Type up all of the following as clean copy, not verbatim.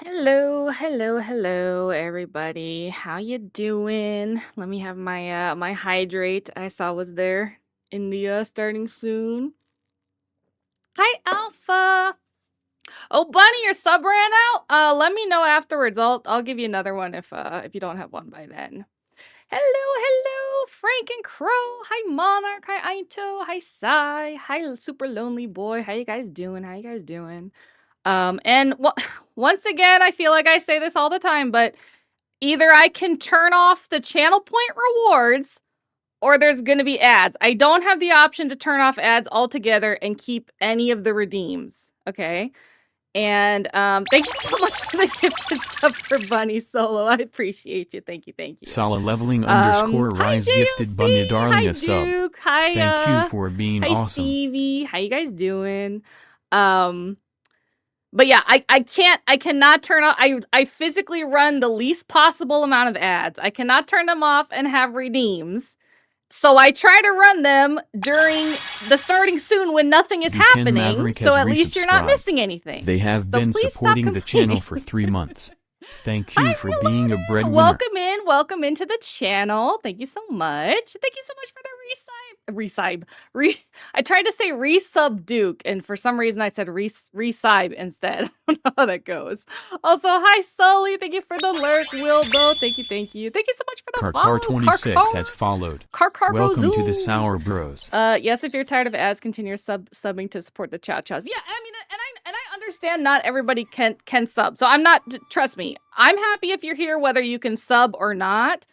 Hello, hello, hello, everybody. How you doing? Let me have my hydrate. I saw was there in the starting soon. Hi, Alpha. Oh, Bunny, your sub ran out. Let me know afterwards. I'll give you another one if you don't have one by then. Hello, hello, Frank and Crow. Hi, Monarch. Hi, Ainto. Hi, Sai. Hi, Super Lonely Boy. How you guys doing? How you guys doing? Once again, I feel like I say this all the time, but either I can turn off the channel point rewards or there's going to be ads. I don't have the option to turn off ads altogether and keep any of the redeems. Okay. And thank you so much for the gifted sub for Bunny Solo. I appreciate you. Thank you. Thank you. Sala leveling underscore Hi, rise gifted JLC. Bunya darling Hi, a sub. Duke. Hi, Thank you for being hi, awesome. Stevie. How you guys doing? But yeah, I cannot turn off, I physically run the least possible amount of ads. I cannot turn them off and have redeems. So I try to run them during the starting soon when nothing is happening, so at least you're not missing anything. They have been supporting the channel for 3 months. Thank you for being a breadwinner. Welcome into the channel. Thank you so much. Thank you so much for the I tried to say resub Duke, and for some reason I said resib instead. I don't know how that goes. Also, hi Sully. Thank you for the lurk. Wilbo. Thank you. Thank you so much for the follow. Carcar26 has followed. Welcome to the Sour Bros. Yes, if you're tired of ads, continue subbing to support the chow chows. Yeah, I mean, and I understand not everybody can sub. So I'm not, trust me, I'm happy if you're here whether you can sub or not.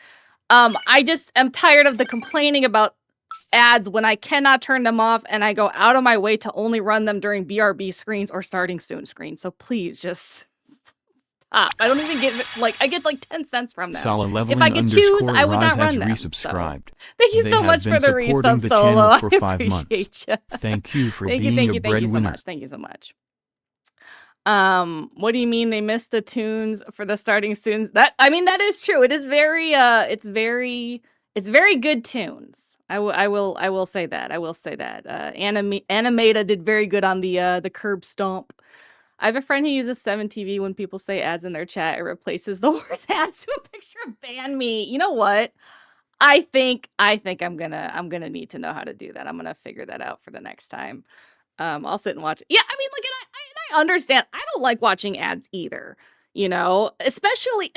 I just am tired of the complaining about ads when I cannot turn them off and I go out of my way to only run them during BRB screens or starting soon screens. So please just stop. I don't even get, like, I get like 10 cents from them. If I could choose, I would not run them. So. Thank you so much for the resub, Solo. I appreciate you. Thank you for being a breadwinner. Thank you so much. Thank you so much. What do you mean they missed the tunes for the starting soon? I mean, that is true. It is very, it's very good tunes. I will say that. I will say that. Animata did very good on the curb stomp. I have a friend who uses 7TV when people say ads in their chat. It replaces the words ads to a picture of ban me. You know what? I think I'm gonna need to know how to do that. I'm gonna figure that out for the next time. I'll sit and watch. Yeah, I mean, like, and I understand. I don't like watching ads either. You know, especially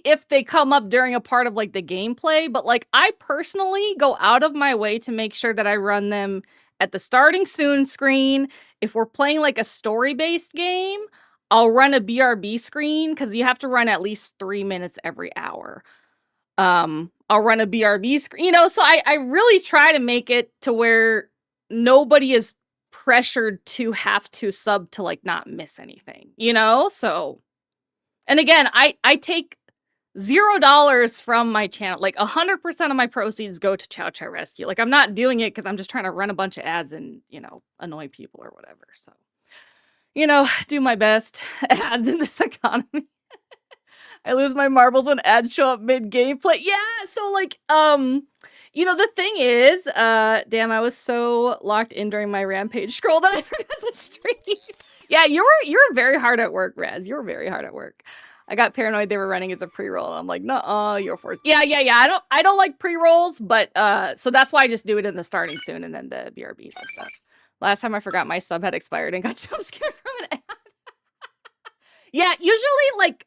if they come up during a part of like the gameplay. But like, I personally go out of my way to make sure that I run them at the starting soon screen. If we're playing like a story-based game, I'll run a BRB screen because you have to run at least 3 minutes every hour. I'll run a BRB screen, you know, so I really try to make it to where nobody is pressured to have to sub to like not miss anything, you know? So, and again, I take $0 from my channel. Like 100% of my proceeds go to Chow Chow Rescue. Like, I'm not doing it because I'm just trying to run a bunch of ads and, you know, annoy people or whatever. So, you know, do my best. Ads in this economy. I lose my marbles when ads show up mid gameplay. Yeah, so like, you know, the thing is, damn, I was so locked in during my rampage scroll that I forgot the stream. Yeah, you were very hard at work, Raz. You were very hard at work. I got paranoid they were running as a pre-roll. I'm like, nuh-uh, you're forced. Yeah. I don't like pre-rolls, but so that's why I just do it in the starting soon and then the BRBs and stuff. Last time I forgot my sub had expired and got jump scared from an ad. Yeah, usually like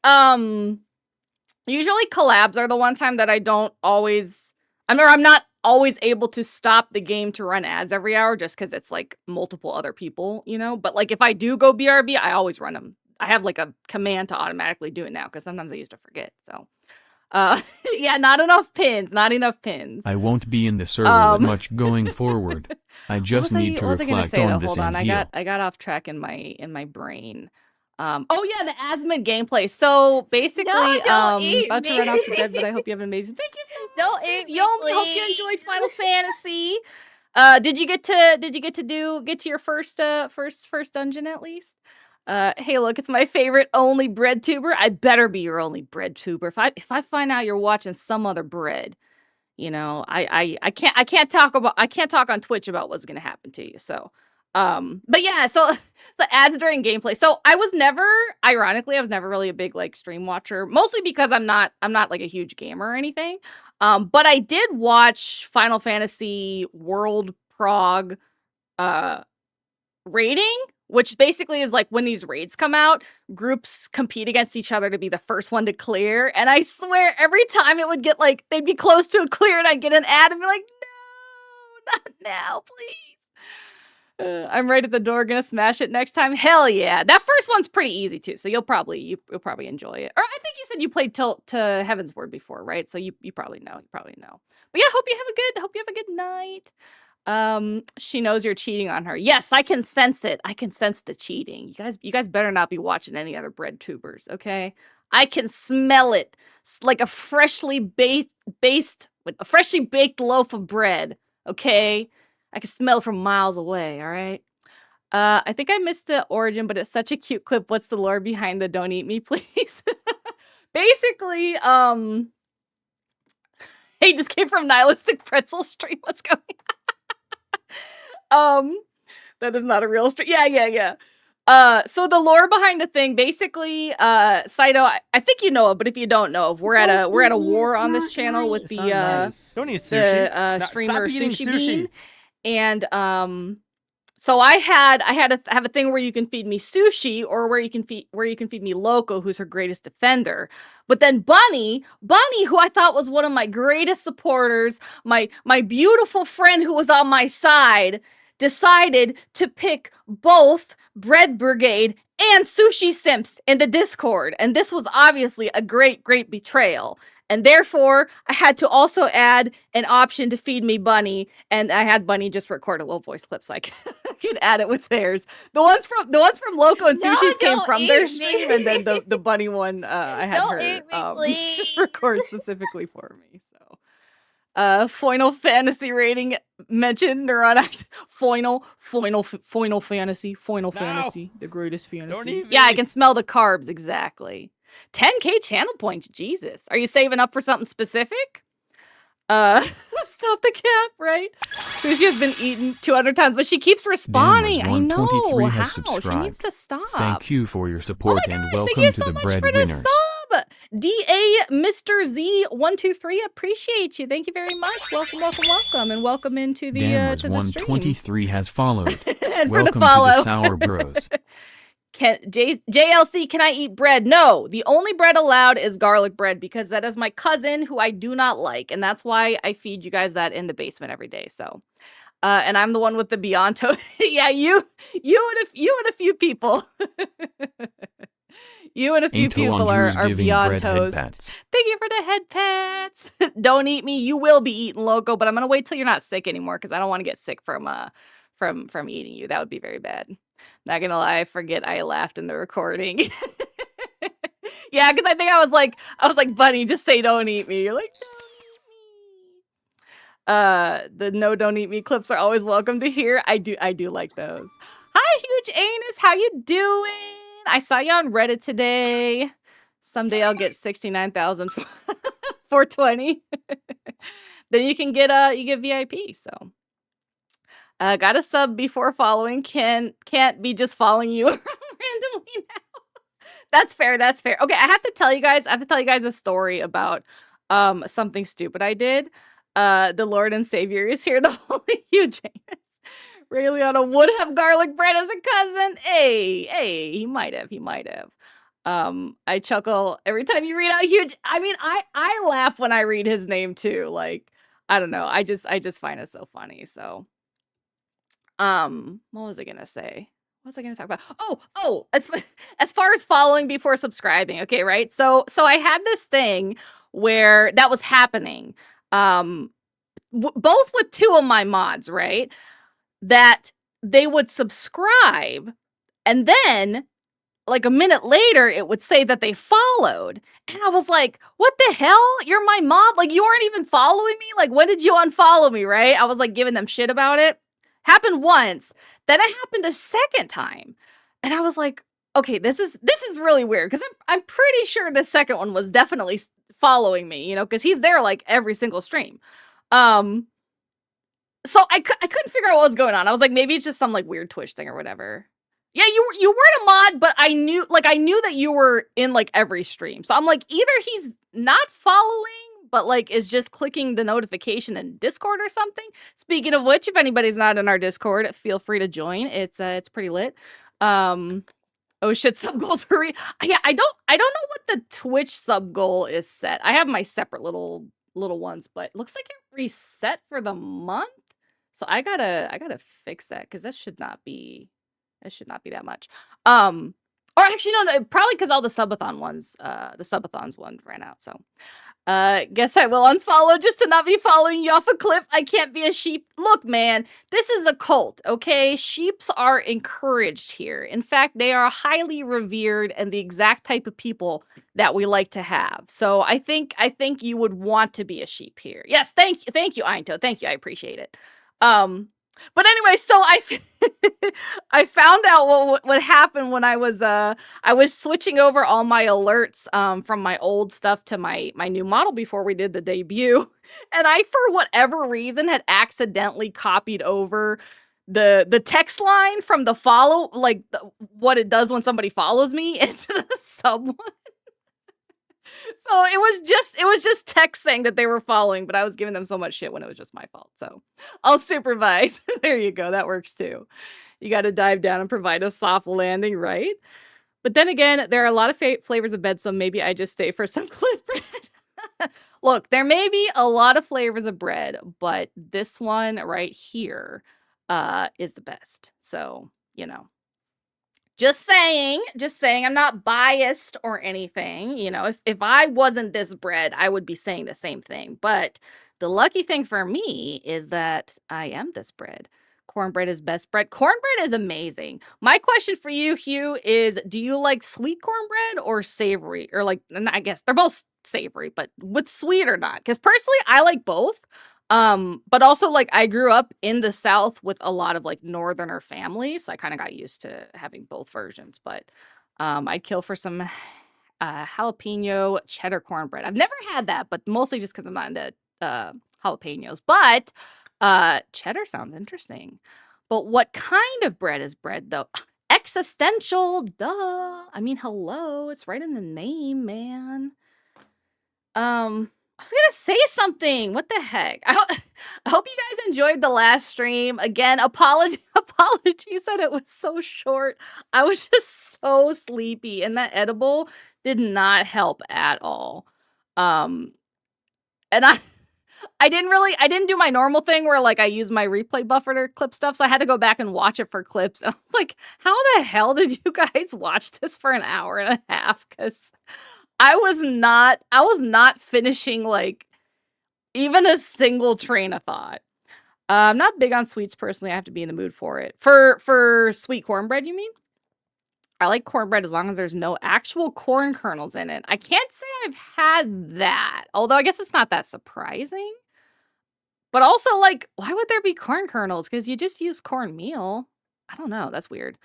usually collabs are the one time that I don't always, I mean, I'm not always able to stop the game to run ads every hour just because it's like multiple other people, you know? But like if I do go BRB, I always run them. I have like a command to automatically do it now because sometimes I used to forget. So yeah, not enough pins. I won't be in the server much going forward. I just need to reflect on this and heal. I got off track in my brain. Oh yeah, the adsman gameplay. So basically, about to run off the bed, but I hope you have an amazing. Thank you so much. Don't eat me, hope you enjoyed Final Fantasy. Did you get to your first dungeon at least? Hey, look, it's my favorite only bread tuber. I better be your only bread tuber. If I find out you're watching some other bread, you know, I can't talk on Twitch about what's gonna happen to you. So But yeah, so the ads during gameplay. So ironically, I was never really a big like stream watcher, mostly because I'm not like a huge gamer or anything. But I did watch Final Fantasy World Prog raiding, which basically is like when these raids come out, groups compete against each other to be the first one to clear. And I swear every time it would get like, they'd be close to a clear and I'd get an ad and be like, no, not now, please. I'm right at the door, gonna smash it next time. Hell yeah. That first one's pretty easy too, so you'll probably enjoy it. Or I think you said you played Tilt to Heaven's Word before, right? So you probably know. But yeah, hope you have a good night. She knows you're cheating on her. Yes, I can sense it. I can sense the cheating. You guys better not be watching any other bread tubers, okay? I can smell it. It's like a freshly baked loaf of bread, okay? I can smell it from miles away, all right? I think I missed the origin, but it's such a cute clip. What's the lore behind the don't eat me, please? Basically, hey, just came from Nihilistic Pretzel stream. What's going on? That is not a real stream. Yeah. So the lore behind the thing, basically, Saito, I think you know it, but if you don't know, we're at a war on this channel with the don't eat sushi. Streamer Sushi Bean. And so I have a thing where you can feed me sushi or where you can feed me Loco, who's her greatest defender. But then Bunny, who I thought was one of my greatest supporters, my beautiful friend who was on my side, decided to pick both Bread Brigade and Sushi Simps in the Discord. And this was obviously a great betrayal. And therefore, I had to also add an option to feed me Bunny, and I had Bunny just record a little voice clip so I could add it with theirs. The ones from Loco and Sushi's came from their stream, and then the Bunny one I had her record specifically for me. So, Final Fantasy rating mentioned Neuron Final Fantasy, the greatest fantasy. Yeah, I can smell the carbs exactly. 10K channel points, Jesus. Are you saving up for something specific? Stop the cap, right? She has been eaten 200 times, but she keeps responding. I know. How? She needs to stop. Thank you for your support and welcome to the breadwinners. DA Mr. Z123, appreciate you. Thank you very much. Welcome, and welcome into the to the stream. 123 has followed. And welcome for the follow. To the Sour Bros. JLC, can I eat bread? No, the only bread allowed is garlic bread because that is my cousin who I do not like, and that's why I feed you guys that in the basement every day. So, and I'm the one with the Beyond Toast. Yeah, you and a few people. You and a few people are Beyond Toast. Thank you for the head pats. Don't eat me. You will be eaten, Loco, but I'm gonna wait till you're not sick anymore because I don't want to get sick from eating you. That would be very bad. Not gonna lie, I forget I laughed in the recording. Yeah, because I think I was like, Bunny, just say don't eat me. You're like, don't eat me. The no don't eat me clips are always welcome to hear. I do like those. Hi, Huge Anus, how you doing? I saw you on Reddit today. Someday I'll get 69,000 for 20. Then you can get VIP, so. Got a sub before following. Can't be just following you randomly now. That's fair. Okay, I have to tell you guys a story about something stupid I did. The Lord and Savior is here, the Holy Huge Anus. Rayliana would have garlic bread as a cousin. Hey, he might have. I chuckle every time you read out Huge. I mean, I laugh when I read his name too. Like, I don't know. I just find it so funny. So, what was I gonna say? What was I gonna talk about? Oh, as far as following before subscribing. Okay, right. So I had this thing where that was happening. Both with two of my mods, right? That they would subscribe and then like a minute later it would say that they followed, and I was like, what the hell? You're my mod, like you aren't even following me. Like, when did you unfollow me? Right? I was like giving them shit about it. Happened once, then it happened a second time, and I was like, okay, this is really weird because I'm pretty sure the second one was definitely following me, you know, because he's there like every single stream. So I couldn't figure out what was going on. I was like, maybe it's just some like weird Twitch thing or whatever. Yeah, you weren't a mod, but I knew that you were in like every stream. So I'm like, either he's not following, but like is just clicking the notification in Discord or something. Speaking of which, if anybody's not in our Discord, feel free to join. It's pretty lit. Oh shit, sub goals are yeah, I don't know what the Twitch sub goal is set. I have my separate little ones, but it looks like it reset for the month. So I gotta fix that because that should not be that much. Or actually no, probably because all the subathon ones, the subathons one ran out. So guess I will unfollow just to not be following you off a cliff. I can't be a sheep. Look, man, this is the cult, okay? Sheeps are encouraged here. In fact, they are highly revered and the exact type of people that we like to have. So I think you would want to be a sheep here. Yes, thank you, Ainto. Thank you. I appreciate it. But anyway, so I found out what happened when I was switching over all my alerts from my old stuff to my new model before we did the debut, and I for whatever reason had accidentally copied over the text line from the follow, like what it does when somebody follows me, into the sub one. So it was just text saying that they were following, but I was giving them so much shit when it was just my fault. So I'll supervise. There you go. That works too. You got to dive down and provide a soft landing, right? But then again, there are a lot of flavors of bed, so maybe I just stay for some cliff bread. Look, there may be a lot of flavors of bread, but this one right here is the best. So, you know. Just saying, I'm not biased or anything. You know, if I wasn't this bread, I would be saying the same thing. But the lucky thing for me is that I am this bread. Cornbread is best bread. Cornbread is amazing. My question for you, Hugh, is do you like sweet cornbread or savory? Or like, I guess they're both savory, but with sweet or not? Because personally, I like both. But also like I grew up in the South with a lot of like northerner families, so I kind of got used to having both versions. But I'd kill for some jalapeno cheddar cornbread. I've never had that, but mostly just because I'm not into jalapenos. But cheddar sounds interesting. But what kind of bread is bread though? Existential, duh. I mean, hello, it's right in the name, man. I was gonna say something. What the heck? I hope you guys enjoyed the last stream. Again, apologies that it was so short. I was just so sleepy, and that edible did not help at all. And I didn't do my normal thing where like I use my replay buffer to clip stuff, so I had to go back and watch it for clips. And I was like, how the hell did you guys watch this for an hour and a half? Because I was not finishing like even a single train of thought. I'm not big on sweets personally. I have to be in the mood for it. For sweet cornbread, you mean? I like cornbread as long as there's no actual corn kernels in it. I can't say I've had that, although I guess it's not that surprising. But also, like, why would there be corn kernels? Because you just use cornmeal. I don't know. That's weird.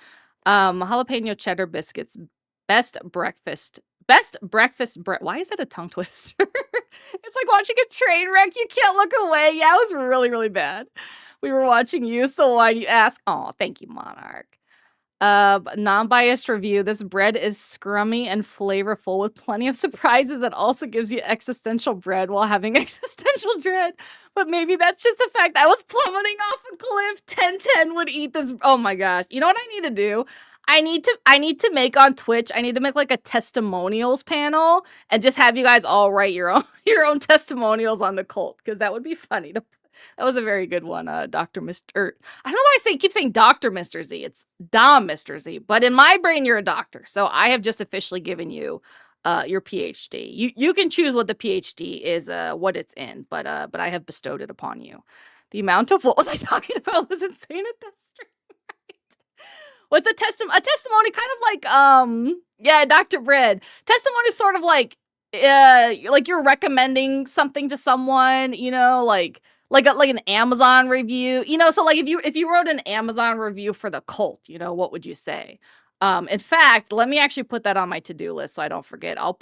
Jalapeno cheddar biscuits. Best breakfast bread. Why is that a tongue twister? It's like watching a train wreck. You can't look away. Yeah, it was really, really bad. We were watching you, so why do you ask? Oh, thank you, Monarch. Non-biased review. This bread is scrummy and flavorful with plenty of surprises that also gives you existential bread while having existential dread. But maybe that's just the fact I was plummeting off a cliff. 1010 would eat this. Oh my gosh. You know what I need to do? I need to make on Twitch. I need to make like a testimonials panel and just have you guys all write your own testimonials on the cult, because that would be funny. That was a very good one, Dr. Mr. I don't know why I keep saying Dr. Mr. Z. It's Dom Mr. Z. But in my brain, you're a doctor. So I have just officially given you your PhD. You can choose what the PhD is, what it's in, but I have bestowed it upon you. The amount of what was I talking about was insane at that stream. What's a testimony? A testimony kind of like, yeah, Dr. Bread. Testimony is sort of like you're recommending something to someone, you know, like an Amazon review, you know. So like if you wrote an Amazon review for the cult, you know, what would you say? In fact, let me actually put that on my to-do list so I don't forget. I'll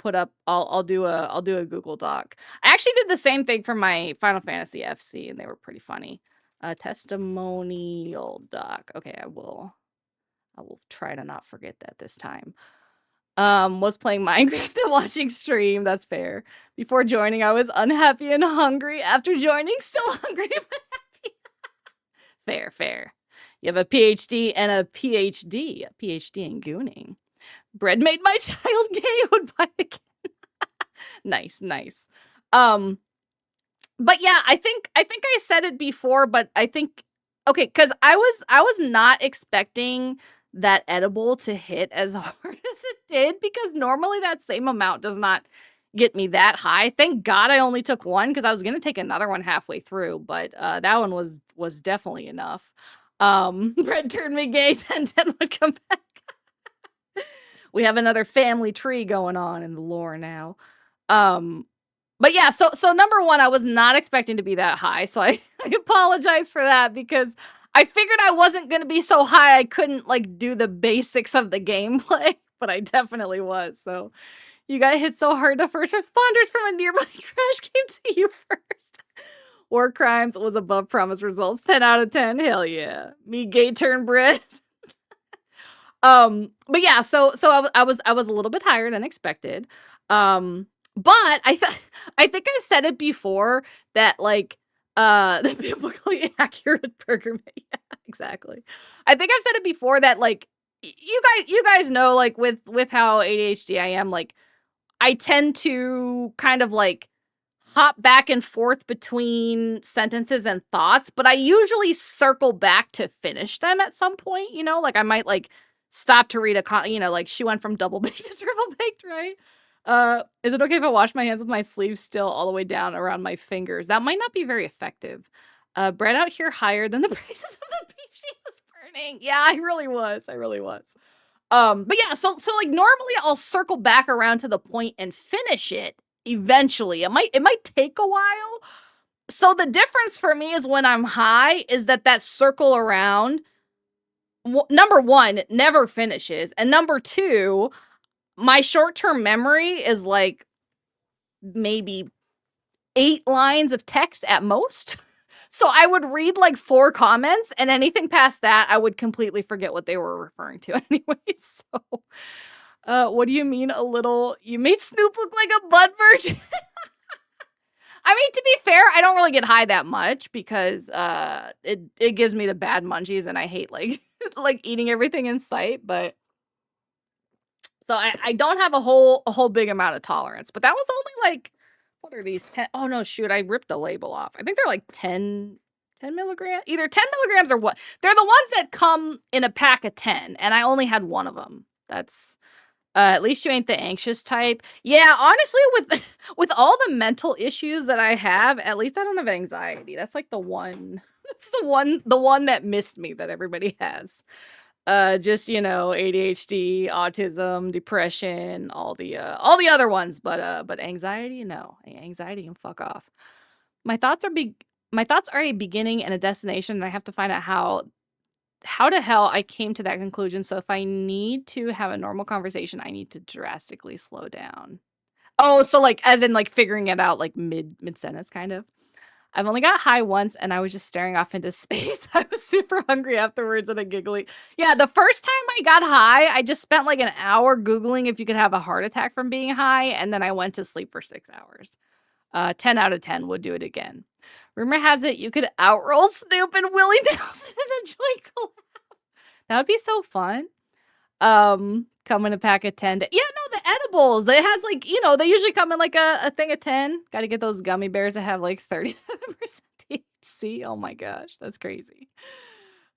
do a Google Doc. I actually did the same thing for my Final Fantasy FC, and they were pretty funny. A testimonial doc. Okay, I will try to not forget that this time. Was playing Minecraft and watching stream. That's fair. Before joining, I was unhappy and hungry. After joining, still hungry but happy. Fair. You have a PhD and a PhD. A PhD in gooning. Bread made my child gay. Would buy again. Nice. But yeah, I think I said it before, but I think okay, because I was not expecting that edible to hit as hard as it did, because normally that same amount does not get me that high. Thank God I only took one, because I was gonna take another one halfway through, but that one was definitely enough. Bread turned me gay. 10 would come back. We have another family tree going on in the lore now. But yeah, so number one, I was not expecting to be that high, so I apologize for that, because I figured I wasn't going to be so high I couldn't, like, do the basics of the gameplay, but I definitely was, so you got hit so hard the first responders from a nearby crash came to you first. War crimes was above promised results. 10 out of 10. Hell yeah. Me gay turn bread. But yeah, so I was a little bit higher than expected. But I think I said it before that, like, the biblically accurate burger. Yeah, exactly. I think I've said it before that, like, you guys know, like, with how ADHD I am, like, I tend to kind of, like, hop back and forth between sentences and thoughts, but I usually circle back to finish them at some point, you know? Like, I might, like, stop to read like, she went from double baked to triple baked, right? Is it okay if I wash my hands with my sleeves still all the way down around my fingers? That might not be very effective. Bread out here higher than the prices of the beef she was burning. Yeah, I really was. But yeah, so like normally I'll circle back around to the point and finish it eventually. It might take a while. So the difference for me is when I'm high is that circle around, number one, never finishes, and number two, my short-term memory is like maybe 8 lines of text at most. So I would read like 4 comments, and anything past that, I would completely forget what they were referring to anyway. So, what do you mean a little? You made Snoop look like a butt virgin. I mean, to be fair, I don't really get high that much because it gives me the bad munchies, and I hate like like eating everything in sight, but. So I don't have a whole big amount of tolerance, but that was only like, what are these? 10? Oh no, shoot, I ripped the label off. I think they're like 10 milligrams, either 10 milligrams or what. They're the ones that come in a pack of 10, and I only had one of them. That's, at least you ain't the anxious type. Yeah, honestly, with all the mental issues that I have, at least I don't have anxiety. That's like the one, that's the one that missed me that everybody has. Just, you know, ADHD, autism, depression, all the other ones, but anxiety, no. Anxiety can fuck off. My thoughts are a beginning and a destination, and I have to find out how to hell I came to that conclusion. So if I need to have a normal conversation, I need to drastically slow down. Oh, so like as in like figuring it out like mid sentence kind of. I've only got high once, and I was just staring off into space. I was super hungry afterwards and a giggly. Yeah, the first time I got high, I just spent like an hour Googling if you could have a heart attack from being high, and then I went to sleep for 6 hours. 10 out of 10 would do it again. Rumor has it you could outroll Snoop and Willie Nelson in a joint collab. That would be so fun. Come in a pack of 10. Yeah, no, the edibles. It has like, you know, they usually come in like a thing of 10. Got to get those gummy bears that have like 37% THC. Oh my gosh, that's crazy.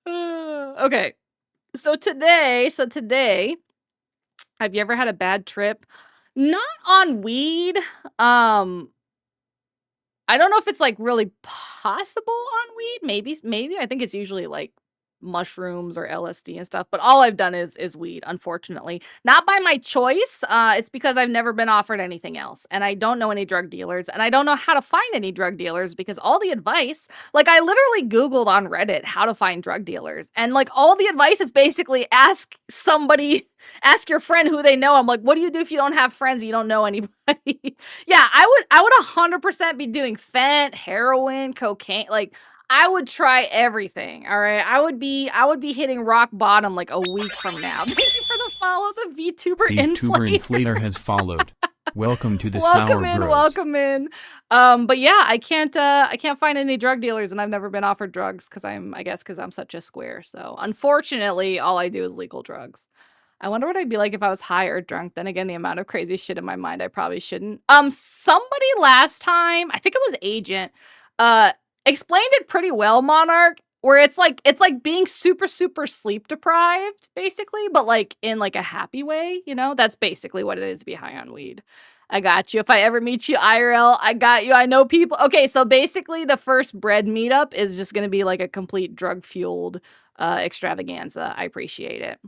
Okay. So today, have you ever had a bad trip? Not on weed. I don't know if it's like really possible on weed. Maybe. I think it's usually like mushrooms or LSD and stuff, but all I've done is weed, unfortunately. Not by my choice. It's because I've never been offered anything else, and I don't know any drug dealers, and I don't know how to find any drug dealers because all the advice, like I literally Googled on Reddit how to find drug dealers, and like all the advice is basically ask your friend who they know. I'm like, what do you do if you don't have friends? You don't know anybody. Yeah, I would 100% be doing fent, heroin, cocaine. Like I would try everything. All right, I would be hitting rock bottom like a week from now. Thank you for the follow. The VTuber inflator has followed. Welcome to the Sour Bros. Welcome in. But yeah, I can't find any drug dealers, and I've never been offered drugs because I guess because I'm such a square. So unfortunately, all I do is legal drugs. I wonder what I'd be like if I was high or drunk. Then again, the amount of crazy shit in my mind, I probably shouldn't. Somebody last time, I think it was Agent, explained it pretty well, Monarch, where it's like being super, super sleep deprived, basically, but like in like a happy way, you know? That's basically what it is to be high on weed. I got you. If I ever meet you IRL, I got you. I know people. Okay, so basically the first bread meetup is just gonna be like a complete drug-fueled extravaganza. I appreciate it.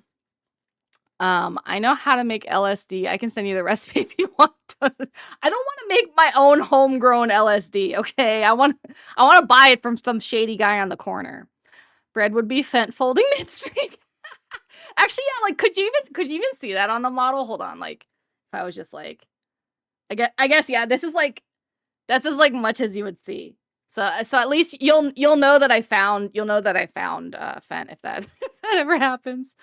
I know how to make LSD. I can send you the recipe if you want. I don't want to make my own homegrown LSD, okay? I want to buy it from some shady guy on the corner. Bread would be fent folding midstream. Actually, yeah, like could you even see that on the model? Hold on, like if I was just like I guess yeah, this is like that's as like much as you would see. So at least you'll know that I found fent if that ever happens.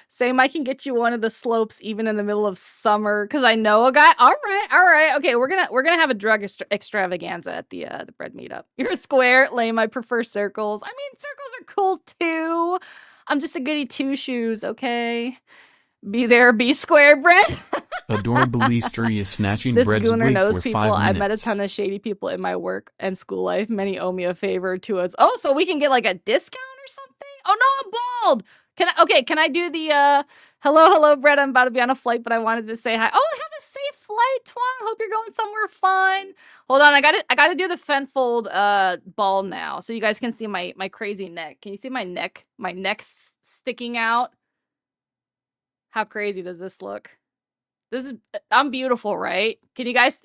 Same, I can get you one of the slopes even in the middle of summer because I know a guy. All right. Okay, we're gonna have a drug extravaganza at the bread meetup. You're a square, lame. I prefer circles. I mean, circles are cool too. I'm just a goody two shoes. Okay, be there, be square, bread. Adorably Sturi is snatching this bread's gooner wig knows for people. 5 minutes. I met a ton of shady people in my work and school life. Many owe me a favor to us. Oh, so we can get like a discount or something? Oh no, I'm bald. Can I do the hello, Brett, I'm about to be on a flight, but I wanted to say hi. Oh, have a safe flight, Twang. Hope you're going somewhere fun. Hold on, I gotta do the fentfold ball now, so you guys can see my crazy neck. Can you see my neck? My neck's sticking out. How crazy does this look? I'm beautiful, right? Can you guys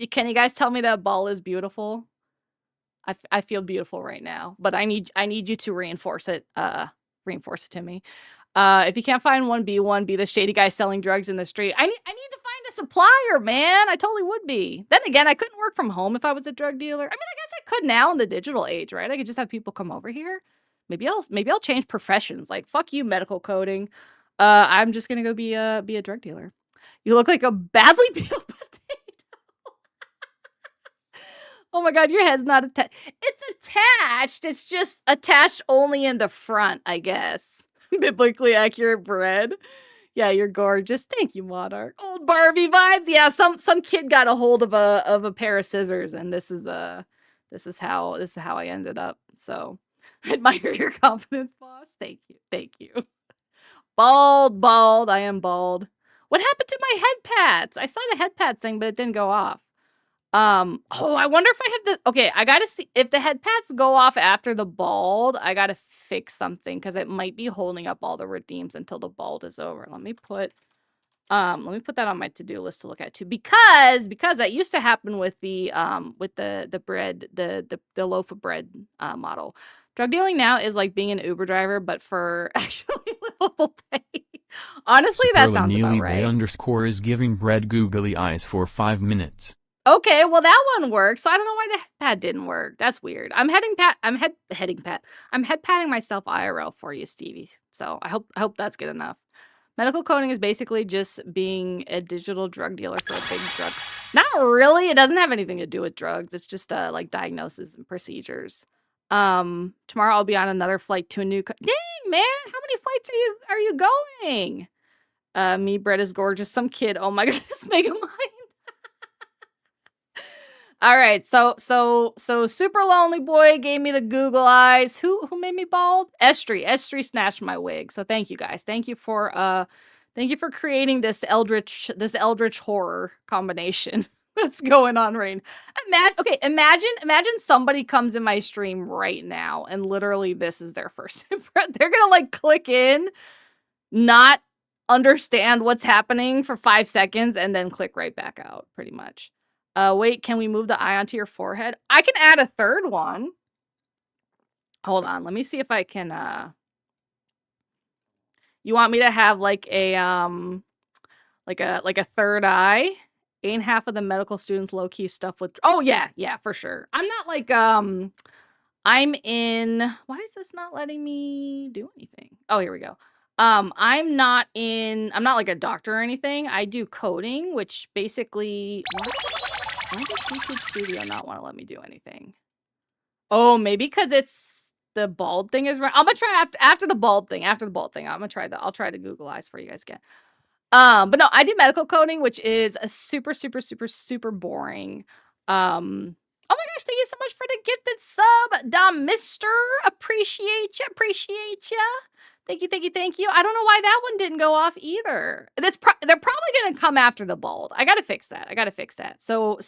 tell me that ball is beautiful? I feel beautiful right now, but I need you to reinforce it to me. If you can't find one, be the shady guy selling drugs in the street. I need to find a supplier, man. I totally would be. Then again, I couldn't work from home if I was a drug dealer. I mean, I guess I could now in the digital age, right? I could just have people come over here. Maybe I'll change professions. Like, fuck you, medical coding. I'm just gonna go be a drug dealer. You look like a badly peeled potato. Oh my god, your head's not attached. It's attached. It's just attached only in the front, I guess. Biblically accurate bread. Yeah, you're gorgeous. Thank you, Monarch. Old Barbie vibes. Yeah, some kid got a hold of a pair of scissors, and this is how I ended up. So, I admire your confidence, boss. Thank you. Bald. I am bald. What happened to my head pads? I saw the head pad thing, but it didn't go off. Oh, I wonder if I have the... Okay, I gotta see... If the head pads go off after the bald, I gotta fix something, because it might be holding up all the redeems until the bald is over. Let me put that on my to-do list to look at, too. Because that used to happen with the bread, the loaf of bread model. Drug dealing now is like being an Uber driver, but for actually livable pay. Honestly, that sounds about right. _ is giving bread googly eyes for 5 minutes. Okay, well that one works. So I don't know why the head pad didn't work. That's weird. I'm head patting myself IRL for you, Stevie. So I hope that's good enough. Medical coding is basically just being a digital drug dealer for a big drug. Not really. It doesn't have anything to do with drugs. It's just like diagnosis and procedures. Tomorrow I'll be on another flight to a new dang, man, how many flights are you going? Me, Brett is gorgeous. Some kid, oh my goodness, mega mind. All right, so super lonely boy gave me the Google eyes. Who made me bald? Estri snatched my wig. So thank you guys. Thank you for creating this eldritch horror combination that's going on right now. Imagine somebody comes in my stream right now and literally this is their first impression. They're gonna like click in, not understand what's happening for 5 seconds, and then click right back out, pretty much. Wait, can we move the eye onto your forehead? I can add a third one. Hold on, let me see if I can, you want me to have like a, like a third eye? Ain't half of the medical students low-key stuff with... Oh, yeah, for sure. I'm not like, I'm in, why is this not letting me do anything? Oh, here we go. I'm not like a doctor or anything. I do coding, which basically, why does YouTube Studio not want to let me do anything? Oh, maybe because it's the bald thing is right. I'm gonna try after the bald thing. After the bald thing, I'm gonna try I'll try the Google Eyes for you guys again. But no, I do medical coding, which is a super boring. Oh my gosh, thank you so much for the gifted sub, Mister. Appreciate ya. Thank you. I don't know why that one didn't go off either. They're probably gonna come after the bald. I gotta fix that. So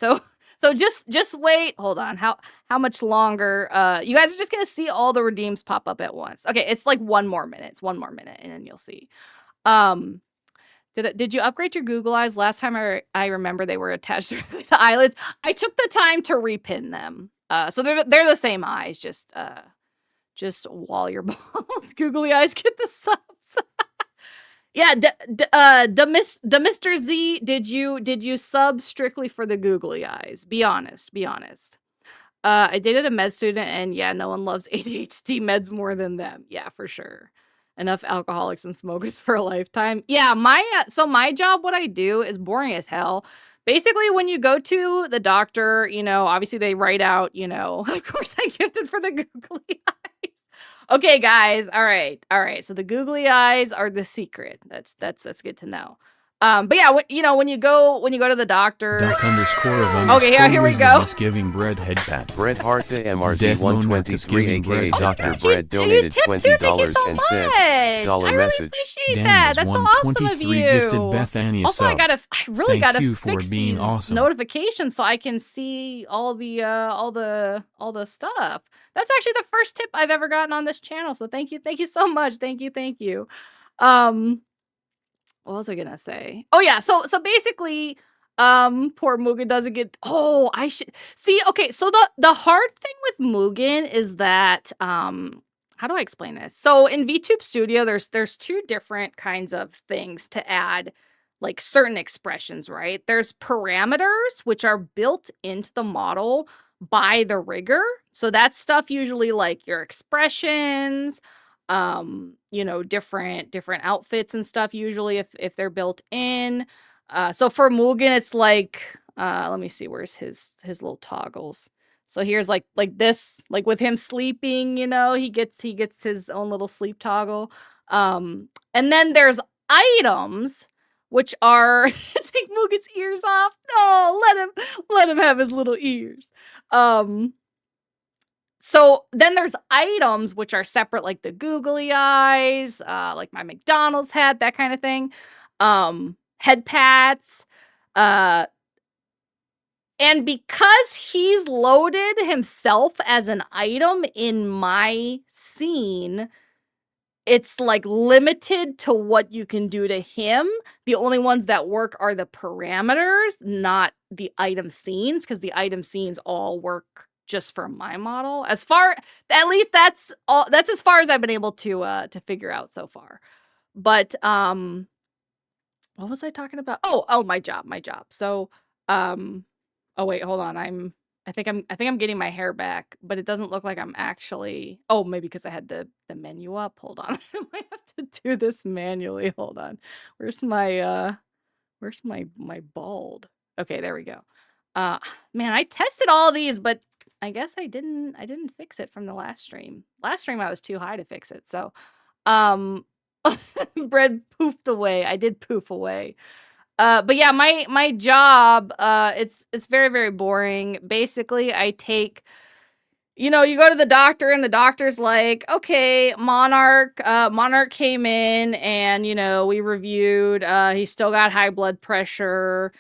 just wait. Hold on. How much longer? You guys are just gonna see all the redeems pop up at once. Okay, it's like 1 more minute. It's 1 more minute, and then you'll see. Did you upgrade your Google Eyes? Last time I remember they were attached to eyelids. I took the time to repin them. So they're the same eyes, just while you're bald. Googly eyes get the subs. Yeah, Mr. Z, did you sub strictly for the googly eyes? Be honest. I dated a med student, and yeah, no one loves ADHD meds more than them. Yeah, for sure. Enough alcoholics and smokers for a lifetime. Yeah, my job, what I do is boring as hell. Basically, when you go to the doctor, obviously they write out, of course I gifted for the googly eyes. Okay, guys. All right. So the googly eyes are the secret. That's good to know. But yeah, when you go to the doctor. Okay, yeah, here we go. Giving bread head pats. Bret Hart the MRZ 123 aka Dr. Bread donated $20 and said, dollar message. Appreciate that. That's so awesome of you. Gifted Bethany also, I really gotta fix being these awesome. notifications so I can see all the stuff. That's actually the first tip I've ever gotten on this channel. So thank you so much. Thank you. What was I gonna say? Oh yeah, so basically, poor Mugen doesn't get. Oh, I should see. Okay, so the hard thing with Mugen is that how do I explain this? So in VTube Studio, there's 2 different kinds of things to add, like certain expressions, right? There's parameters, which are built into the model by the rigger. So that's stuff usually like your expressions, different outfits and stuff, usually if they're built in. So for Mugen, it's like, let me see, where's his little toggles. So here's like this, like with him sleeping, he gets his own little sleep toggle. And then there's items, which are take Mugen's ears off. No, let him have his little ears. So then there's items which are separate, like the googly eyes, like my McDonald's hat, that kind of thing. Head pats. And because he's loaded himself as an item in my scene, it's like limited to what you can do to him. The only ones that work are the parameters, not the item scenes, because the item scenes all work just for my model. At least that's as far as I've been able to figure out so far. But what was I talking about? Oh, my job. So oh wait, hold on. I think I'm getting my hair back, but it doesn't look like I'm actually. Oh, maybe because I had the menu up. Hold on. I might have to do this manually. Hold on. Where's my bald? Okay, there we go. Man, I tested all these, but I guess I didn't fix it from the last stream. Last stream I was too high to fix it. So bread poofed away. I did poof away. But yeah, my job, it's very, very boring. Basically, I take, you go to the doctor and the doctor's like, okay, Monarch came in and, we reviewed, he's still got high blood pressure.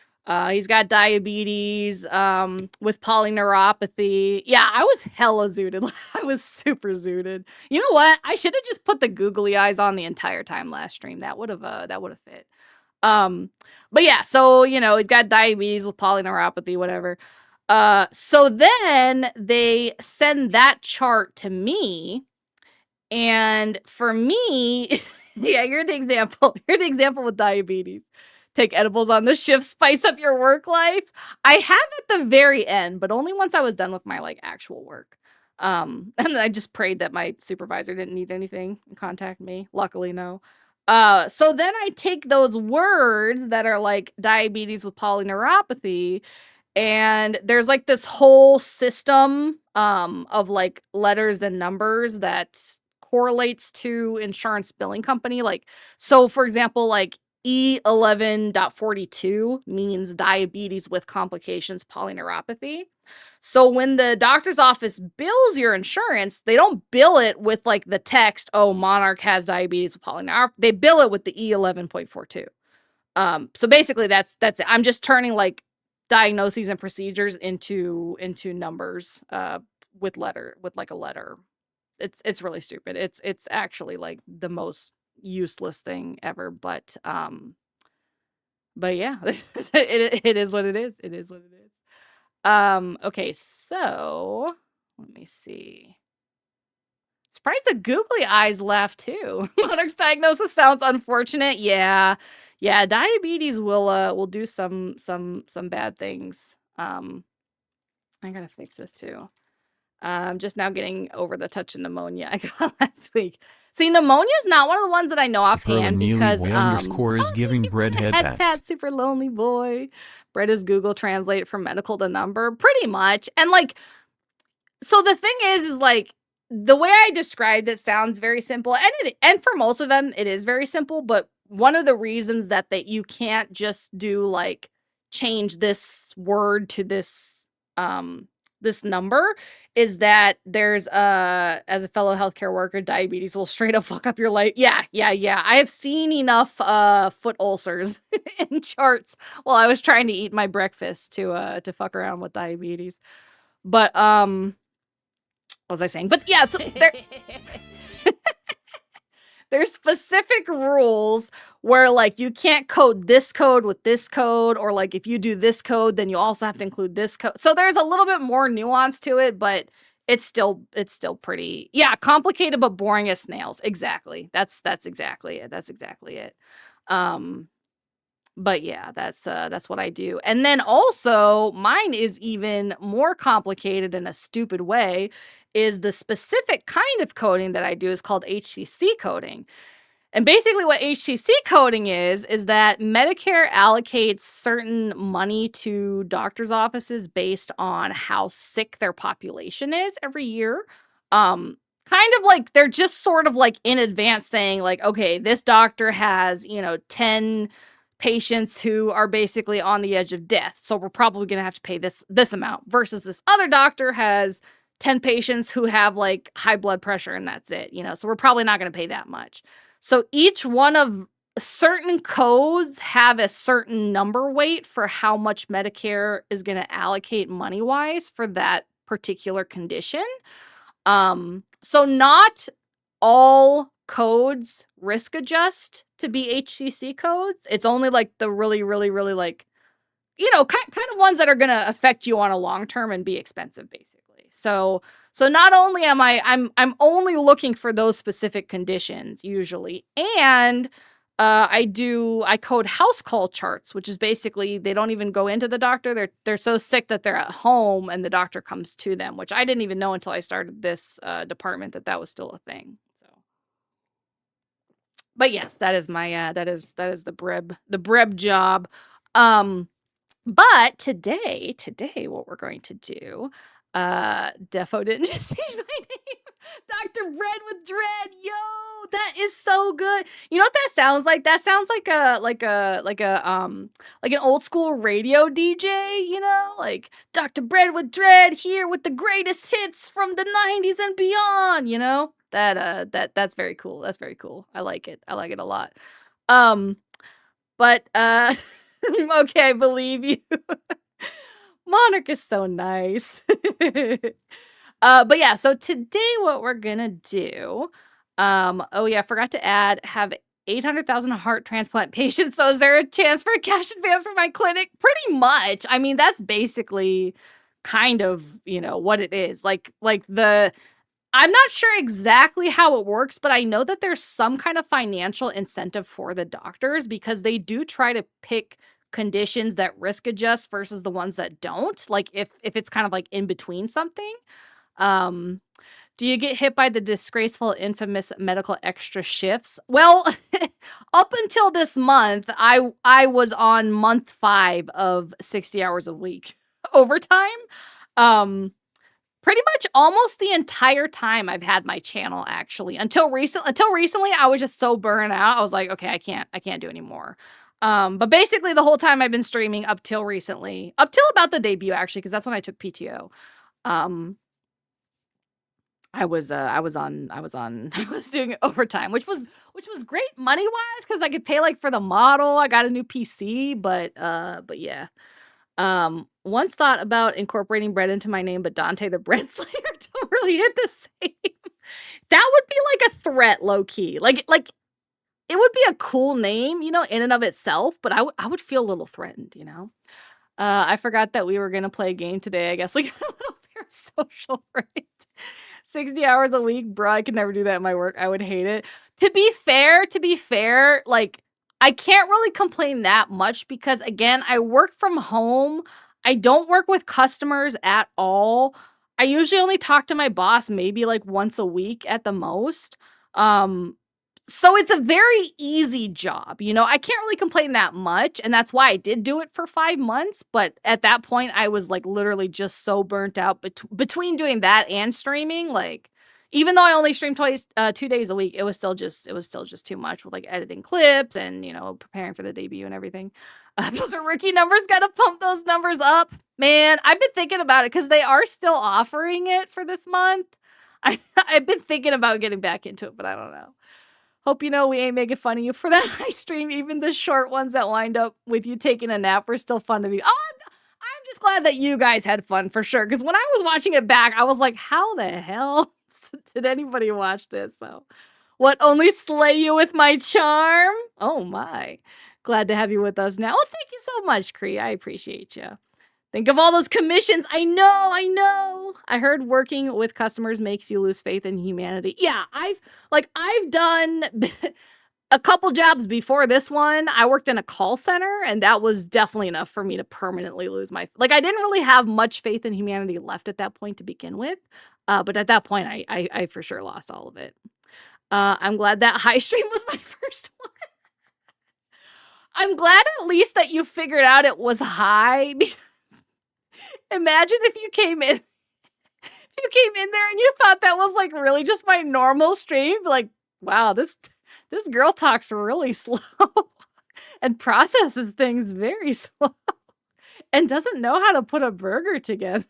He's got diabetes, with polyneuropathy. Yeah, I was hella zooted. I was super zooted. You know what? I should have just put the googly eyes on the entire time last stream. That would have fit. But yeah, so, he's got diabetes with polyneuropathy, whatever. So then they send that chart to me. And for me, yeah, here's the example. Here's the example with diabetes. Take edibles on the shift, spice up your work life. I have at the very end, but only once I was done with my actual work. And I just prayed that my supervisor didn't need anything and contact me. Luckily, no. So then I take those words that are like diabetes with polyneuropathy, and there's like this whole system of like letters and numbers that correlates to insurance billing company. Like, so for example, like E11.42 means diabetes with complications polyneuropathy. So when the doctor's office bills your insurance, they don't bill it with like the text, "Oh, Monarch has diabetes with polyneuropathy." They bill it with the E11.42. So basically that's it. I'm just turning like diagnoses and procedures into numbers with like a letter. It's really stupid. It's actually like the most useless thing ever, but yeah, it is what it is. It is what it is. Okay, so let me see. Surprised the googly eyes laugh too. Monarch's diagnosis sounds unfortunate. Yeah. Diabetes will do some bad things. I gotta fix this too. I'm just now getting over the touch of pneumonia I got last week. See, pneumonia is not one of the ones that I know offhand because is giving Bread head pats. Super lonely boy. Bread is Google Translate from medical to number, pretty much. And like, so the thing is like the way I described it sounds very simple, and for most of them it is very simple. But one of the reasons that you can't just do like change this word to this this number is that there's as a fellow healthcare worker, diabetes will straight up fuck up your life. Yeah. I have seen enough foot ulcers in charts while I was trying to eat my breakfast to fuck around with diabetes. But what was I saying? But yeah, so there's specific rules where like you can't code this code with this code, or like if you do this code, then you also have to include this code. So there's a little bit more nuance to it, but it's still pretty, complicated but boring as snails. Exactly. That's exactly it. That's exactly it. But yeah, that's what I do. And then also mine is even more complicated in a stupid way. Is the specific kind of coding that I do is called HCC coding. And basically what HCC coding is that Medicare allocates certain money to doctors' offices based on how sick their population is every year. Kind of like they're just sort of like in advance saying like, okay, this doctor has, 10 patients who are basically on the edge of death. So we're probably going to have to pay this amount, versus this other doctor has 10 patients who have like high blood pressure and that's it, so we're probably not going to pay that much. So each one of certain codes have a certain number weight for how much Medicare is going to allocate money wise for that particular condition. So not all codes risk adjust to be HCC codes. It's only like the really, really, really like, kind of ones that are going to affect you on a long term and be expensive, basically. So not only am I'm only looking for those specific conditions usually, and I code house call charts, which is basically they don't even go into the doctor. They're so sick that they're at home and the doctor comes to them, which I didn't even know until I started this department that was still a thing. So, but yes, that is my that is the breb job. But today what we're going to do, Defo didn't just change my name. Dr. Bread with Dread. Yo, that is so good. You know what that sounds like? That sounds like an old school radio DJ, like Dr. Bread with Dread here with the greatest hits from the 90s and beyond, That's very cool. That's very cool. I like it. I like it a lot. But okay, I believe you. Monarch is so nice. But yeah, so today what we're gonna do, I forgot to add, have 800,000 heart transplant patients. So is there a chance for a cash advance for my clinic? Pretty much. I mean, that's basically kind of, what it is. I'm not sure exactly how it works, but I know that there's some kind of financial incentive for the doctors because they do try to pick conditions that risk adjust versus the ones that don't. Like if it's kind of like in between something. Do you get hit by the disgraceful, infamous medical extra shifts? Well, up until this month, I was on month 5 of 60 hours a week overtime. Pretty much almost the entire time I've had my channel, actually. Until recently, I was just so burnt out. I was like, okay, I can't do anymore. But basically the whole time I've been streaming up till recently, up till about the debut, actually, because that's when I took PTO. I was doing overtime, which was great money wise because I could pay like for the model. I got a new PC, but yeah. Once thought about incorporating bread into my name, but Dante the Bread Slayer don't really hit the same. That would be like a threat, low key. Like it would be a cool name, you know, in and of itself, but I would feel a little threatened, you know. I forgot that we were gonna play a game today. I guess we got a little parasocial, right? 60 hours a week, bro. I could never do that in my work. I would hate it. To be fair, like, I can't really complain that much because, again, I work from home. I don't work with customers at all. I usually only talk to my boss maybe like once a week at the most. So it's a very easy job, you know. I can't really complain that much, and that's why I did do it for 5 months, but at that point, I was, like, literally just so burnt out between doing that and streaming, like, even though I only stream 2 days a week, it was still just too much with, like, editing clips and, you know, preparing for the debut and everything. Those are rookie numbers, gotta pump those numbers up. Man, I've been thinking about it because they are still offering it for this month. I've been thinking about getting back into it, but I don't know. Hope you know we ain't making fun of you for that. I stream even the short ones that wind up with you taking a nap were still fun to me. Oh, I'm just glad that you guys had fun for sure. Because when I was watching it back, I was like, how the hell did anybody watch this? So, what, only slay you with my charm? Oh my. Glad to have you with us now. Well, thank you so much, Cree. I appreciate you. Think of all those commissions. I know. I heard working with customers makes you lose faith in humanity. Yeah, I've done a couple jobs before this one. I worked in a call center, and that was definitely enough for me to permanently lose my... Like, I didn't really have much faith in humanity left at that point to begin with. But at that point, I for sure lost all of it. I'm glad that high stream was my first one. I'm glad at least that you figured out it was high, because imagine if you came in there and you thought that was like really just my normal stream. Like, wow, this girl talks really slow and processes things very slow and doesn't know how to put a burger together.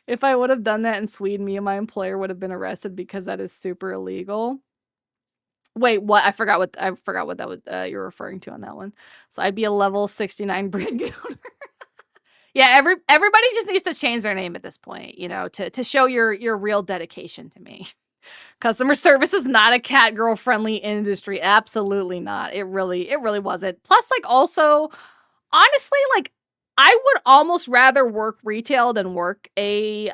If I would have done that in Sweden, me and my employer would have been arrested because that is super illegal. Wait, what? I forgot what that was you're referring to on that one. So I'd be a level 69 bread gooner. Yeah, everybody just needs to change their name at this point, you know, to show your real dedication to me. Customer service is not a catgirl friendly industry. Absolutely not. It really wasn't. Plus, like, also, honestly, like, I would almost rather work retail than work a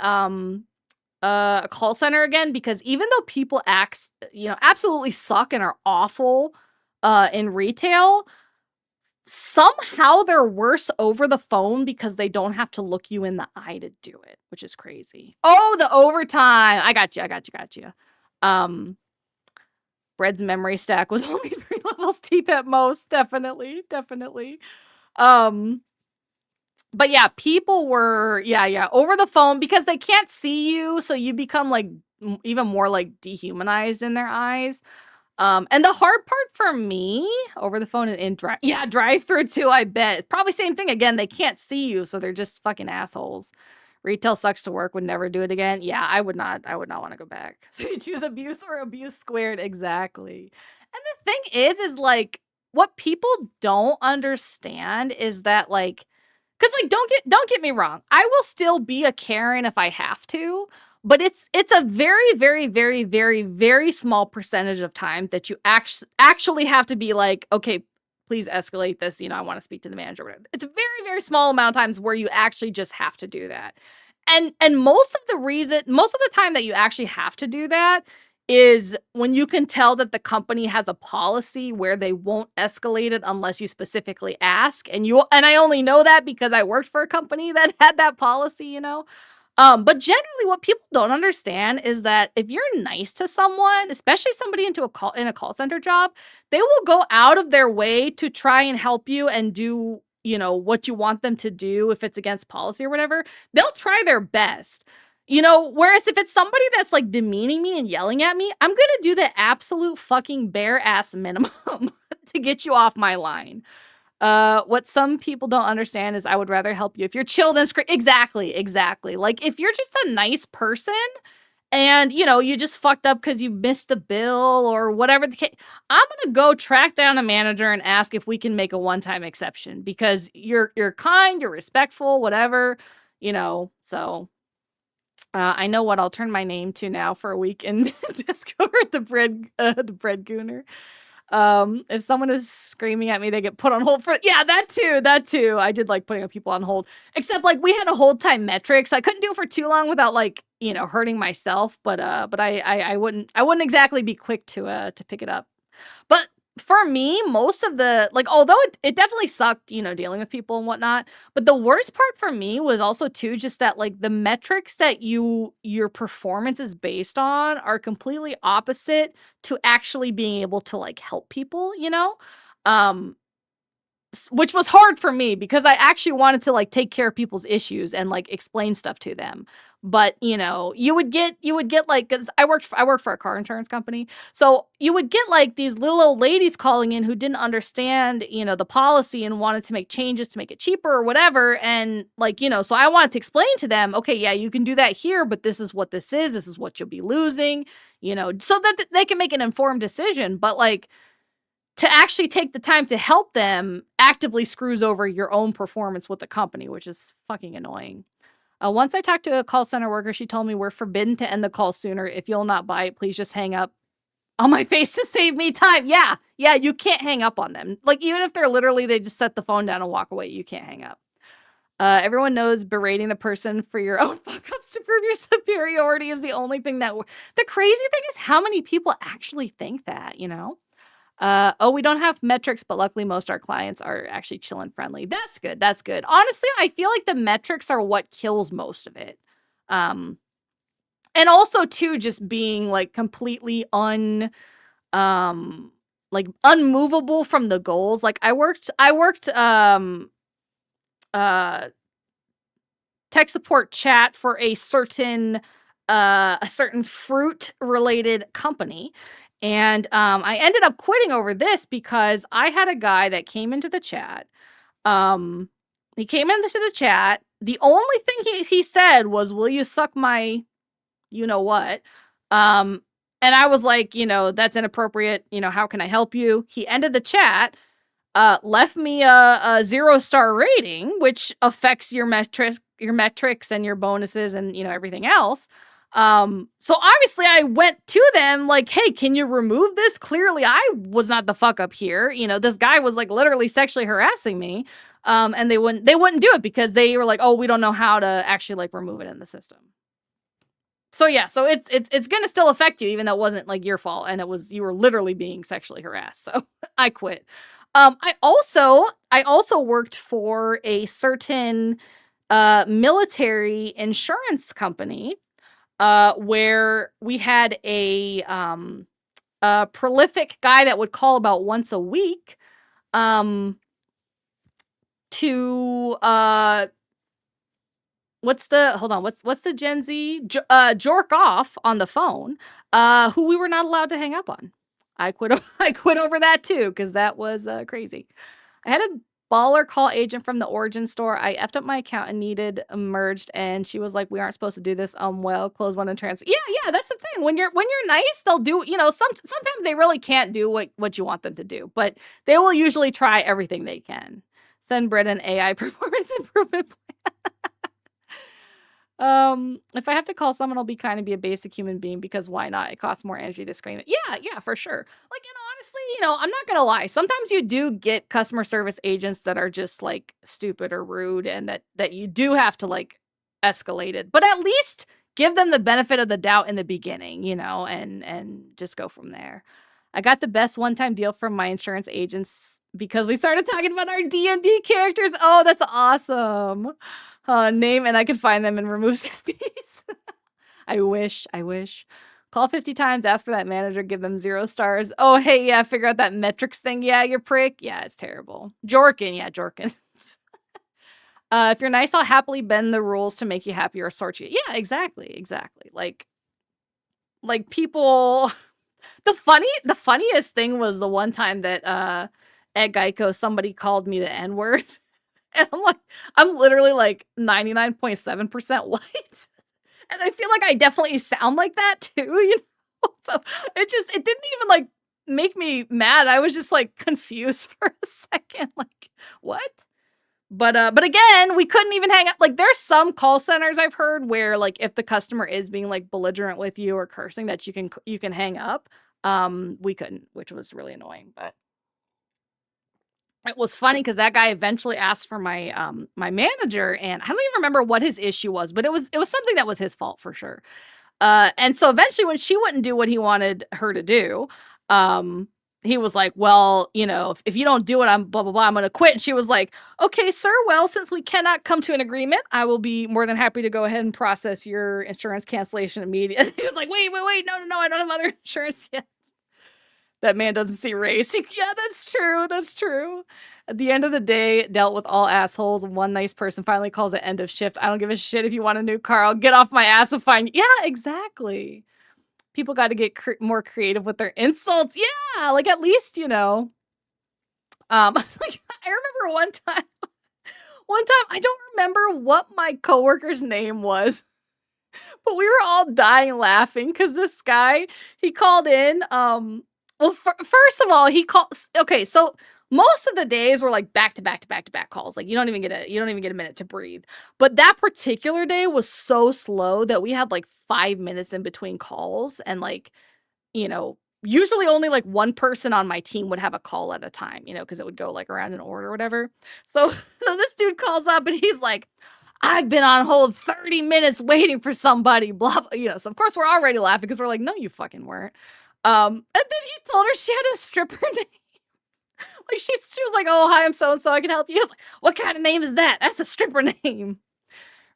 call center again, because even though people absolutely suck and are awful in retail, somehow they're worse over the phone because they don't have to look you in the eye to do it, which is crazy. Oh, the overtime. I got you. Bread's memory stack was only 3 levels deep at most. Definitely. But yeah, people were, over the phone because they can't see you. So you become like even more like dehumanized in their eyes. And the hard part for me over the phone and drive-through too, I bet. It's probably same thing again. They can't see you, so they're just fucking assholes. Retail sucks to work, would never do it again. Yeah, I would not want to go back. So you choose abuse or abuse squared. Exactly. And the thing is like, what people don't understand is that, like, because, like, don't get me wrong, I will still be a Karen if I have to. But it's a very, very, very, very, very small percentage of time that you actually have to be like, okay, please escalate this. You know, I want to speak to the manager or whatever. It's a very, very small amount of times where you actually just have to do that. And most of the time that you actually have to do that is when you can tell that the company has a policy where they won't escalate it unless you specifically ask. And I only know that because I worked for a company that had that policy, you know. But generally what people don't understand is that if you're nice to someone, especially somebody in a call center job, they will go out of their way to try and help you and do, what you want them to do. If it's against policy or whatever, they'll try their best. Whereas if it's somebody that's like demeaning me and yelling at me, I'm gonna do the absolute fucking bare ass minimum to get you off my line. What some people don't understand is I would rather help you if you're chill than scream. Exactly. Like if you're just a nice person and you just fucked up because you missed a bill or whatever the case, I'm gonna go track down a manager and ask if we can make a one-time exception because you're kind, you're respectful, whatever, so. I know what I'll turn my name to now for a week in Discord, the bread gooner. If someone is screaming at me, they get put on hold for, that too. I did like putting people on hold, except like we had a hold time metric, so I couldn't do it for too long without like, hurting myself. But I wouldn't exactly be quick to pick it up. But for me, most of the, like, although it definitely sucked, dealing with people and whatnot, but the worst part for me was also too, just that like the metrics that your performance is based on are completely opposite to actually being able to like help people, which was hard for me because I actually wanted to like take care of people's issues and like explain stuff to them. But, you would get like, cause I worked for a car insurance company. So you would get like these little old ladies calling in who didn't understand, the policy and wanted to make changes to make it cheaper or whatever. And like, so I wanted to explain to them, okay, yeah, you can do that here, but this is what this is what you'll be losing, so that they can make an informed decision. But like, to actually take the time to help them actively screws over your own performance with the company, which is fucking annoying. Once I talked to a call center worker, she told me we're forbidden to end the call sooner. If you'll not buy it, please just hang up on my face to save me time. Yeah, you can't hang up on them. Like, even if they just set the phone down and walk away, you can't hang up. Everyone knows berating the person for your own fuck-ups to prove your superiority is the only thing that... The crazy thing is how many people actually think that, we don't have metrics, but luckily most our clients are actually chill and friendly. That's good. Honestly, I feel like the metrics are what kills most of it. And also too, just being like completely unmovable from the goals. Like I worked tech support chat for a certain fruit related company. And I ended up quitting over this because I had a guy that came into the chat. He came into the chat. The only thing he said was, "Will you suck my what?" And I was like, that's inappropriate. How can I help you? He ended the chat, left me a 0-star rating, which affects your metrics and your bonuses and everything else. So obviously I went to them like, hey, can you remove this? Clearly I was not the fuck up here. This guy was like literally sexually harassing me. And they wouldn't do it because they were like, oh, we don't know how to actually like remove it in the system. So yeah, so it's going to still affect you, even though it wasn't like your fault. And you were literally being sexually harassed. So I quit. I also worked for a certain, military insurance company, where we had a prolific guy that would call about once a week to what's the Gen Z jork off on the phone, who we were not allowed to hang up on. I quit over that too because that was crazy. I had a baller call agent from the Origin store. I effed up my account and needed merged, and she was like, "We aren't supposed to do this. Well, close one and transfer." Yeah, that's the thing. When you're nice, they'll do. Sometimes they really can't do what you want them to do, but they will usually try everything they can. Send Brett an AI performance improvement plan. If I have to call someone, I'll be kind and be a basic human being because why not? It costs more energy to scream it. Yeah, for sure. Like, honestly, I'm not gonna lie. Sometimes you do get customer service agents that are just like stupid or rude and that you do have to like escalate it. But at least give them the benefit of the doubt in the beginning, and just go from there. I got the best one-time deal from my insurance agents because we started talking about our D&D characters. Oh, that's awesome. Name and I can find them and remove setbacks. I wish. Call 50 times, ask for that manager, give them 0 stars. Oh, hey, yeah, figure out that metrics thing. Yeah, you prick. Yeah, it's terrible. Jorkin. If you're nice, I'll happily bend the rules to make you happy or sort you. Yeah, exactly. Like people... The funniest thing was the one time that at Geico, somebody called me the N-word. And I'm literally like 99.7% white. And I feel like I definitely sound like that too, you know? So it didn't even like make me mad. I was just like confused for a second. Like, what? But again, we couldn't even hang up. Like, there's some call centers I've heard where like if the customer is being like belligerent with you or cursing that you can hang up. We couldn't, which was really annoying, but it was funny because that guy eventually asked for my my manager, and I don't even remember what his issue was, but it was something that was his fault for sure. And so eventually when she wouldn't do what he wanted her to do, he was like, well, you know, if you don't do it, I'm blah, blah, blah, I'm going to quit. And she was like, okay, sir, well, since we cannot come to an agreement, I will be more than happy to go ahead and process your insurance cancellation immediately. He was like, wait, no, I don't have other insurance yet. That man doesn't see race. Yeah, that's true. At the end of the day, dealt with all assholes. One nice person finally calls it end of shift. I don't give a shit if you want a new car. I'll get off my ass and find you. Yeah, exactly. People got to get more creative with their insults. Yeah, like at least, you know. I remember one time, I don't remember what my coworker's name was, but we were all dying laughing because this guy, he called in, well, first of all, he called. Okay, so most of the days were like back to back calls. Like you don't even get a minute to breathe. But that particular day was so slow that we had like 5 minutes in between calls, and like, you know, usually only like one person on my team would have a call at a time, you know, because it would go like around in order or whatever. So this dude calls up and he's like, I've been on hold 30 minutes waiting for somebody, blah, blah, you know. So of course we're already laughing because we're like, no, you fucking weren't. And then he told her she had a stripper name. Like she was like, oh, hi, I'm so-and-so, I can help you. He was like, what kind of name is that? That's a stripper name.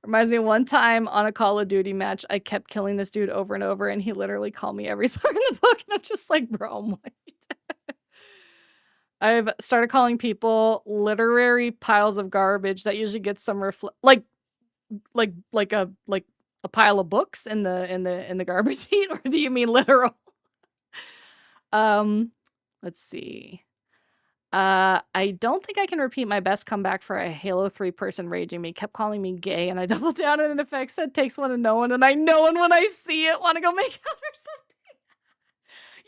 Reminds me of one time on a Call of Duty match, I kept killing this dude over and over, and he literally called me every song in the book, and I'm just like, bro, I'm white. I've started calling people literary piles of garbage that usually gets some like a pile of books in the garbage heap, or do you mean literal? Let's see. I don't think I can repeat my best comeback for a Halo 3 person raging me. Kept calling me gay, and I doubled down, and in effect said takes one to know one, and I know one when I see it. Want to go make out or something?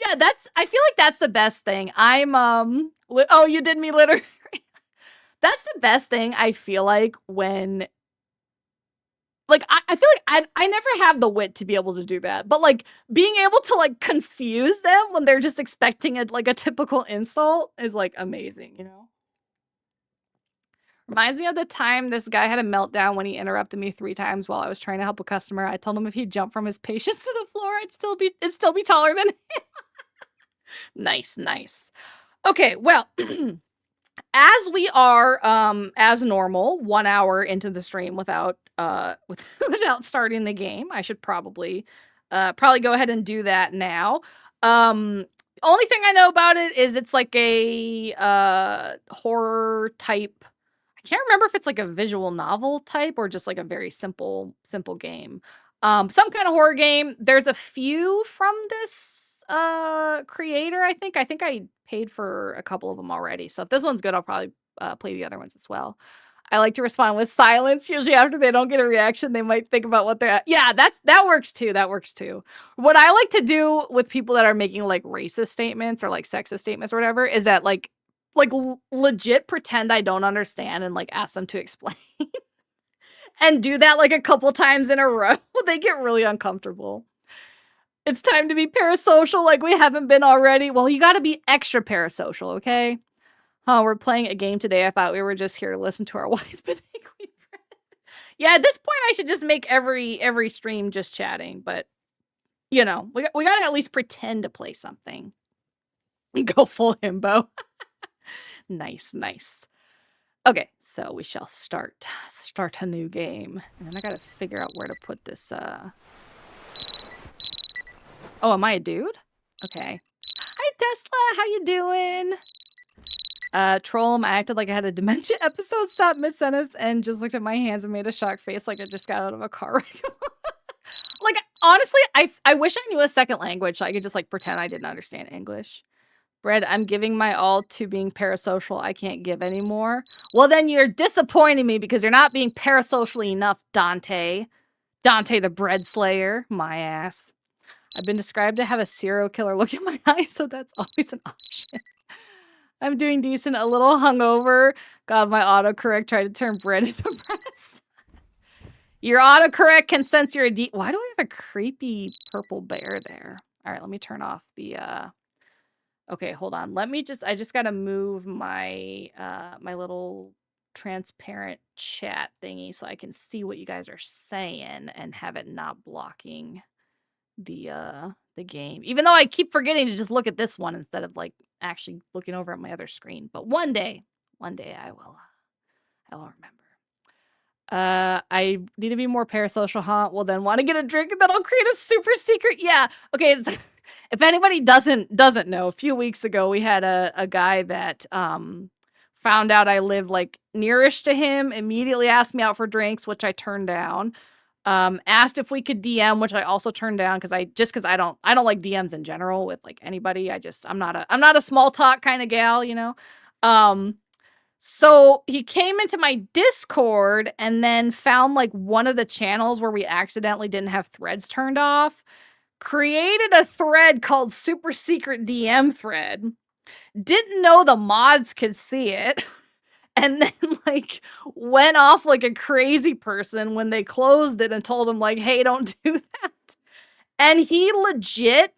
Yeah, I feel like that's the best thing. I'm oh, you did me literally. That's the best thing I feel like when. Like, I feel like I never have the wit to be able to do that. But, like, being able to, like, confuse them when they're just expecting a typical insult is, like, amazing, you know? Reminds me of the time this guy had a meltdown when he interrupted me 3 times while I was trying to help a customer. I told him if he jumped from his patience to the floor, it'd still be taller than him. Nice. Okay, well... As we are, as normal, 1 hour into the stream without starting the game, I should probably go ahead and do that now. Only thing I know about it is it's like a horror type. I can't remember if it's like a visual novel type or just like a very simple game. Some kind of horror game. There's a few from this creator, I think I paid for a couple of them already, so if this one's good, I'll probably play the other ones as well. I like to respond with silence. Usually after they don't get a reaction, they might think about what they're at. Yeah, that works too. What I like to do with people that are making like racist statements or like sexist statements or whatever is that like legit pretend I don't understand and like ask them to explain. And do that like a couple times in a row. They get really uncomfortable. It's time to be parasocial like we haven't been already. Well, you got to be extra parasocial, okay? We're playing a game today. I thought we were just here to listen to our wives, but yeah, at this point, I should just make every stream just chatting. But, you know, we got to at least pretend to play something. Go full himbo. Nice, nice. Okay, so we shall start a new game. And then I gotta figure out where to put this, Oh, am I a dude? Okay. Hi, Tesla, how you doing? Troll him, I acted like I had a dementia episode, stopped mid-sentence, and just looked at my hands and made a shocked face like I just got out of a car wreck. Like, honestly, I wish I knew a second language so I could just, like, pretend I didn't understand English. Brad, I'm giving my all to being parasocial. I can't give anymore. Well, then you're disappointing me because you're not being parasocially enough, Dante. Dante the bread slayer. My ass. I've been described to have a serial killer look in my eyes, so that's always an option. I'm doing decent, a little hungover. God, my autocorrect tried to turn bread into breast. Your autocorrect can sense you're a Why do I have a creepy purple bear there? All right, let me turn off the, Okay, hold on. I just gotta move my, my little transparent chat thingy so I can see what you guys are saying and have it not blocking the game. Even though I keep forgetting to just look at this one instead of, like, actually looking over at my other screen. But one day I will remember. I need to be more parasocial, huh? Well, then want to get a drink and then I'll create a super secret. Yeah. Okay. If anybody doesn't know, a few weeks ago, we had a guy that, found out I lived, like, nearish to him, immediately asked me out for drinks, which I turned down. Asked if we could DM, which I also turned down because I don't like DMs in general with, like, anybody. I'm not a small talk kind of gal, you know? So he came into my Discord and then found, like, one of the channels where we accidentally didn't have threads turned off, created a thread called Super Secret DM Thread, didn't know the mods could see it, and then, like, went off like a crazy person when they closed it and told him, like, hey, don't do that. And he legit,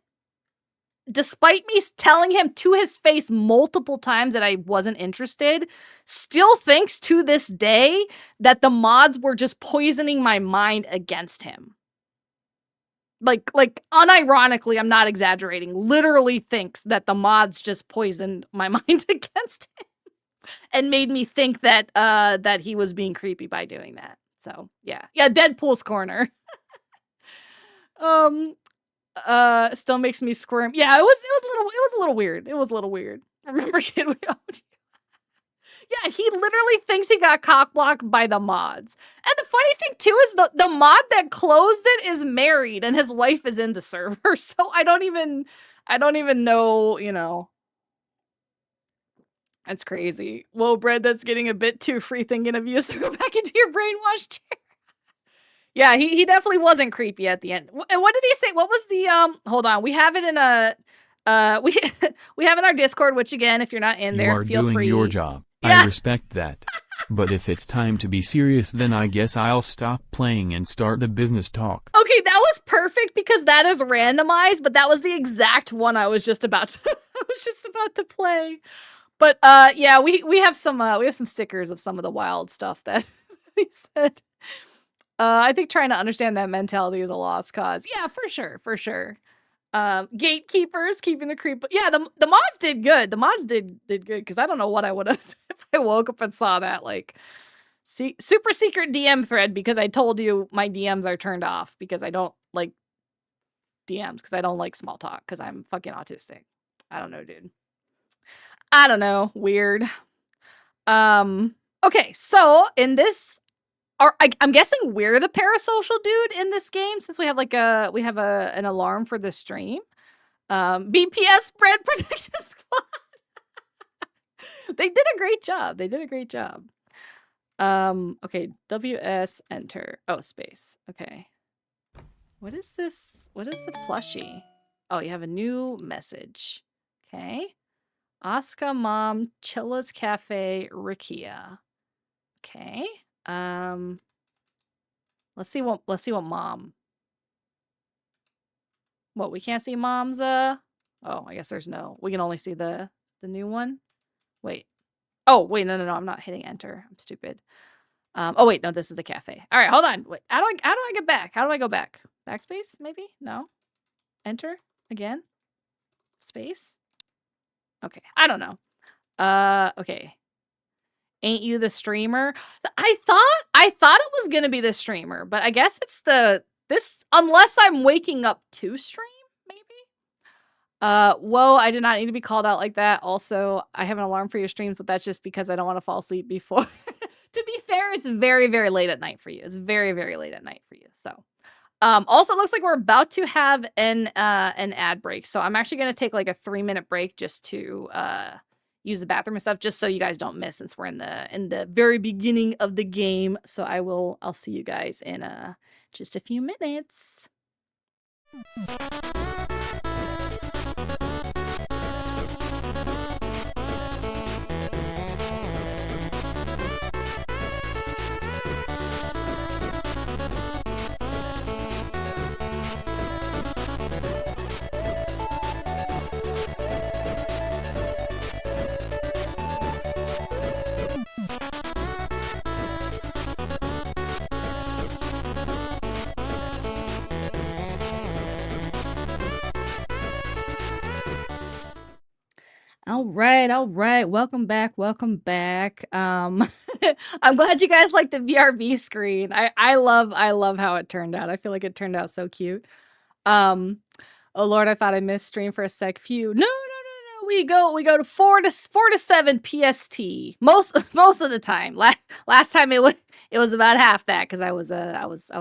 despite me telling him to his face multiple times that I wasn't interested, still thinks to this day that the mods were just poisoning my mind against him. Like unironically, I'm not exaggerating, literally thinks that the mods just poisoned my mind against him and made me think that that he was being creepy by doing that. So, yeah. Yeah, Deadpool's corner. Still makes me squirm. Yeah, it was a little weird. It was a little weird. I remember Yeah, he literally thinks he got cock-blocked by the mods. And the funny thing, too, is the mod that closed it is married, and his wife is in the server, so I don't even know, you know. That's crazy. Whoa, Bread, that's getting a bit too free thinking of you, so go back into your brainwashed chair. Yeah, he definitely wasn't creepy at the end. And what did he say? What was the, hold on, we have it in a, we have in our Discord, which, again, if you're not in there, feel free. You are doing your job. Yeah. I respect that. But if it's time to be serious, then I guess I'll stop playing and start the business talk. Okay, that was perfect because that is randomized, but that was the exact one I was just about to play. But yeah, we have some stickers of some of the wild stuff that he said. I think trying to understand that mentality is a lost cause. Yeah, for sure. Gatekeepers, keeping the creep. Yeah, the mods did good. The mods did good because I don't know what I would have if I woke up and saw that, like, super secret DM thread because I told you my DMs are turned off because I don't like DMs because I don't like small talk because I'm fucking autistic. I don't know, dude. I don't know. Weird. Okay, so in this, I'm guessing we're the parasocial dude in this game since we have an alarm for the stream. BPS Bread Protection Squad. They did a great job. Okay, WS enter. Oh, space. Okay. What is this? What is the plushie? Oh, you have a new message. Okay. Oscar Mom, Chilla's Cafe, Rikia. Okay. Let's see what mom. What, we can't see mom's oh, I guess there's no. We can only see the new one. Wait. Oh, wait, no, I'm not hitting enter. I'm stupid. Oh wait, no, this is the cafe. All right, hold on. Wait, how do I get back? How do I go back? Backspace, maybe? No. Enter again. Space. Okay, I don't know. Okay. Ain't you the streamer? I thought it was gonna be the streamer, but I guess it's this unless I'm waking up to stream, maybe? Whoa, I did not need to be called out like that. Also, I have an alarm for your streams, but that's just because I don't want to fall asleep before. To be fair, it's very, very late at night for you. It's very, very late at night for you. So, also, it looks like we're about to have an ad break. So I'm actually gonna take like a 3-minute break just to use the bathroom and stuff, just so you guys don't miss, since we're in the very beginning of the game. So I'll see you guys in just a few minutes. All right. Welcome back. I'm glad you guys like the VRV screen. I love how it turned out. I feel like it turned out so cute. Oh Lord, I thought I missed stream for a sec. Phew. No. We go to 4 to 7 PST. Most of the time. Last time it was about half that because I was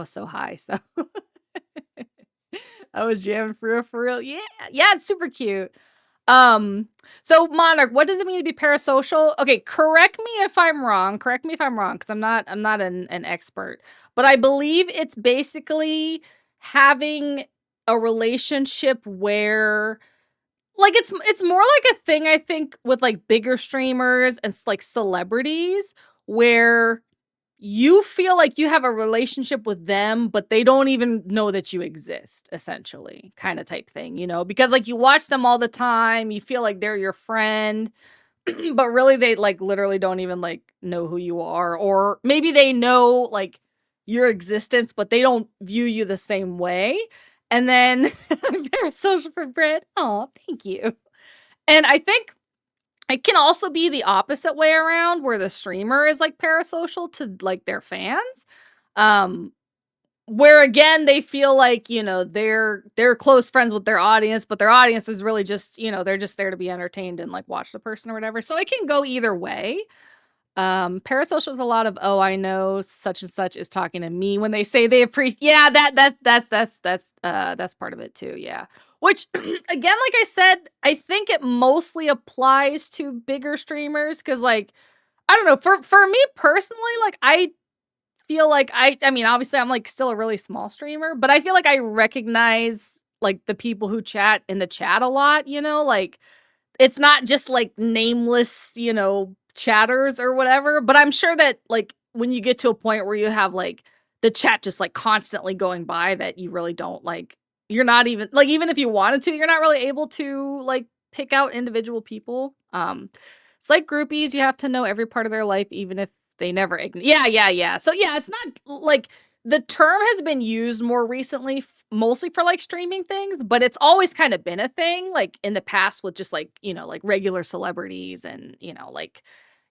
so high. So I was jamming for real. Yeah, it's super cute. So Monarch, what does it mean to be parasocial? Okay, correct me if I'm wrong, because I'm not an expert. But I believe it's basically having a relationship where like it's more like a thing, I think, with like bigger streamers and like celebrities where you feel like you have a relationship with them, but they don't even know that you exist, essentially, kind of type thing, because like you watch them all the time, you feel like they're your friend, but really they like literally don't even like know who you are, or maybe they know like your existence, but they don't view you the same way. And then parasocial for bread. Oh, thank you. And I think it can also be the opposite way around, where the streamer is like parasocial to like their fans. Where again they feel like, they're close friends with their audience, but their audience is really just, they're just there to be entertained and like watch the person or whatever. So it can go either way. Parasocial is a lot of, oh, I know such and such is talking to me when they say they appreciate. Yeah, that's part of it too. Yeah. Which again, like I said, I think it mostly applies to bigger streamers because, like, I don't know, for me personally, like I feel like I mean, obviously I'm like still a really small streamer, but I feel like I recognize like the people who chat in the chat a lot, like it's not just like nameless, chatters or whatever, but I'm sure that like when you get to a point where you have like the chat just like constantly going by, that you really don't like, you're not even like, even if you wanted to, you're not really able to like pick out individual people. It's like groupies, you have to know every part of their life even if they never yeah. So yeah, it's not like the term has been used more recently mostly for like streaming things, but it's always kind of been a thing like in the past with just like, like regular celebrities and, like,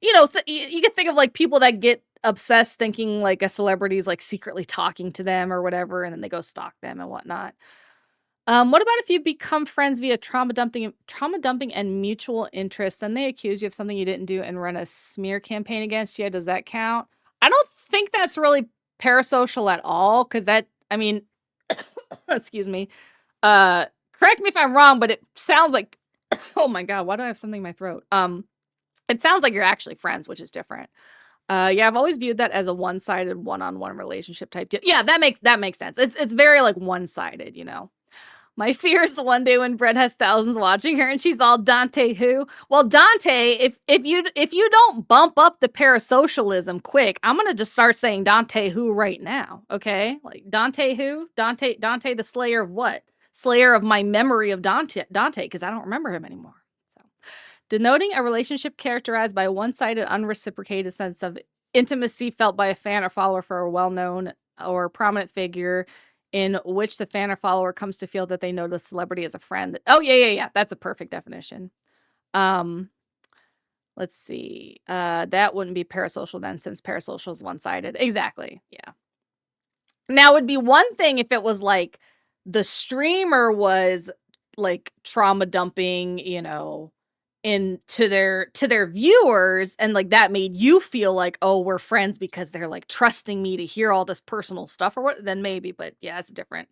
you can think of like people that get obsessed thinking like a celebrity is like secretly talking to them or whatever, and then they go stalk them and whatnot. What about if you become friends via trauma dumping and mutual interests, and they accuse you of something you didn't do and run a smear campaign against you? Does that count? I don't think that's really parasocial at all, because that, I mean, excuse me. Correct me if I'm wrong, but it sounds like, oh my God, why do I have something in my throat? It sounds like you're actually friends, which is different. Yeah, I've always viewed that as a one-sided, one-on-one relationship type deal. Yeah, that makes sense. It's very like one-sided, My fear is the one day when Brett has thousands watching her and she's all Dante who. Well, Dante, if you don't bump up the parasocialism quick, I'm gonna just start saying Dante who right now. Okay, like Dante who? Dante the slayer of what? Slayer of my memory of Dante, because I don't remember him anymore. So, denoting a relationship characterized by a one-sided, unreciprocated sense of intimacy felt by a fan or follower for a well-known or prominent figure, in which the fan or follower comes to feel that they know the celebrity as a friend. Oh, yeah. That's a perfect definition. Let's see. That wouldn't be parasocial then, since parasocial is one-sided. Exactly. Yeah. Now, it would be one thing if it was like the streamer was like trauma dumping, you know, into their viewers, and like that made you feel like, oh, we're friends because they're like trusting me to hear all this personal stuff or what, then maybe, but yeah, it's different.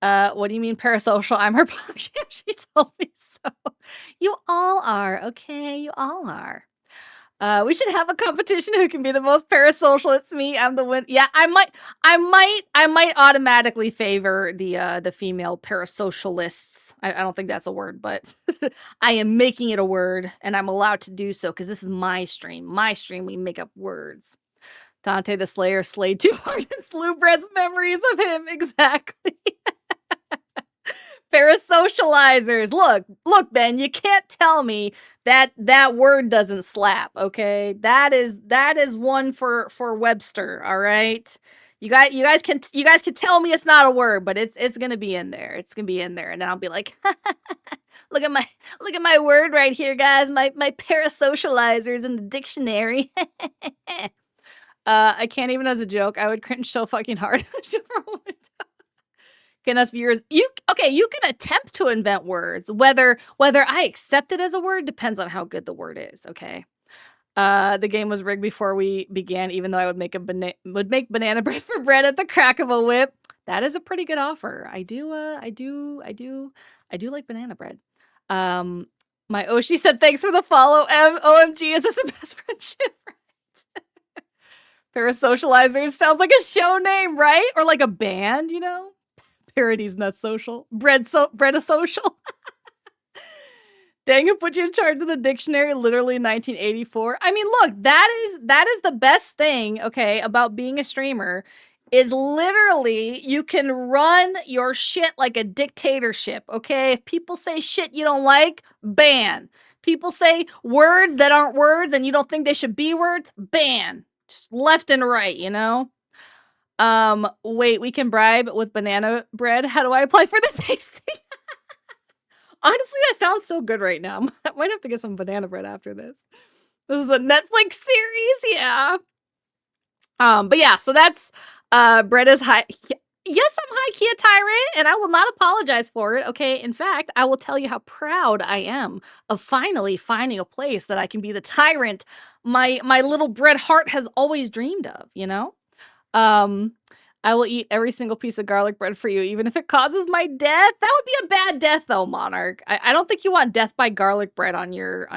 What do you mean parasocial? I'm her punk. She told me so. You all are, okay? You all are. We should have a competition who can be the most parasocial. It's me. I'm the win. Yeah, I might automatically favor the female parasocialists. I don't think that's a word, but I am making it a word, and I'm allowed to do so because this is my stream. My stream, we make up words. Dante the Slayer slayed too hard and slew Brett's memories of him. Exactly. Parasocializers. Look, Ben, you can't tell me that word doesn't slap, okay? That is one for Webster, all right? You guys can tell me it's not a word, but it's gonna be in there. It's gonna be in there, and then I'll be like, look at my word right here, guys. My parasocializers in the dictionary. I can't even as a joke. I would cringe so fucking hard. Can us viewers, you can attempt to invent words. Whether I accept it as a word depends on how good the word is, okay? The game was rigged before we began, even though I would make banana bread for bread at the crack of a whip. That is a pretty good offer. I do like banana bread. My Oshi said thanks for the follow. OMG, is this a best friendship? Right? Parasocializers sounds like a show name, right? Or like a band, you know? Parody's not social. Bread a social. Dang, it put you in charge of the dictionary literally in 1984. I mean, look, that is the best thing, okay, about being a streamer, is literally you can run your shit like a dictatorship, okay? If people say shit you don't like, ban. People say words that aren't words and you don't think they should be words, ban. Just left and right, you know? Wait, we can bribe with banana bread. How do I apply for this tasting? Honestly, that sounds so good right now. I might have to get some banana bread after this. This is a Netflix series, yeah. But yeah, so that's bread is high. Yes, I'm high-key a tyrant, and I will not apologize for it, okay? In fact, I will tell you how proud I am of finally finding a place that I can be the tyrant my little bread heart has always dreamed of, you know? I will eat every single piece of garlic bread for you, even if it causes my death. That would be a bad death, though, Monarch. I don't think you want death by garlic bread on your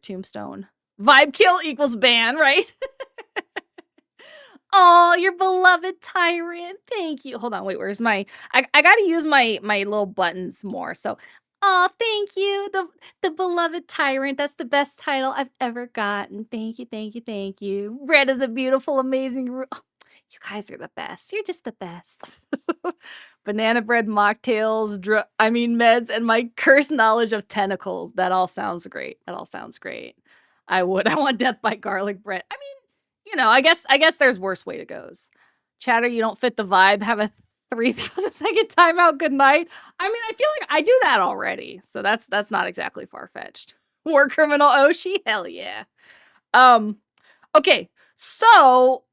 tombstone. Vibe kill equals ban, right? Oh, your beloved tyrant. Thank you. Hold on, wait, where's my... I gotta use my little buttons more, so... Oh, thank you, the beloved tyrant. That's the best title I've ever gotten. Thank you, thank you, thank you. Bread is a beautiful, amazing... Oh, you guys are the best. You're just the best. Banana bread, mocktails, meds, and my cursed knowledge of tentacles. That all sounds great. That all sounds great. I want death by garlic bread. I mean, you know, I guess there's worse way to goes. Chatter, you don't fit the vibe. Have a 3,000 second timeout. Good night. I mean, I feel like I do that already, so that's not exactly far-fetched. War criminal Oshi, hell yeah. Okay, so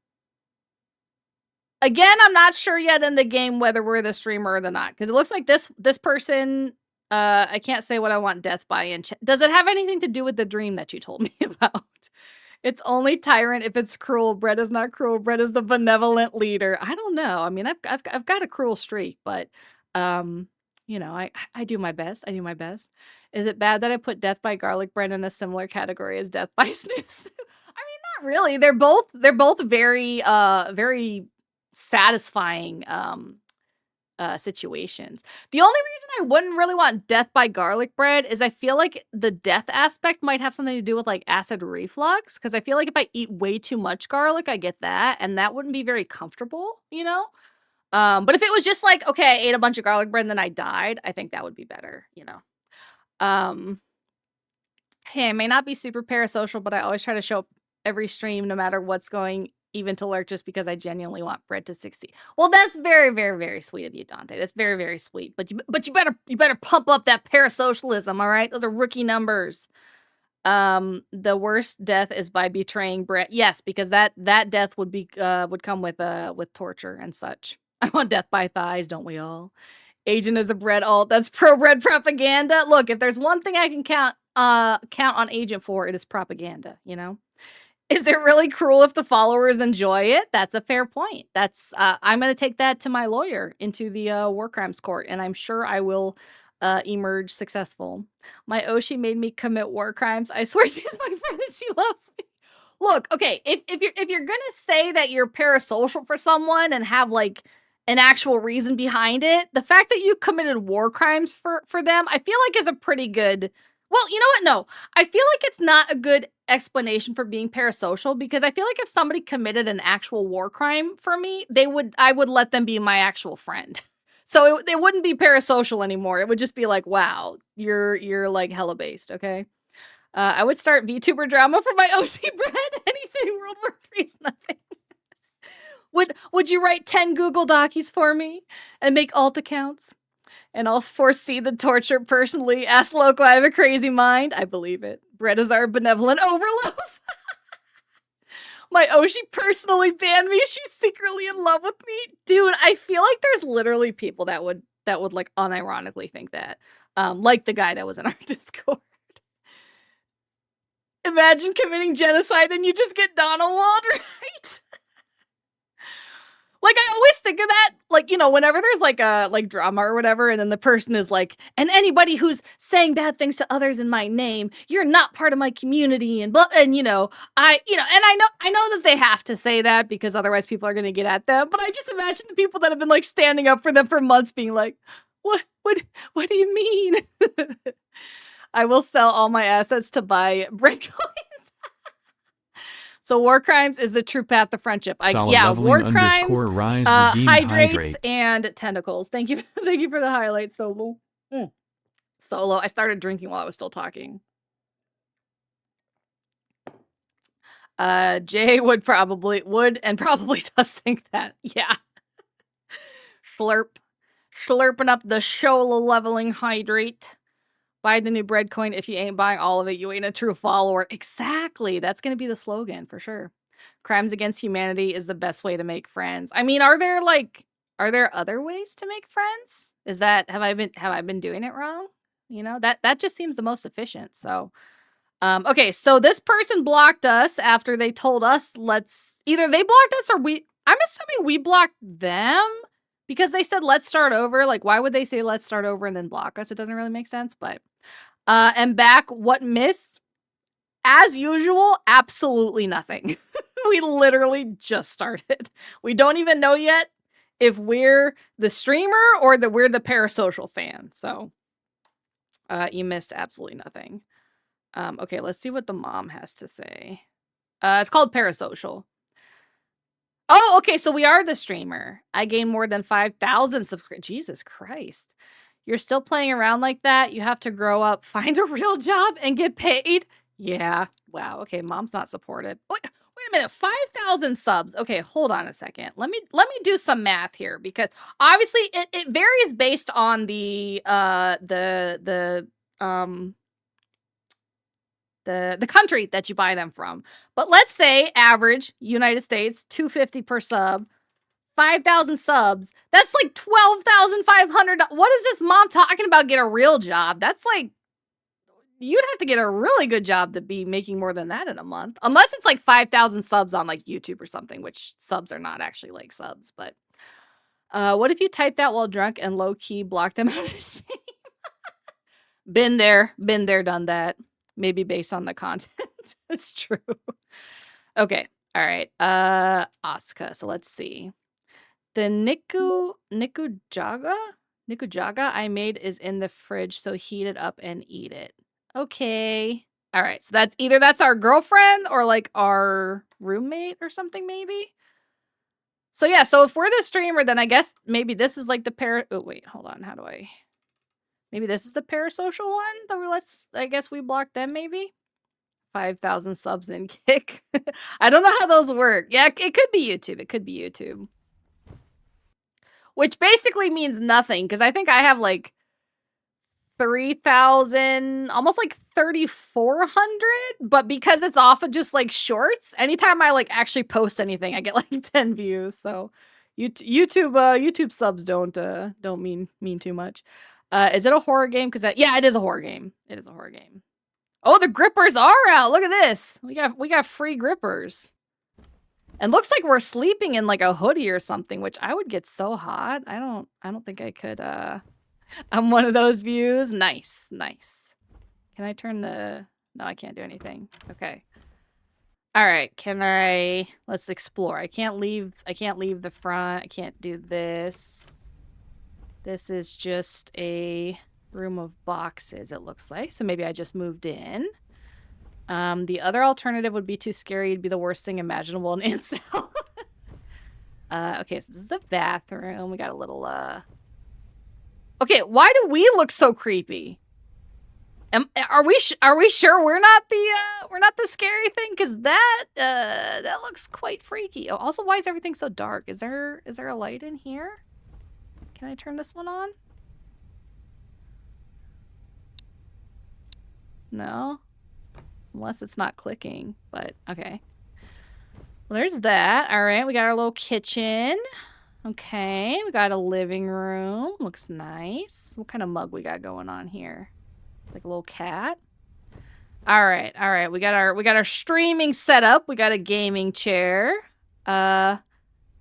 again, I'm not sure yet in the game whether we're the streamer or the not, because it looks like this person. I can't say what I want death by in chat. Does it have anything to do with the dream that you told me about? It's only tyrant if it's cruel. Bread is not cruel. Bread is the benevolent leader. I don't know. I mean, I've got a cruel streak, but you know, I do my best. I do my best. Is it bad that I put death by garlic bread in a similar category as death by snooze? I mean, not really. They're both very very satisfying situations. The only reason I wouldn't really want death by garlic bread is I feel like the death aspect might have something to do with like acid reflux, because I feel like if I eat way too much garlic, I get that, and that wouldn't be very comfortable, you know? But if it was just like, okay, I ate a bunch of garlic bread and then I died, I think that would be better, you know? Hey, I may not be super parasocial, but I always try to show up every stream no matter what's going even to lurk just because I genuinely want Bread to succeed. Well, that's very, very, very sweet of you, Dante. That's very, very sweet. But you better pump up that parasocialism, all right? Those are rookie numbers. The worst death is by betraying Bread. Yes, because that death would come with torture and such. I want death by thighs, don't we all? Agent is a Bread alt. That's pro-Bread propaganda. Look, if there's one thing I can count on Agent for, it is propaganda, you know? Is it really cruel if the followers enjoy it? That's a fair point. That's I'm going to take that to my lawyer into the war crimes court, and I'm sure I will emerge successful. My Oshi made me commit war crimes. I swear she's my friend and she loves me. Look, okay, if you're going to say that you're parasocial for someone and have like an actual reason behind it, the fact that you committed war crimes for them, I feel like is a pretty good... Well, you know what? No, I feel like it's not a good explanation for being parasocial, because I feel like if somebody committed an actual war crime for me, I would let them be my actual friend. So it wouldn't be parasocial anymore. It would just be like, wow, you're like hella based, okay? I would start VTuber drama for my OC Bread. Anything World War III is nothing. Would you write 10 Google Docies for me and make alt accounts? And I'll foresee the torture personally. Ask Loco, I have a crazy mind. I believe it. Bread is our benevolent overload. My Oshi personally banned me. She's secretly in love with me. Dude, I feel like there's literally people that would like unironically think that. Like the guy that was in our Discord. Imagine committing genocide and you just get Donald Wald, right? Like, I always think of that, like, you know, whenever there's like a drama or whatever, and then the person is like, and anybody who's saying bad things to others in my name, you're not part of my community, and blah, and you know, I know that they have to say that because otherwise people are gonna get at them. But I just imagine the people that have been like standing up for them for months being like, what do you mean? I will sell all my assets to buy bread coins. So war crimes is the true path to friendship. War crimes, hydrates, and tentacles. Thank you for the highlight, Solo. Solo, I started drinking while I was still talking. Jay would probably does think that. Yeah. Slurping up the Shola leveling hydrate. Buy the new bread coin. If you ain't buying all of it, you ain't a true follower. Exactly. That's going to be the slogan for sure. Crimes against humanity is the best way to make friends. I mean, are there other ways to make friends? Have I been doing it wrong? You know, that just seems the most efficient. So, okay. So this person blocked us after they told us either they blocked us or I'm assuming we blocked them. Because they said, let's start over. Like, why would they say, let's start over and then block us? It doesn't really make sense, but... and back, what miss? As usual, absolutely nothing. We literally just started. We don't even know yet if we're the streamer or that we're the parasocial fan. So, you missed absolutely nothing. Okay, let's see what the mom has to say. It's called parasocial. Oh, okay, so we are the streamer. I gained more than 5,000 subscribers. Jesus Christ. You're still playing around like that? You have to grow up, find a real job, and get paid? Yeah. Wow, okay, mom's not supportive. Wait a minute, 5,000 subs. Okay, hold on a second. Let me do some math here, because obviously it varies based on the country that you buy them from. But let's say average United States, $250 per sub, 5,000 subs. That's like $12,500. What is this mom talking about? Get a real job. That's like, you'd have to get a really good job to be making more than that in a month. Unless it's like 5,000 subs on like YouTube or something, which subs are not actually like subs. But what if you type that while drunk and low key block them out of shame? Been there, done that. Maybe based on the content. It's true. Okay. All right. Asuka. So let's see. The nikujaga I made is in the fridge, so heat it up and eat it. Okay. All right. So that's our girlfriend or like our roommate or something maybe. So yeah, so if we're the streamer, then I guess maybe this is like the oh wait, hold on. How do I... Maybe this is the parasocial one? I guess we blocked them, maybe? 5,000 subs in kick. I don't know how those work. Yeah, it could be YouTube. It could be YouTube. Which basically means nothing, because I think I have like 3,000, almost like 3,400, but because it's off of just like shorts, anytime I like actually post anything, I get like 10 views. So YouTube subs don't mean too much. Is it a horror game? Because yeah, it is a horror game. It is a horror game. Oh, the grippers are out. Look at this. We got free grippers. And looks like we're sleeping in like a hoodie or something, which I would get so hot. I don't think I could I'm one of those views. Nice. Can I turn the no, I can't do anything. Okay. All right, let's explore. I can't leave the front. I can't do this. This is just a room of boxes, it looks like. So maybe I just moved in. The other alternative would be too scary. It'd be the worst thing imaginable in Incel. Okay, so this is the bathroom. We got a little, Okay, why do we look so creepy? Are we sure we're not the scary thing? Because that looks quite freaky. Oh, also, why is everything so dark? Is there a light in here? Can I turn this one on? No? Unless it's not clicking, but okay. Well, there's that. All right, we got our little kitchen. Okay, we got a living room. Looks nice. What kind of mug we got going on here? Like a little cat. All right. We got our streaming setup. We got a gaming chair. Oh,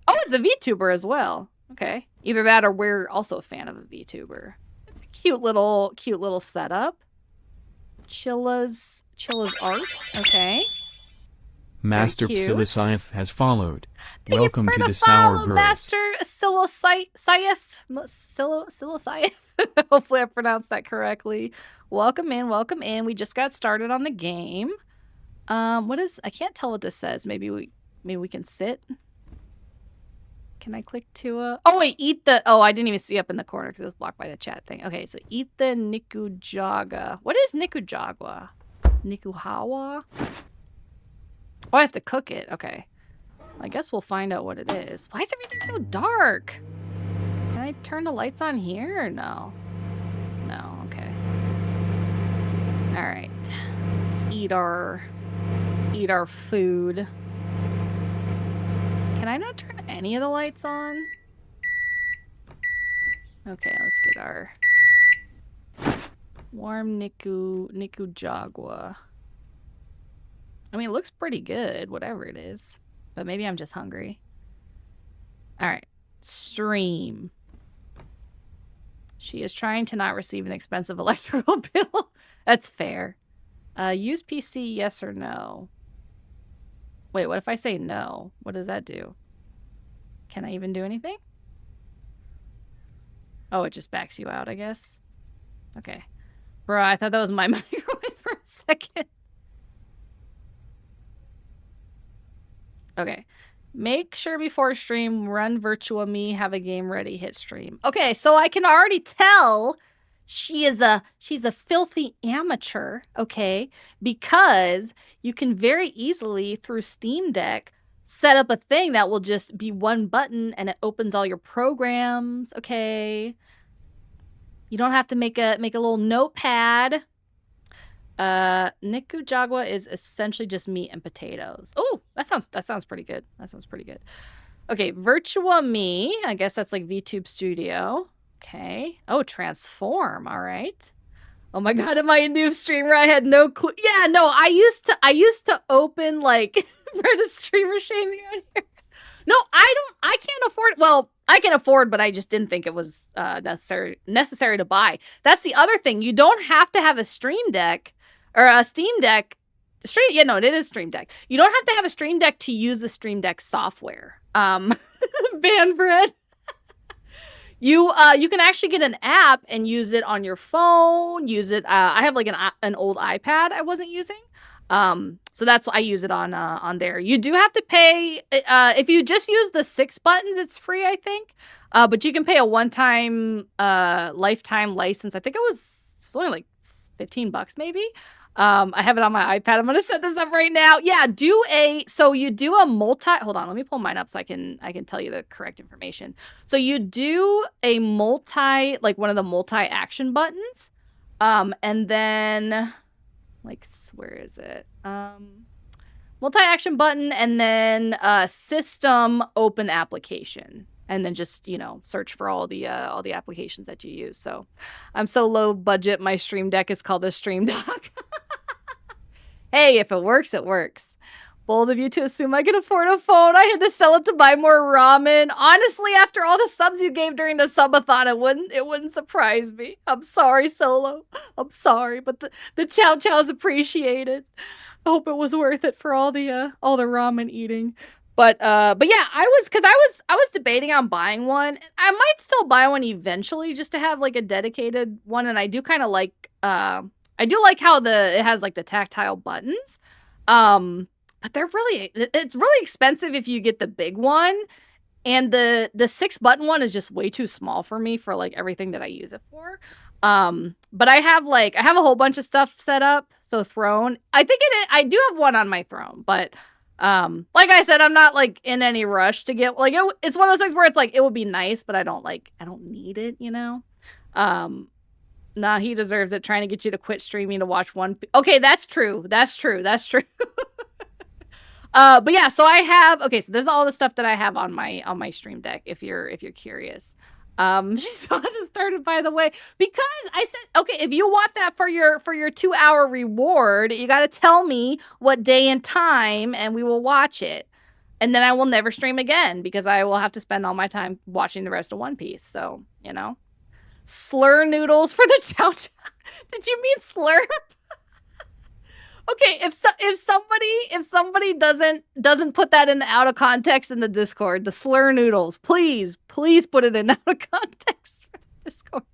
it's a VTuber as well. Okay. Either that or we're also a fan of a VTuber. It's a cute little setup. Chilla's art. Okay. Master Psilocyph has followed. Thank Welcome you for to the follow, Sour Bros. Master Psilocyph. Hopefully I pronounced that correctly. Welcome in. We just got started on the game. I can't tell what this says. Maybe we can sit. Can I click to oh wait, I didn't even see up in the corner because it was blocked by the chat thing. Okay, so eat the nikujaga. What is nikujaga? Nikuhawa? Oh, I have to cook it. Okay. I guess we'll find out what it is. Why is everything so dark? Can I turn the lights on here or no? No, okay. All right. Let's eat our food. Can I not turn any of the lights on? Okay, let's get our warm nikujaga. I mean, it looks pretty good, whatever it is. But maybe I'm just hungry. All right. Stream. She is trying to not receive an expensive electrical bill. That's fair. Use PC, yes or no? Wait, what if I say no? What does that do? Can I even do anything? Oh, it just backs you out, I guess. Okay. Bro, I thought that was my microwave for a second. Okay. Make sure before stream, run Virtua Me, have a game ready, hit stream. Okay, so I can already tell she's a filthy amateur, okay? Because you can very easily, through Steam Deck, set up a thing that will just be one button and it opens all your programs, okay? You don't have to make a little notepad. Nikujaga is essentially just meat and potatoes. Oh, that sounds pretty good. That sounds pretty good. Okay, Virtua Me. I guess that's like VTube Studio. Okay. Oh, transform. All right. Oh my god, am I a noob streamer? I had no clue. Yeah, no, I used to open like Brenda streamer shaming on here. No, I can't afford, well, I can afford, but I just didn't think it was necessary to buy. That's the other thing. You don't have to have a Stream Deck or a Steam Deck. Yeah, no, it is Stream Deck. You don't have to have a Stream Deck to use the Stream Deck software. Banbread. You can actually get an app and use it on your phone. Use it. I have like an old iPad I wasn't using. So that's why I use it on there. You do have to pay. If you just use the 6 buttons, it's free, I think. But you can pay a one-time lifetime license. I think it's only like $15 maybe. I have it on my iPad. I'm gonna set this up right now. Yeah, so you do a hold on, let me pull mine up so I can tell you the correct information. So you do a like one of the multi-action buttons. And then like, where is it? Multi-action button, and then system open application. And then just, search for all the applications that you use. So I'm so low budget, my Stream Deck is called a Stream Dock. Hey, if it works, it works. Bold of you to assume I can afford a phone. I had to sell it to buy more ramen. Honestly, after all the subs you gave during the subathon, it wouldn't surprise me. I'm sorry, Solo. I'm sorry, but the chow chow's appreciated. I hope it was worth it for all the ramen eating. But yeah, I was debating on buying one. I might still buy one eventually just to have like a dedicated one. And I do kind of like I do like how it has like the tactile buttons. But it's really expensive if you get the big one. And the 6-button one is just way too small for me for like everything that I use it for. But I have a whole bunch of stuff set up. So throne, I do have one on my throne, but like I said, I'm not like in any rush to get like it's one of those things where it's like it would be nice, but I don't need it, Nah, he deserves it. Trying to get you to quit streaming to watch one. Okay, that's true. But yeah, so I have so this is all the stuff that I have on my Stream Deck if you're curious. She still hasn't started, by the way, because I said, okay, if you want that for your 2-hour reward, you got to tell me what day and time and we will watch it. And then I will never stream again because I will have to spend all my time watching the rest of One Piece. So, slur noodles for the chow chow. Did you mean slurp? Okay, if somebody doesn't put that in the out of context in the Discord, the slur noodles, please put it in out of context for the Discord.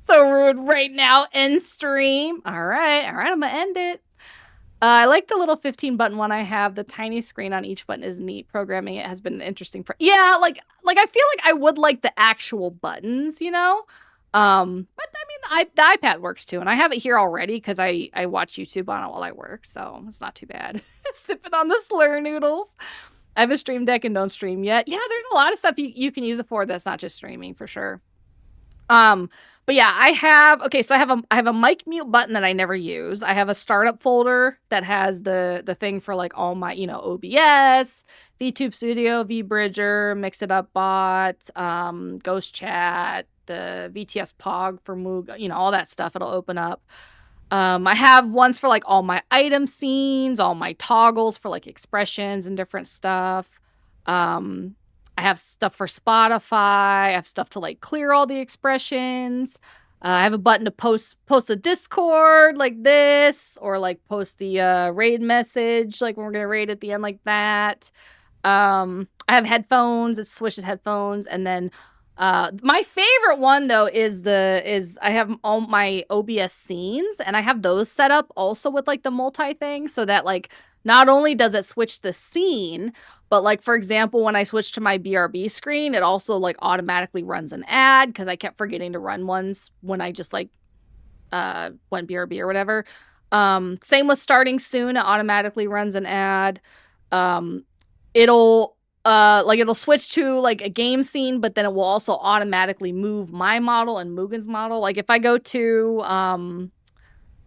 So rude right now, end stream. All right, I'm gonna end it. I like the little 15-button one I have. The tiny screen on each button is neat. Programming it has been an interesting yeah, like I feel like I would like the actual buttons, but I mean the iPad works too, and I have it here already because I watch YouTube on it while I work, so it's not too bad. Sipping on the slur noodles. I have a Stream Deck and don't stream yet. Yeah, there's a lot of stuff you can use it for that's not just streaming for sure. But yeah, I have a mic mute button that I never use. I have a startup folder that has the thing for like all my, OBS, VTube Studio, VBridger, Mix It Up Bot, Ghost Chat, the VTS Pog for Moog, all that stuff. It'll open up. I have ones for like all my item scenes, all my toggles for like expressions and different stuff. I have stuff for Spotify. I have stuff to like clear all the expressions. I have a button to post the Discord like this, or like post the raid message like when we're gonna raid at the end like that. I have headphones. It switches headphones, and then my favorite one though is I have all my OBS scenes, and I have those set up also with like the multi thing, so that like not only does it switch the scene, but like, for example, when I switch to my BRB screen, it also like automatically runs an ad because I kept forgetting to run ones when I just like went BRB or whatever. Same with starting soon. It automatically runs an ad. It'll switch to like a game scene, but then it will also automatically move my model and Mugen's model. Like if I go to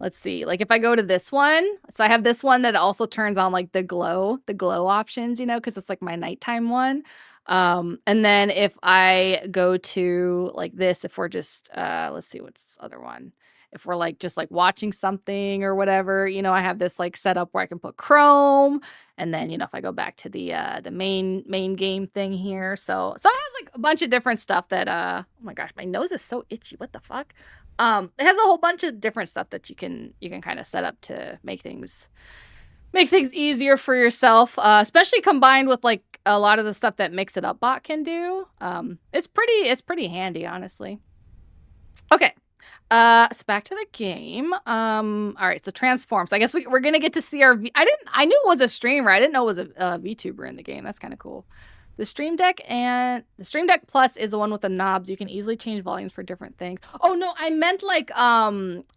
let's see, like if I go to this one, so I have this one that also turns on like the glow options, because it's like my nighttime one. And then if I go to like this, if we're just, let's see, what's the other one? If we're like just like watching something or whatever, I have this like set up where I can put Chrome, and then if I go back to the main game thing here, so it has like a bunch of different stuff that oh my gosh, my nose is so itchy. What the fuck? It has a whole bunch of different stuff that you can kind of set up to make things easier for yourself, especially combined with like a lot of the stuff that Mix It Up Bot can do. It's pretty handy, honestly. Okay. So back to the game. All right, so transforms. I guess we're gonna get to see our I knew it was a streamer. I didn't know it was a VTuber in the game. That's kind of cool. The Stream Deck Plus is the one with the knobs. You can easily change volumes for different things. Oh no, I meant like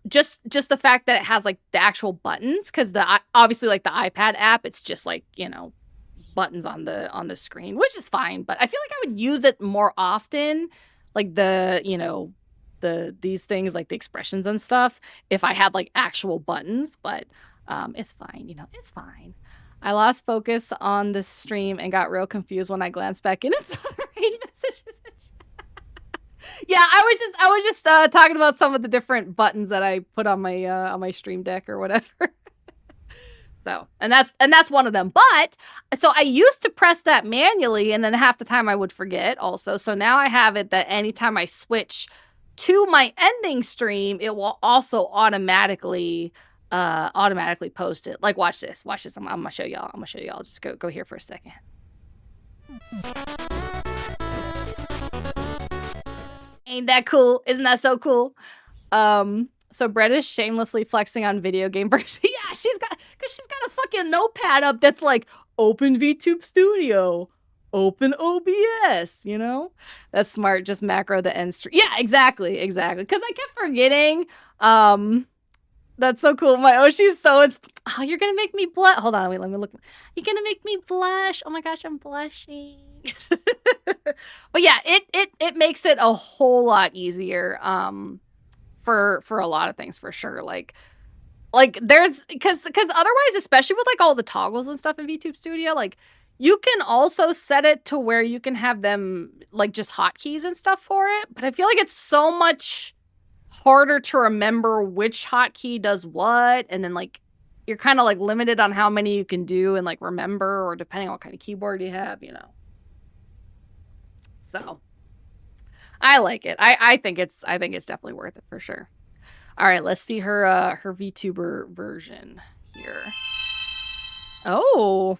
just the fact that it has like the actual buttons, because obviously like the iPad app, it's just like, you know, buttons on the screen, which is fine, but I feel like I would use it more often, like the, you know, these things like the expressions and stuff, if I had like actual buttons, but it's fine, you know, it's fine. I lost focus on the stream and got real confused when I glanced back in and saw the raid messages. Yeah, I was just talking about some of the different buttons that I put on my Stream Deck or whatever. So, and that's one of them. But so I used to press that manually, and then half the time I would forget also. So now I have it that anytime I switch to my ending stream, it will also automatically post it. Like, watch this. I'm gonna show y'all. Just go here for a second. Ain't that cool? Isn't that so cool? So Brett is shamelessly flexing on video game version. Yeah, she's got a fucking notepad up that's like open VTube Studio, open OBS, you know? That's smart. Just macro the end stream. Yeah, exactly. Because I kept forgetting. That's so cool. She's so you're gonna make me blush. Hold on, wait, let me look. You're gonna make me blush. Oh my gosh, I'm blushing. But yeah, it makes it a whole lot easier. For a lot of things, for sure. Like there's because otherwise, especially with like all the toggles and stuff in VTube Studio, like you can also set it to where you can have them like just hotkeys and stuff for it. But I feel like it's so much harder to remember which hotkey does what, and then like you're kind of like limited on how many you can do and like remember, or depending on what kind of keyboard you have, you know. So I like it. I think it's definitely worth it for sure. All right, let's see her VTuber version here. Oh,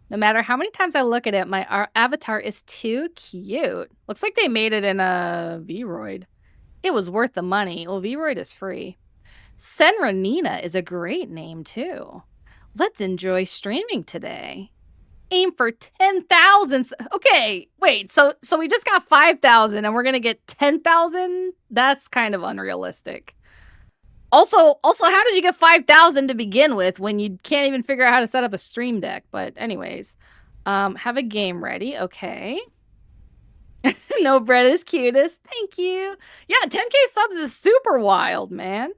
no matter how many times I look at it, my avatar is too cute. Looks like they made it in a Vroid. It was worth the money. Well, Vroid is free. Senranina is a great name too. Let's enjoy streaming today. Aim for 10,000. Okay, wait. So we just got 5,000 and we're going to get 10,000? That's kind of unrealistic. Also, how did you get 5,000 to begin with when you can't even figure out how to set up a stream deck? But anyways, have a game ready. Okay. No, Brett is cutest. Thank you. Yeah, 10K subs is super wild, man.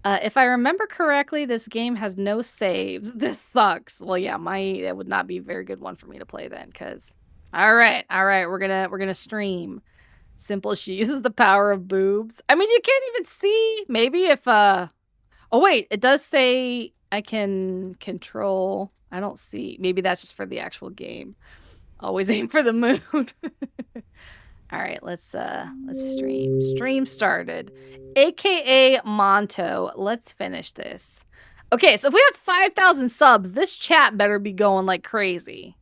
If I remember correctly, this game has no saves. This sucks. Well, yeah, that would not be a very good one for me to play then, because all right, we're gonna stream. Simple. She uses the power of boobs. I mean, you can't even see. Maybe if oh wait, it does say I can control. I don't see. Maybe that's just for the actual game. Always aim for the moon. All right, let's stream. Stream started. AKA Monto. Let's finish this. Okay, so if we have 5,000 subs, this chat better be going like crazy.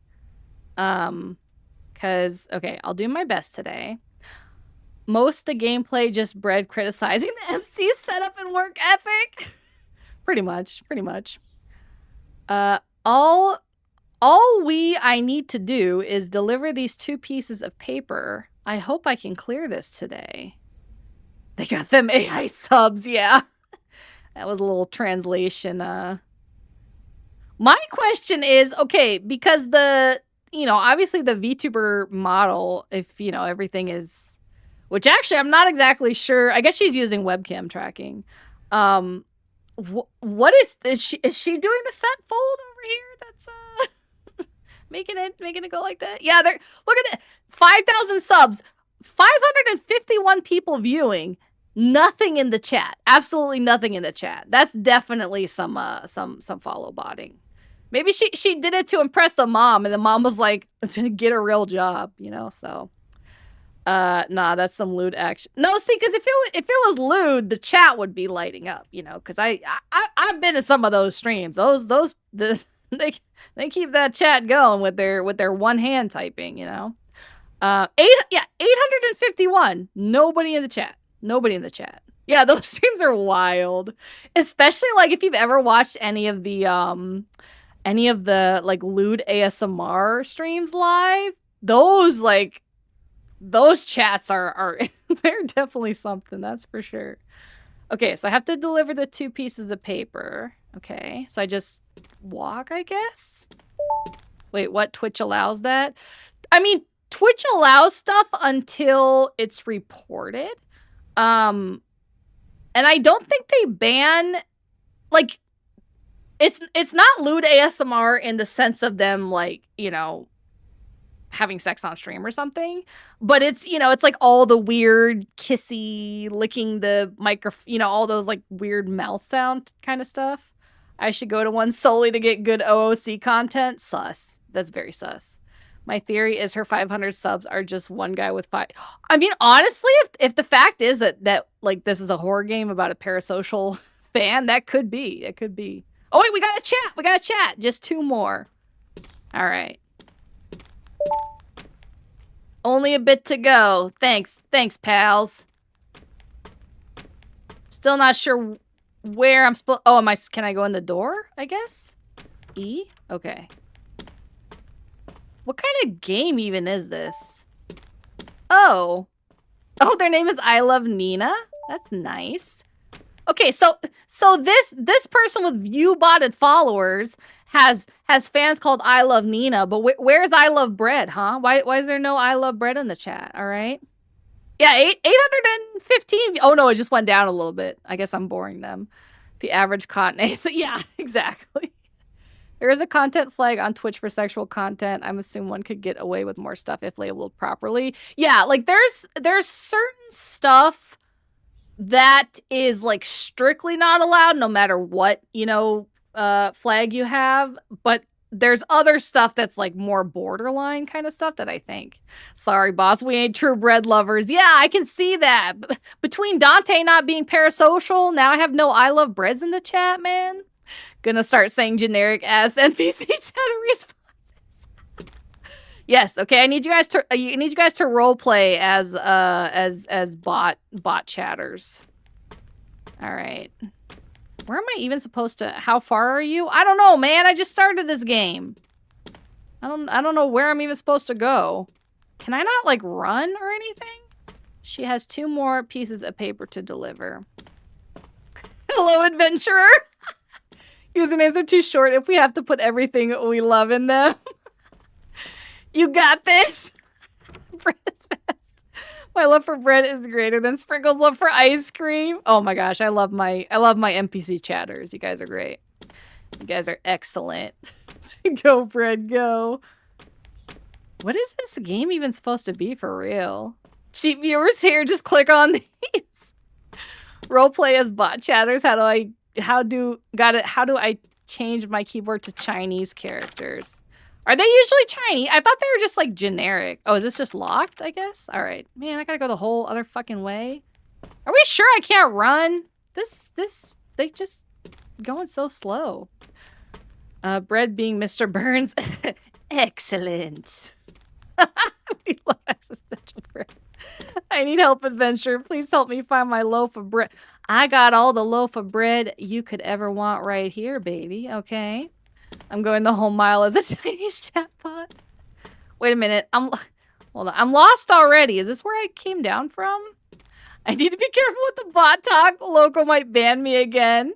Cause okay, I'll do my best today. Most of the gameplay just Bread criticizing the MC setup and work ethic. Pretty much. All I need to do is deliver these 2 pieces of paper. I hope I can clear this today. They got them AI subs, yeah. That was a little translation. My question is, okay, because obviously the VTuber model, if, everything is, which actually I'm not exactly sure. I guess she's using webcam tracking. What is she doing the fat fold over here? That's, making it go like that. Yeah, look at it. 5,000 subs, 551 people viewing, nothing in the chat. Absolutely nothing in the chat. That's definitely some follow botting. Maybe she did it to impress the mom, and the mom was like, to get a real job, so. Nah, that's some lewd action. No, see, because if it was lewd, the chat would be lighting up, because I've been to some of those streams. They keep that chat going with their one hand typing, 851. Nobody in the chat. Yeah, those streams are wild. Especially like if you've ever watched any of the like lewd ASMR streams live, those chats are they're definitely something, that's for sure. Okay, so I have to deliver the 2 pieces of paper. Okay, so I just walk, I guess? Wait, what? Twitch allows that? I mean, Twitch allows stuff until it's reported. And I don't think they ban, like, it's not lewd ASMR in the sense of them, like, you know, having sex on stream or something, but it's, you know, it's like all the weird kissy licking the microphone, you know, all those like weird mouth sound kind of stuff. I should go to one solely to get good OOC content. Sus. That's very sus. My theory is her 500 subs are just one guy with 5. I mean, honestly, if the fact is that like this is a horror game about a parasocial fan, that could be. It could be. Oh wait, we got a chat. We got a chat. Just 2 more. All right. Only a bit to go. Thanks, pals. Still not sure where I'm supposed. Oh, can I go in the door? I guess. E. Okay. What kind of game even is this? Oh, their name is I Love Nina. That's nice. Okay, so this person with view-botted followers has fans called I Love Nina, but where's I Love Bread, huh? Why is there no I Love Bread in the chat? All right. Yeah, 815. Oh no, it just went down a little bit. I guess I'm boring them. The average content. So yeah, exactly. There is a content flag on Twitch for sexual content. I'm assuming one could get away with more stuff if labeled properly. Yeah, like there's certain stuff that is like strictly not allowed no matter what, you know, flag you have, but there's other stuff that's like more borderline kind of stuff that I think. Sorry, boss, we ain't true bread lovers. Yeah, I can see that. Between Dante not being parasocial, now I have no I Love Breads in the chat, man. Gonna start saying generic ass NPC chatter responses. Yes, okay. I need you guys to role play as bot chatters. All right. Where am I even supposed to? How far are you? I don't know, man. I just started this game. I don't know where I'm even supposed to go. Can I not like run or anything? She has 2 more pieces of paper to deliver. Hello, adventurer. Usernames are too short if we have to put everything we love in them. You got this. Bread is best. My love for bread is greater than Sprinkle's love for ice cream. Oh my gosh, I love my NPC chatters. You guys are great. You guys are excellent. Go, bread, go. What is this game even supposed to be for real? Cheap viewers here, just click on these. Roleplay as bot chatters. How do I change my keyboard to Chinese characters? Are they usually Chinese? I thought they were just like generic. Oh, is this just locked, I guess? All right. Man, I gotta go the whole other fucking way. Are we sure I can't run? They just going so slow. Bread being Mr. Burns. Excellent. We love existential bread. I need help, adventure. Please help me find my loaf of bread. I got all the loaf of bread you could ever want right here, baby. Okay. I'm going the whole mile as a Chinese chatbot. Wait a minute. Hold on. I'm lost already. Is this where I came down from? I need to be careful with the bot talk. Loco might ban me again.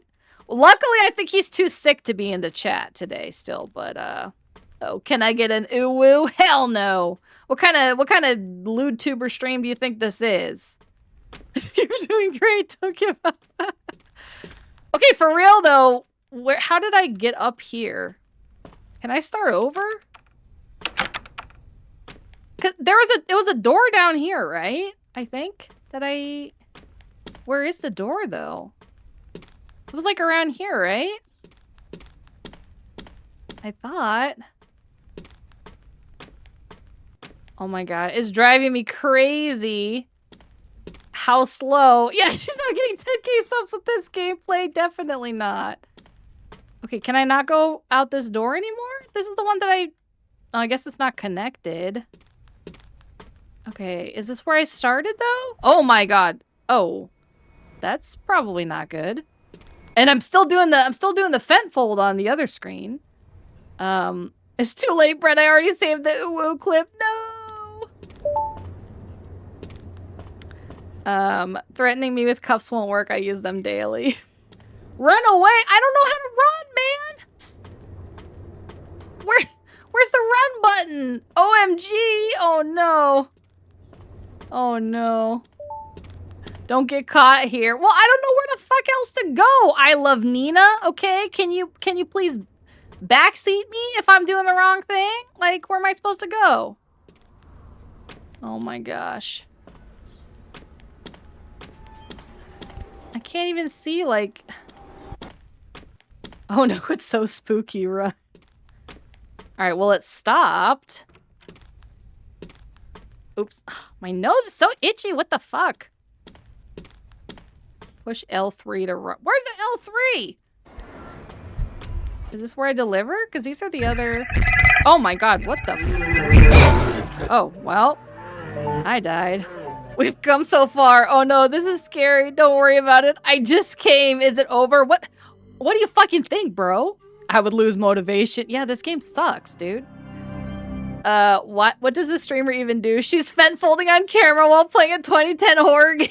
Well, luckily, I think he's too sick to be in the chat today still, but oh, can I get an ooh woo? Hell no. What kind of lewd tuber stream do you think this is? You're doing great. Don't give up. Okay, for real though, how did I get up here? Can I start over? 'Cause it was a door down here, right? I think where is the door though? It was like around here, right? I thought. Oh my god, it's driving me crazy. How slow. Yeah, she's not getting 10k subs with this gameplay. Definitely not. Okay, can I not go out this door anymore? This is the one that oh, I guess it's not connected. Okay, is this where I started though? Oh my god. Oh, that's probably not good. And I'm still doing the fent fold on the other screen. It's too late, Brett. I already saved the ooh clip. No. Threatening me with cuffs won't work. I use them daily. Run away! I don't know how to run, man! Where's the run button? OMG! Oh no. Oh no. Don't get caught here. Well, I don't know where the fuck else to go. I love Nina, okay? Can you please backseat me if I'm doing the wrong thing? Like, where am I supposed to go? Oh my gosh. I can't even see, like... Oh no, it's so spooky, run. Alright, well, it stopped. Oops. My nose is so itchy, what the fuck? Push L3 to run. Where's the L3? Is this where I deliver? Because these are the other... Oh my god, what the f... Oh, well. I died. We've come so far. Oh no, this is scary. Don't worry about it. I just came. Is it over? What do you fucking think, bro? I would lose motivation. Yeah, this game sucks, dude. What does the streamer even do? She's fent folding on camera while playing a 2010 horror game.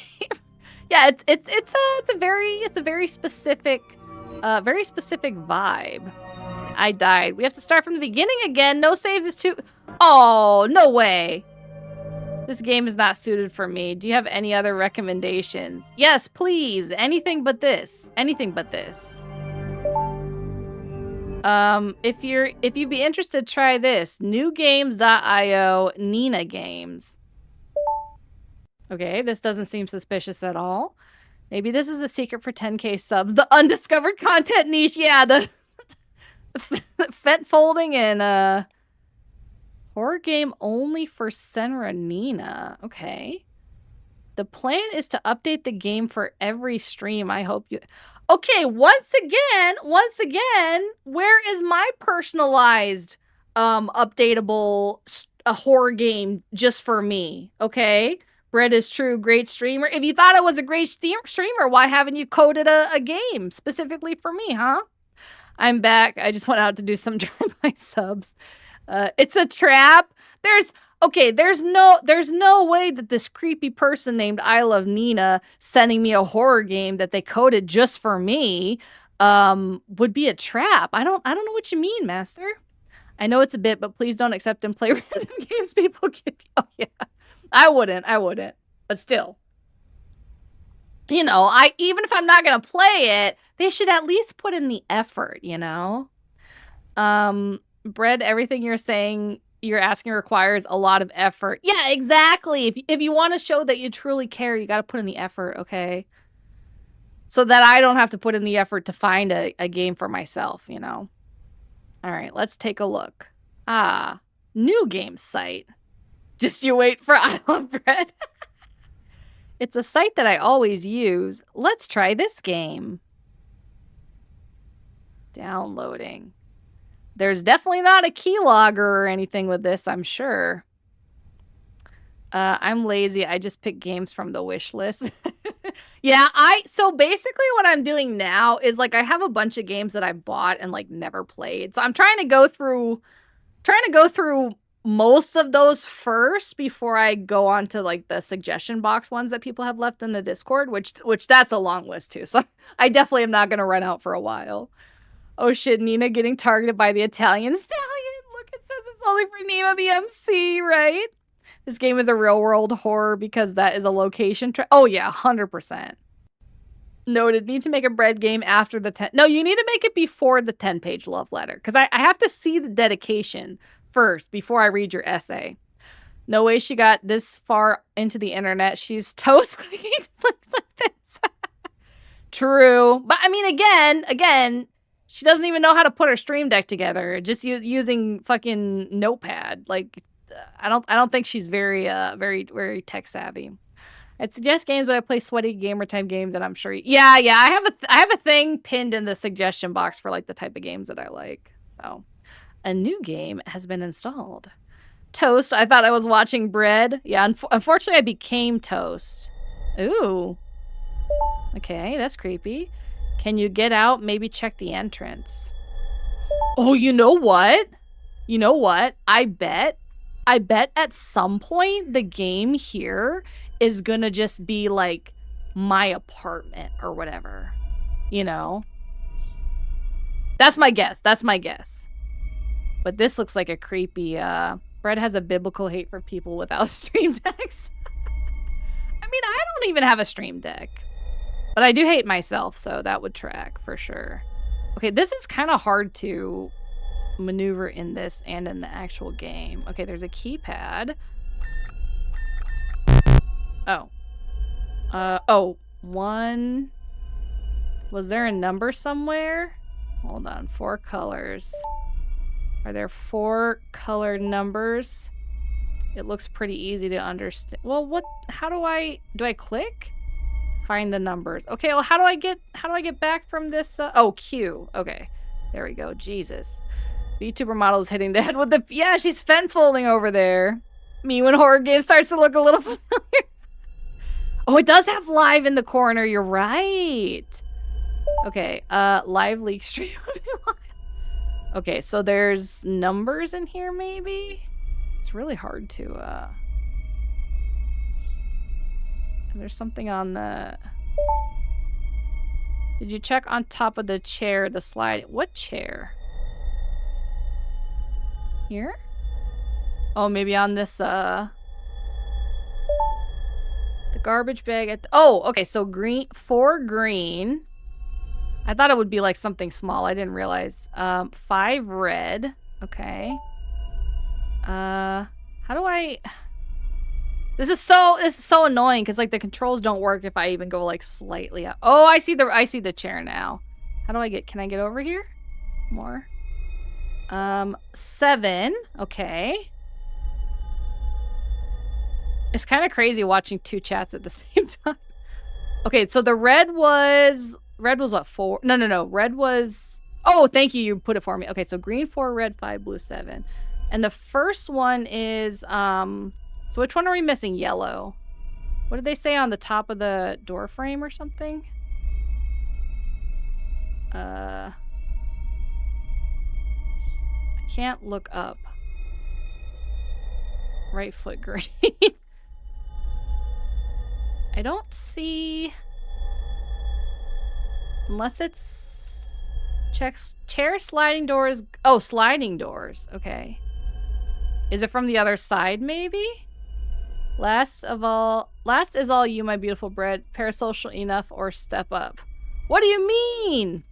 Yeah, it's a very specific vibe. I died. We have to start from the beginning again. No saves is too... Oh, no way. This game is not suited for me. Do you have any other recommendations? Yes, please. Anything but this. Anything but this. If you'd be interested, try this. Newgames.io Nina Games. Okay, this doesn't seem suspicious at all. Maybe this is the secret for 10k subs. The undiscovered content niche. Yeah, the fent folding and horror game only for Senra Nina. Okay. The plan is to update the game for every stream. I hope you... Okay, once again, where is my personalized, updatable horror game just for me? Okay? Bread is true, great streamer. If you thought I was a great streamer, why haven't you coded a game specifically for me, huh? I'm back. I just went out to do some drive-by subs. It's a trap. There's no way that this creepy person named I Love Nina sending me a horror game that they coded just for me would be a trap. I don't know what you mean, master. I know it's a bit, but please don't accept and play random games people give you. Oh yeah. I wouldn't. But still. You know, even if I'm not gonna play it, they should at least put in the effort, you know? Bread, everything you're asking requires a lot of effort. Yeah, exactly. If you want to show that you truly care, you got to put in the effort, okay? So that I don't have to put in the effort to find a game for myself, you know? All right, let's take a look. Ah, new game site. Just you wait for I Love Bread. It's a site that I always use. Let's try this game. Downloading. There's definitely not a keylogger or anything with this, I'm sure. I'm lazy. I just pick games from the wish list. Yeah, so basically what I'm doing now is like I have a bunch of games that I bought and like never played. So I'm trying to go through most of those first before I go on to like the suggestion box ones that people have left in the Discord, which that's a long list too. So I definitely am not going to run out for a while. Oh shit, Nina getting targeted by the Italian stallion. Look, it says it's only for Nina the MC, right? This game is a real world horror because that is a location. Oh yeah, 100%. Noted. Need to make a bread game after the 10. No, you need to make it before the 10-page love letter because I have to see the dedication first before I read your essay. No way she got this far into the internet. She's toast clicking. Looks like this. True. But I mean, again, she doesn't even know how to put her stream deck together. Just using fucking Notepad. Like, I don't think she's very tech savvy. I'd suggest games, but I play sweaty gamer type games that I'm sure. Yeah. I have a thing pinned in the suggestion box for like the type of games that I like. So, a new game has been installed. Toast. I thought I was watching Bread. Yeah. Unfortunately, I became Toast. Ooh. Okay, that's creepy. Can you get out? Maybe check the entrance. Oh, you know what? I bet I bet at some point the game here is gonna just be like my apartment or whatever, you know? That's my guess. That's my guess. But this looks like a creepy, Brett has a biblical hate for people without stream decks. I mean, I don't even have a stream deck. But I do hate myself, so that would track for sure. Okay, this is kind of hard to maneuver in this and in the actual game. Okay, there's a keypad. Oh. Oh, 1. Was there a number somewhere? Hold on, 4 colors. Are there 4 colored numbers? It looks pretty easy to understand. Well, what, how do I click? Find the numbers. Okay, well, how do I get back from this? Oh, Q. Okay, there we go. Jesus. VTuber model is hitting the head with the, yeah, she's fen folding over there. Me when horror game starts to look a little familiar. Oh, it does have live in the corner. You're right. Okay, live leak stream. Okay, so there's numbers in here, maybe? It's really hard to, there's something on the... Did you check on top of the chair, the slide? What chair? Here? Oh, maybe on this, the garbage bag at the... Oh, okay, so green, 4 green. I thought it would be like something small. I didn't realize. 5 red. Okay. How do I... This is so annoying because like the controls don't work if I even go like slightly up. Oh, I see the chair now. How do I get, can I get over here? More. 7. Okay. It's kind of crazy watching 2 chats at the same time. Okay, so the red was what, 4? No. Red was, oh, thank you. You put it for me. Okay, so green 4, red 5, blue 7. And the first one is, so which one are we missing? Yellow. What did they say on the top of the door frame or something? I can't look up. Right foot green. I don't see... Unless it's... Checks... Chair, sliding doors... Oh, sliding doors. Okay. Is it from the other side, maybe? Last is all you, my beautiful bread. Parasocial enough or step up. What do you mean?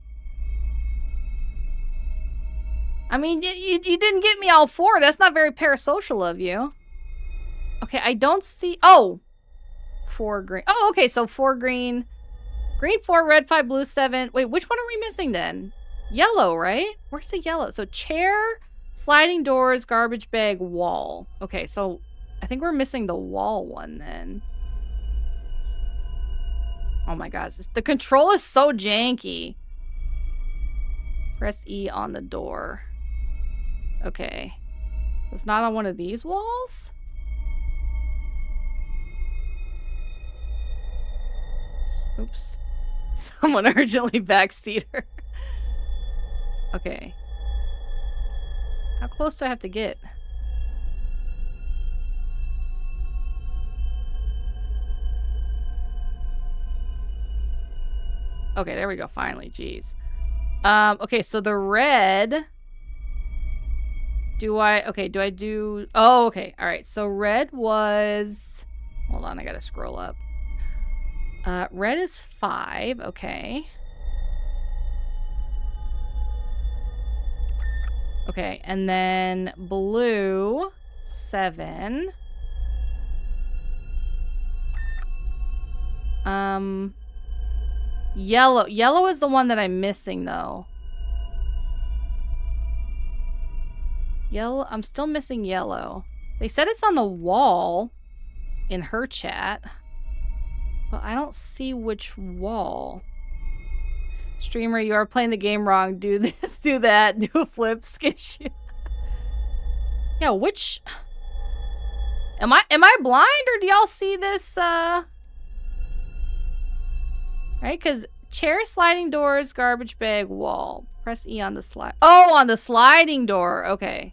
I mean, you didn't get me all 4. That's not very parasocial of you. Okay, I don't see... Oh! 4 green. Oh, okay, so 4 green. Green 4, red 5, blue 7. Wait, which one are we missing then? Yellow, right? Where's the yellow? So chair, sliding doors, garbage bag, wall. Okay, so I think we're missing the wall one then. Oh my gosh, the control is so janky. Press E on the door. Okay. It's not on one of these walls? Oops. Someone urgently backseat her. Okay. How close do I have to get? Okay, there we go, finally, jeez. Okay, so the red... Do I do... Oh, okay, alright, so red was... Hold on, I gotta scroll up. Red is 5, okay. Okay, and then blue, 7. Yellow. Yellow is the one that I'm missing, though. Yellow. I'm still missing yellow. They said it's on the wall in her chat. But I don't see which wall. Streamer, you are playing the game wrong. Do this, do that, do a flip, skish you. Yeah, which... Am I blind, or do y'all see this, Right, because chair, sliding doors, garbage bag, wall. Press E on the slide. Oh, on the sliding door. Okay.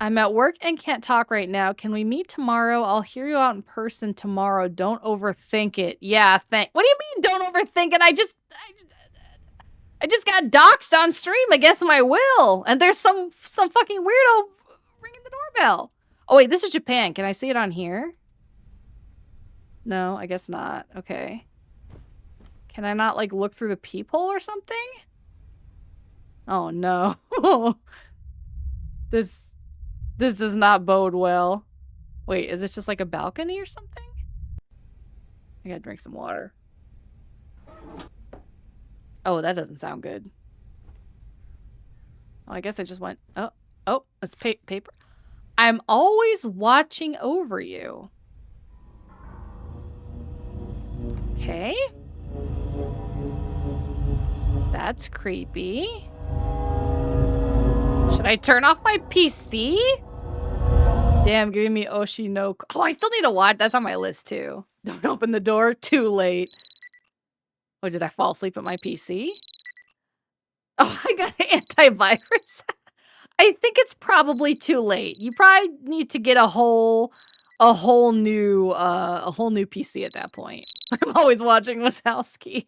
I'm at work and can't talk right now. Can we meet tomorrow? I'll hear you out in person tomorrow. Don't overthink it. Yeah, what do you mean don't overthink it? I just got doxxed on stream against my will. And there's some fucking weirdo ringing the doorbell. Oh, wait, this is Japan. Can I see it on here? No, I guess not. Okay. Can I not, like, look through the peephole or something? Oh, no. This does not bode well. Wait, is this just like a balcony or something? I gotta drink some water. Oh, that doesn't sound good. Oh, I guess I just went... Oh, it's paper. I'm always watching over you. Okay. That's creepy. Should I turn off my PC? Damn, giving me Oshi no... Oh, I still need to watch. That's on my list, too. Don't open the door. Too late. Oh, did I fall asleep at my PC? Oh, I got an antivirus. I think it's probably too late. You probably need to get a whole new PC at that point. I'm always watching Wazowski.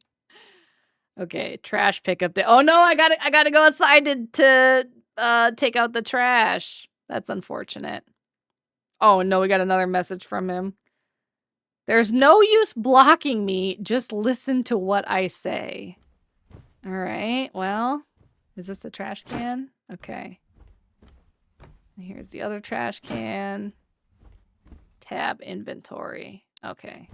Okay, trash pickup day. Oh no, I gotta go outside to take out the trash. That's unfortunate. Oh no, we got another message from him. There's no use blocking me. Just listen to what I say. All right, well, is this a trash can? Okay. Here's the other trash can. Tab inventory. Okay.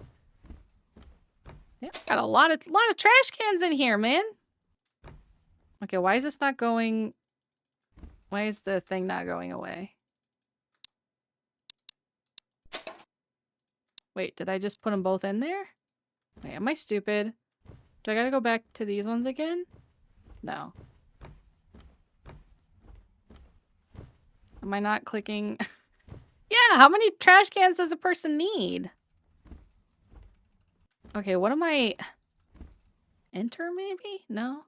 Yeah, got a lot of trash cans in here, man. Okay, why is this not going? Why is the thing not going away? Wait, did I just put them both in there? Wait, am I stupid? Do I gotta go back to these ones again? No. Am I not clicking? Yeah, how many trash cans does a person need? Okay, what am I... Enter, maybe? No?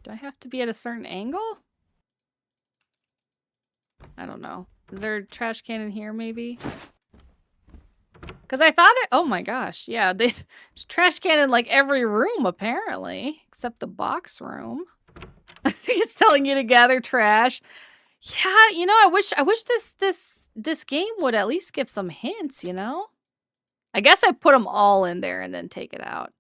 Do I have to be at a certain angle? I don't know. Is there a trash can in here, maybe? Because I thought it... Oh my gosh, yeah. There's trash can in, like, every room, apparently. Except the box room. He's telling you to gather trash. Yeah, you know, I wish this game would at least give some hints, you know? I guess I put them all in there and then take it out.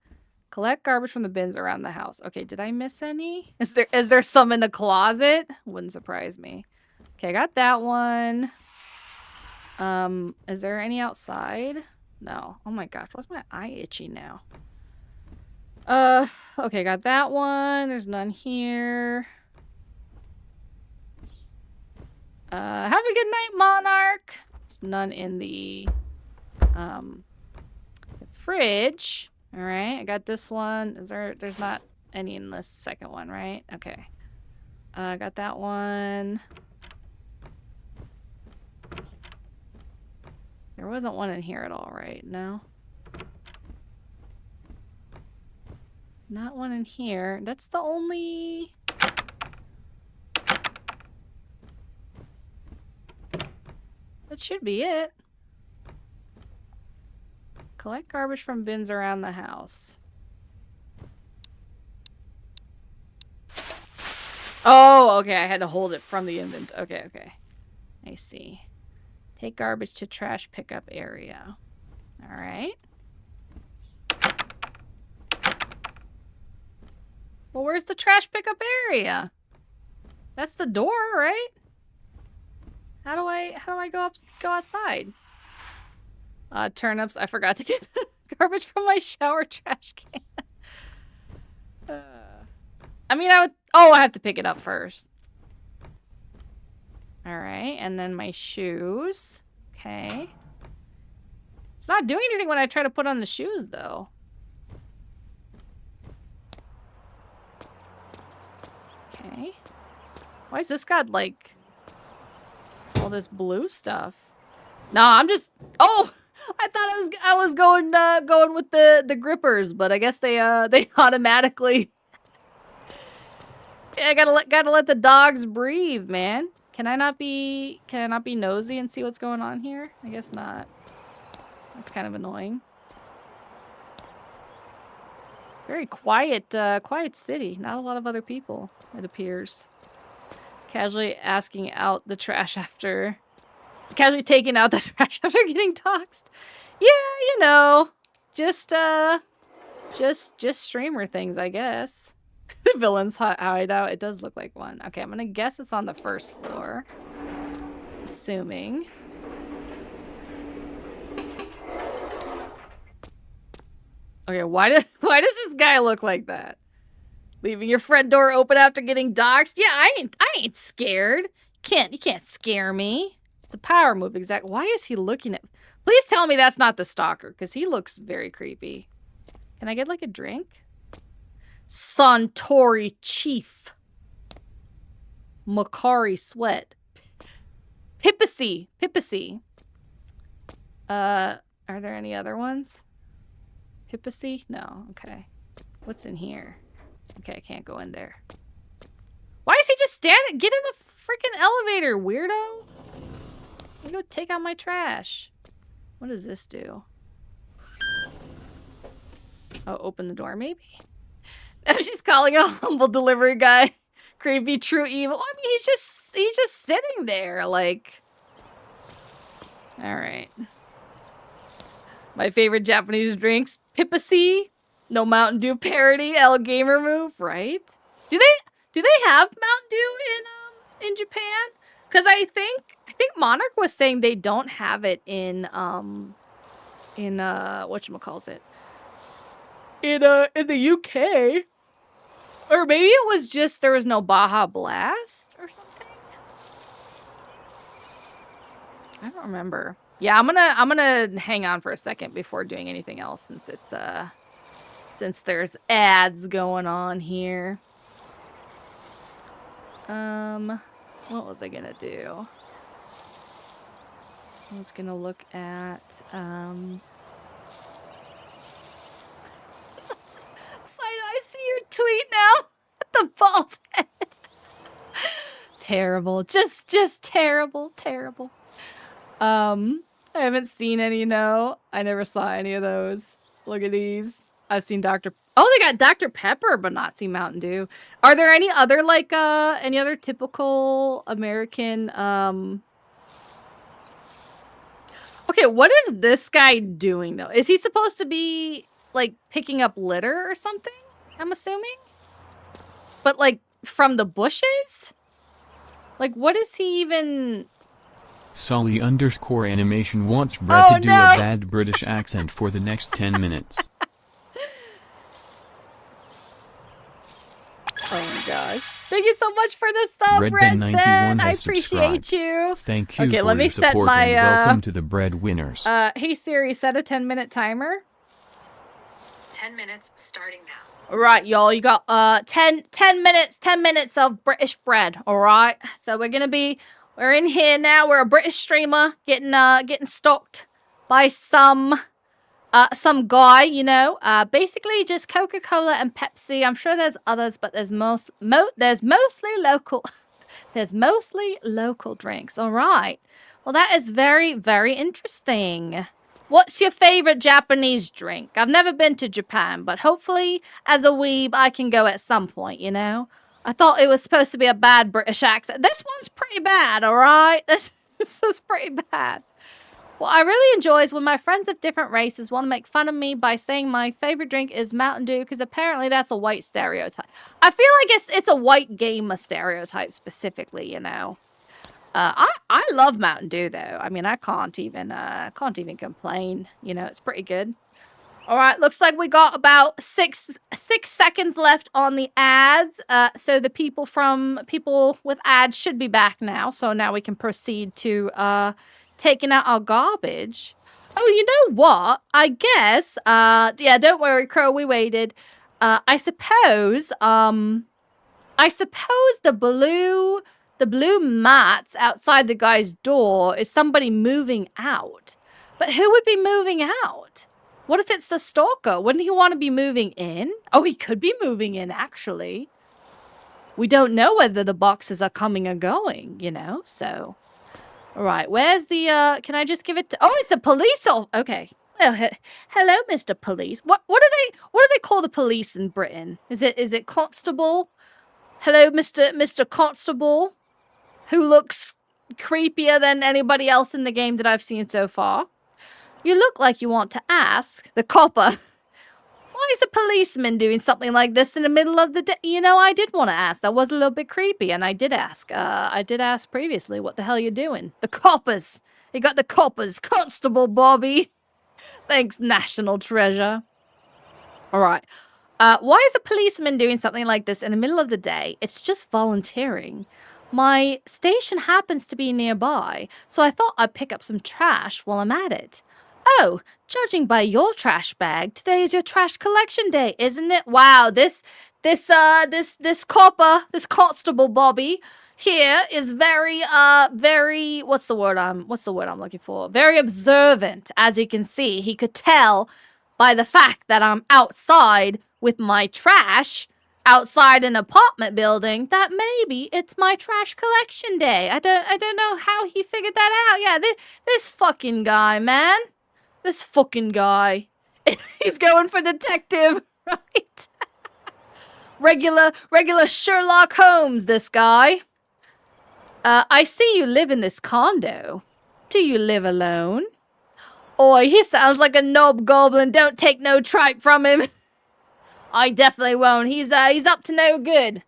Collect garbage from the bins around the house. Okay, did I miss any? Is there some in the closet? Wouldn't surprise me. Okay, I got that one. Is there any outside? No. Oh my gosh, why's my eye itchy now? Okay, got that one. There's none here. Have a good night, Monarch. There's none in the fridge. All right, I got this one. There's not any in this second one, right? Okay. I got that one. There wasn't one in here at all, right? No? Not one in here. That's the only... That should be it. Collect garbage from bins around the house. Oh, okay. I had to hold it from the inventory. Okay, okay. I see. Take garbage to trash pickup area. All right. Well, where's the trash pickup area? That's the door, right? How do I go outside? Turnips. I forgot to get garbage from my shower trash can. I mean, I have to pick it up first. All right, and then my shoes. Okay. It's not doing anything when I try to put on the shoes, though. Okay. Why has this got, like, all this blue stuff? No, I'm just... Oh! I thought I was going with the grippers, but I guess they automatically... Yeah, I gotta let the dogs breathe, man. Can I not be nosy and see what's going on here? I guess not. That's kind of annoying. Very quiet, quiet city. Not a lot of other people, it appears. Casually asking out the trash after... Casually taking out the trash after getting doxxed. Yeah, you know. Just streamer things, I guess. The villain's hideout. It does look like one. Okay, I'm gonna guess it's on the first floor. Assuming. Okay, why does this guy look like that? Leaving your front door open after getting doxxed? Yeah, I ain't scared. You can't scare me. It's a power move, exactly. Why is he looking at... Please tell me that's not the stalker, because he looks very creepy. Can I get, like, a drink? Suntory Chief. Makari Sweat. Pipacy. Are there any other ones? Pipacy? No, okay. What's in here? Okay, I can't go in there. Why is he just standing? Get in the freaking elevator, weirdo. Let me go take out my trash. What does this do? Oh, open the door, maybe? She's calling a humble delivery guy. Creepy, true evil. I mean, he's just sitting there, like... Alright. My favorite Japanese drinks, Pipacy. No Mountain Dew parody, El Gamer move, right? Do they have Mountain Dew in Japan? Because I think Monarch was saying they don't have it in whatchamacallit? In the UK. Or maybe it was just there was no Baja Blast or something. I don't remember. Yeah, I'm gonna hang on for a second before doing anything else since it's since there's ads going on here. What was I gonna do? I was gonna look at I see your tweet now. The bald head. Terrible. Just terrible. I haven't seen any, no. I never saw any of those. Look at these. I've seen Dr. Oh, they got Dr. Pepper, but not seen Mountain Dew. Are there any other, like, any other typical American, Okay, what is this guy doing, though? Is he supposed to be, like, picking up litter or something? I'm assuming? But, like, from the bushes? Like, what is he even... Sully_animation wants Brett to do a bad British accent for the next 10 minutes. Oh my gosh. Thank you so much for the sub, Red Ben. I appreciate you. Thank you for your support and welcome to the breadwinners. Hey Siri, set a 10-minute timer. 10 minutes starting now. All right, y'all. You got 10 minutes of British bread. All right. So we're in here now. We're a British streamer getting stalked by some guy, you know. Basically just Coca-Cola and Pepsi. I'm sure there's others, but there's mostly local. There's mostly local drinks. All right. Well, that is very, very interesting. What's your favorite Japanese drink? I've never been to Japan, but hopefully, as a weeb, I can go at some point, you know? I thought it was supposed to be a bad British accent. This one's pretty bad, all right? This is pretty bad. What I really enjoy is when my friends of different races want to make fun of me by saying my favorite drink is Mountain Dew, because apparently that's a white stereotype. I feel like it's a white gamer stereotype specifically, you know? I love Mountain Dew though. I mean, I can't even complain. You know, it's pretty good. All right, looks like we got about six seconds left on the ads. So the people with ads should be back now. So now we can proceed to taking out our garbage. Oh, you know what? I guess. Yeah, don't worry, Crow. We waited. I suppose the blue mats outside the guy's door is somebody moving out. But who would be moving out? What if it's the stalker? Wouldn't he want to be moving in? Oh, he could be moving in, actually. we don't know whether the boxes are coming or going, you know, so. All right, where's the, can I just give it to, oh, it's a police, okay. Well, hello, Mr. Police. What do they call the police in Britain? Is it constable? Hello, Mr. Constable, who looks creepier than anybody else in the game that I've seen so far. You look like you want to ask the copper. Why is a policeman doing something like this in the middle of the day? You know, I did want to ask. That was a little bit creepy, and I did ask. I did ask previously, what the hell you doing? The coppers. You got the coppers. Constable Bobby. Thanks, National Treasure. All right. Why is a policeman doing something like this in the middle of the day? It's just volunteering. My station happens to be nearby, so I thought I'd pick up some trash while I'm at it. Oh, judging by your trash bag, today is your trash collection day, isn't it? Wow, this constable Bobby here is very, what's the word I'm looking for? Very observant, as you can see. He could tell by the fact that I'm outside with my trash, outside an apartment building, that maybe it's my trash collection day. I don't know how he figured that out. Yeah, this fucking guy, man. This fucking guy. He's going for detective, right? regular Sherlock Holmes, this guy. I see you live in this condo. Do you live alone? Oi, he sounds like a knob goblin. Don't take no tripe from him. I definitely won't. He's up to no good.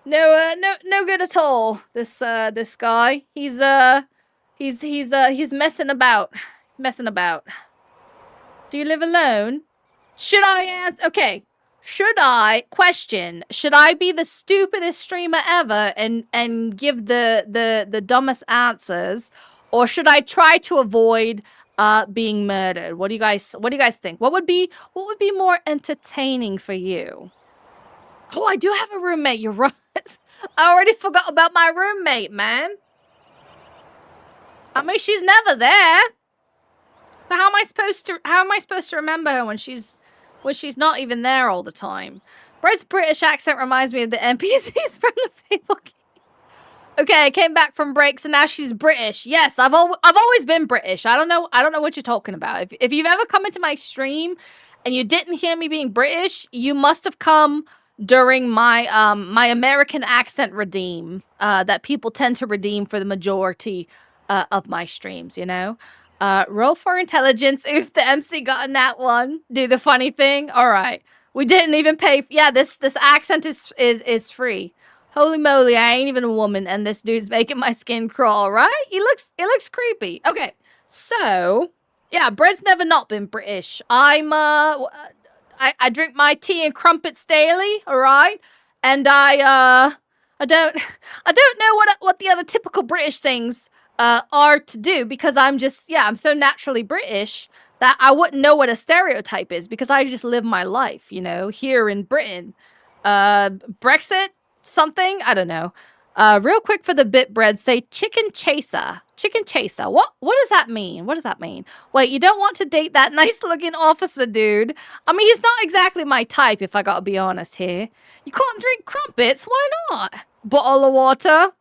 No good at all. This guy. He's messing about. He's messing about. Do you live alone? Should I answer? Okay. Should I be the stupidest streamer ever and give the dumbest answers, or should I try to avoid being murdered? What do you guys think? What would be more entertaining for you? Oh, I do have a roommate. You're right. I already forgot about my roommate, man. I mean, she's never there. So how am I supposed to remember her when she's not even there all the time? Brett's British accent reminds me of the NPCs from the Fable games. Okay, I came back from break, so now she's British. Yes, I've always been British. I don't know what you're talking about. If you've ever come into my stream and you didn't hear me being British, you must have come during my my American accent redeem that people tend to redeem for the majority of my streams, you know? Roll for intelligence. Oof, the MC got a nat 1. Do the funny thing. All right. We didn't even pay. Yeah, this accent is free. Holy moly, I ain't even a woman, and this dude's making my skin crawl, right? It looks creepy. Okay, so yeah, Brett's never not been British. I drink my tea and crumpets daily, all right? And I don't know what the other typical British things are to do, because I'm so naturally British that I wouldn't know what a stereotype is, because I just live my life, you know, here in Britain. Brexit? Something? I don't know. Real quick for the bit bread, say chicken chaser. Chicken chaser. What does that mean? What does that mean? Wait, you don't want to date that nice looking officer dude? I mean, he's not exactly my type, if I gotta be honest here. You can't drink crumpets? Why not? Bottle of water?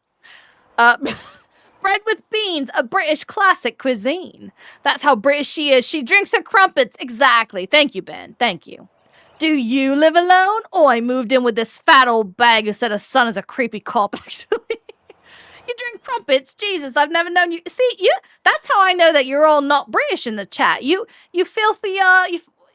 Bread with beans, a British classic cuisine. That's how British she is. She drinks her crumpets. Exactly. Thank you, Ben. Thank you. Do you live alone? Oh, I moved in with this fat old bag who said her son is a creepy cop, actually. You drink crumpets? Jesus, I've never known you. See, that's how I know that you're all not British in the chat. You filthy,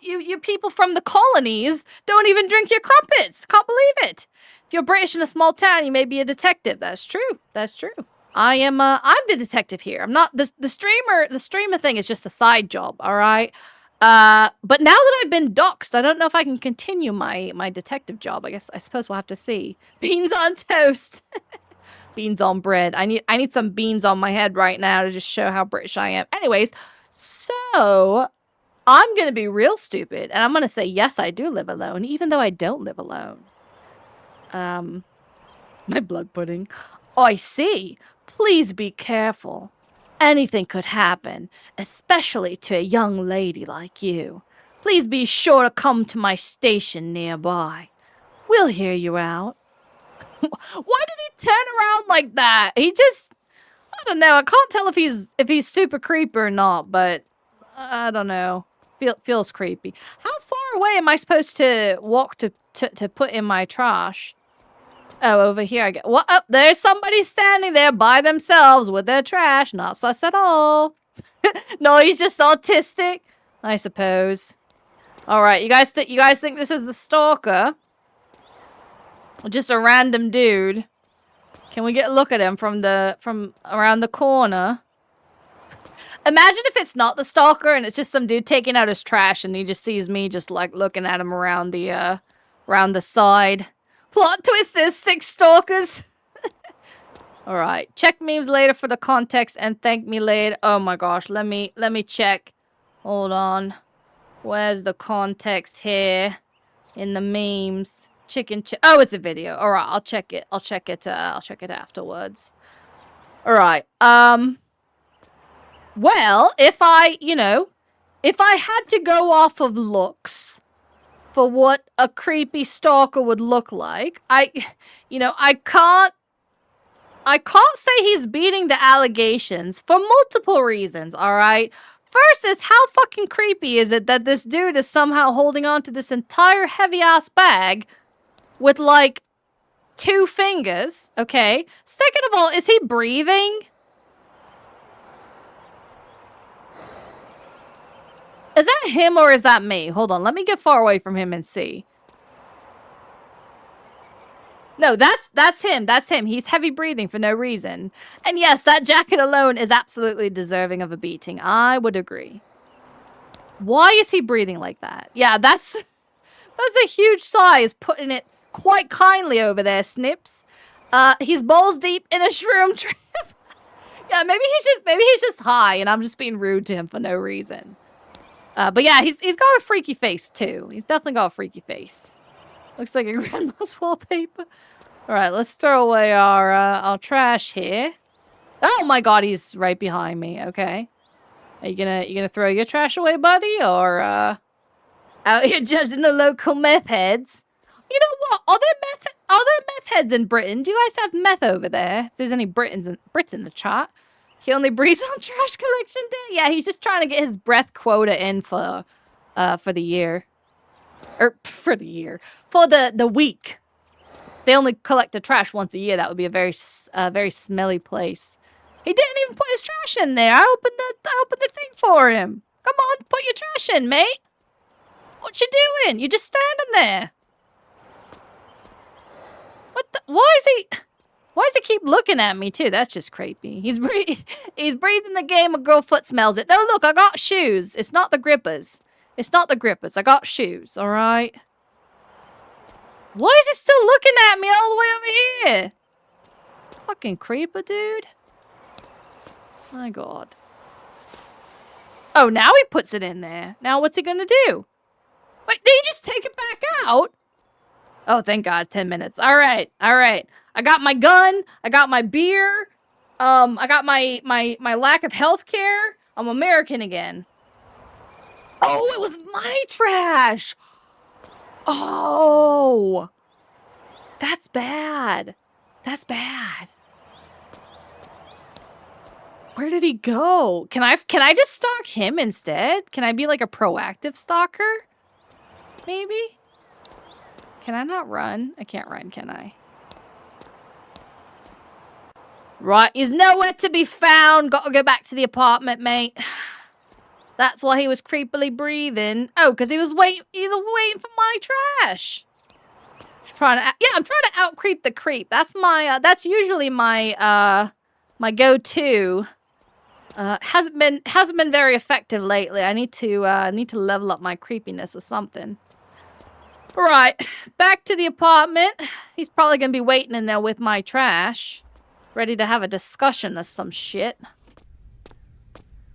you people from the colonies don't even drink your crumpets. Can't believe it. If you're British in a small town, you may be a detective. That's true. That's true. I'm the detective here. I'm not, the streamer thing is just a side job, all right? But now that I've been doxxed, I don't know if I can continue my detective job. I suppose we'll have to see. Beans on toast. Beans on bread. I need some beans on my head right now to just show how British I am. Anyways, so I'm gonna be real stupid, and I'm gonna say yes, I do live alone, even though I don't live alone. My blood pudding. Oh, I see. Please be careful. Anything could happen, especially to a young lady like you. Please be sure to come to my station nearby. We'll hear you out. Why did he turn around like that? He just, I don't know. I can't tell if he's super creepy or not, but I don't know. Feels creepy. How far away am I supposed to walk to put in my trash? Oh, over here I get. What? Oh, there's somebody standing there by themselves with their trash. Not sus at all. No, he's just autistic, I suppose. All right, you guys think this is the stalker? Or just a random dude? Can we get a look at him from around the corner? Imagine if it's not the stalker and it's just some dude taking out his trash and he just sees me just like looking at him around the side. Plot twist is 6 stalkers. All right, check memes later for the context and thank me later. Oh my gosh, let me check. Hold on. Where's the context here in the memes? Oh, it's a video. All right, I'll check it. I'll check it afterwards. All right. Well, if I had to go off of looks for what a creepy stalker would look like, I can't say he's beating the allegations for multiple reasons, all right? First is, how fucking creepy is it that this dude is somehow holding on to this entire heavy-ass bag with, like, 2 fingers, okay? Second of all, is he breathing? Is that him or is that me? Hold on, let me get far away from him and see. No, that's him. That's him. He's heavy breathing for no reason. And yes, that jacket alone is absolutely deserving of a beating. I would agree. Why is he breathing like that? Yeah, that's a huge sigh, is putting it quite kindly over there, Snips. He's balls deep in a shroom trip. Yeah, maybe he's just high and I'm just being rude to him for no reason. But yeah, he's got a freaky face too. He's definitely got a freaky face. Looks like a grandma's wallpaper. All right, let's throw away our trash here. Oh my god, he's right behind me. Okay, are you gonna throw your trash away, buddy, or out here judging the local meth heads? You know what? Are there meth heads in Britain? Do you guys have meth over there? If there's any Brits in the chat. He only breathes on trash collection day? Yeah, he's just trying to get his breath quota in for the year. Or for the year. For the week. They only collect the trash once a year. That would be a very smelly place. He didn't even put his trash in there. I opened the thing for him. Come on, put your trash in, mate. What you doing? You're just standing there. What the? Why does he keep looking at me too? That's just creepy. He's breathing the game. A girl foot smells it. No, look, I got shoes. It's not the grippers. It's not the grippers. I got shoes, all right? Why is he still looking at me all the way over here? Fucking creeper, dude. My god. Oh, now he puts it in there. Now what's he gonna do? Wait, did he just take it back out? Oh, thank God, 10 minutes. All right, all right. I got my gun. I got my beer. I got my lack of health care. I'm American again. Oh, it was my trash. Oh, that's bad. That's bad. Where did he go? Can I just stalk him instead? Can I be like a proactive stalker? Maybe? Can I not run? I can't run, can I? Right, he's nowhere to be found. Gotta go back to the apartment, mate. That's why he was creepily breathing. Oh, because he was waiting for my trash. I'm trying to out-creep the creep. That's my, that's usually my, my go-to. Hasn't been very effective lately. I need to level up my creepiness or something. Right, back to the apartment. He's probably gonna be waiting in there with my trash. Ready to have a discussion of some shit.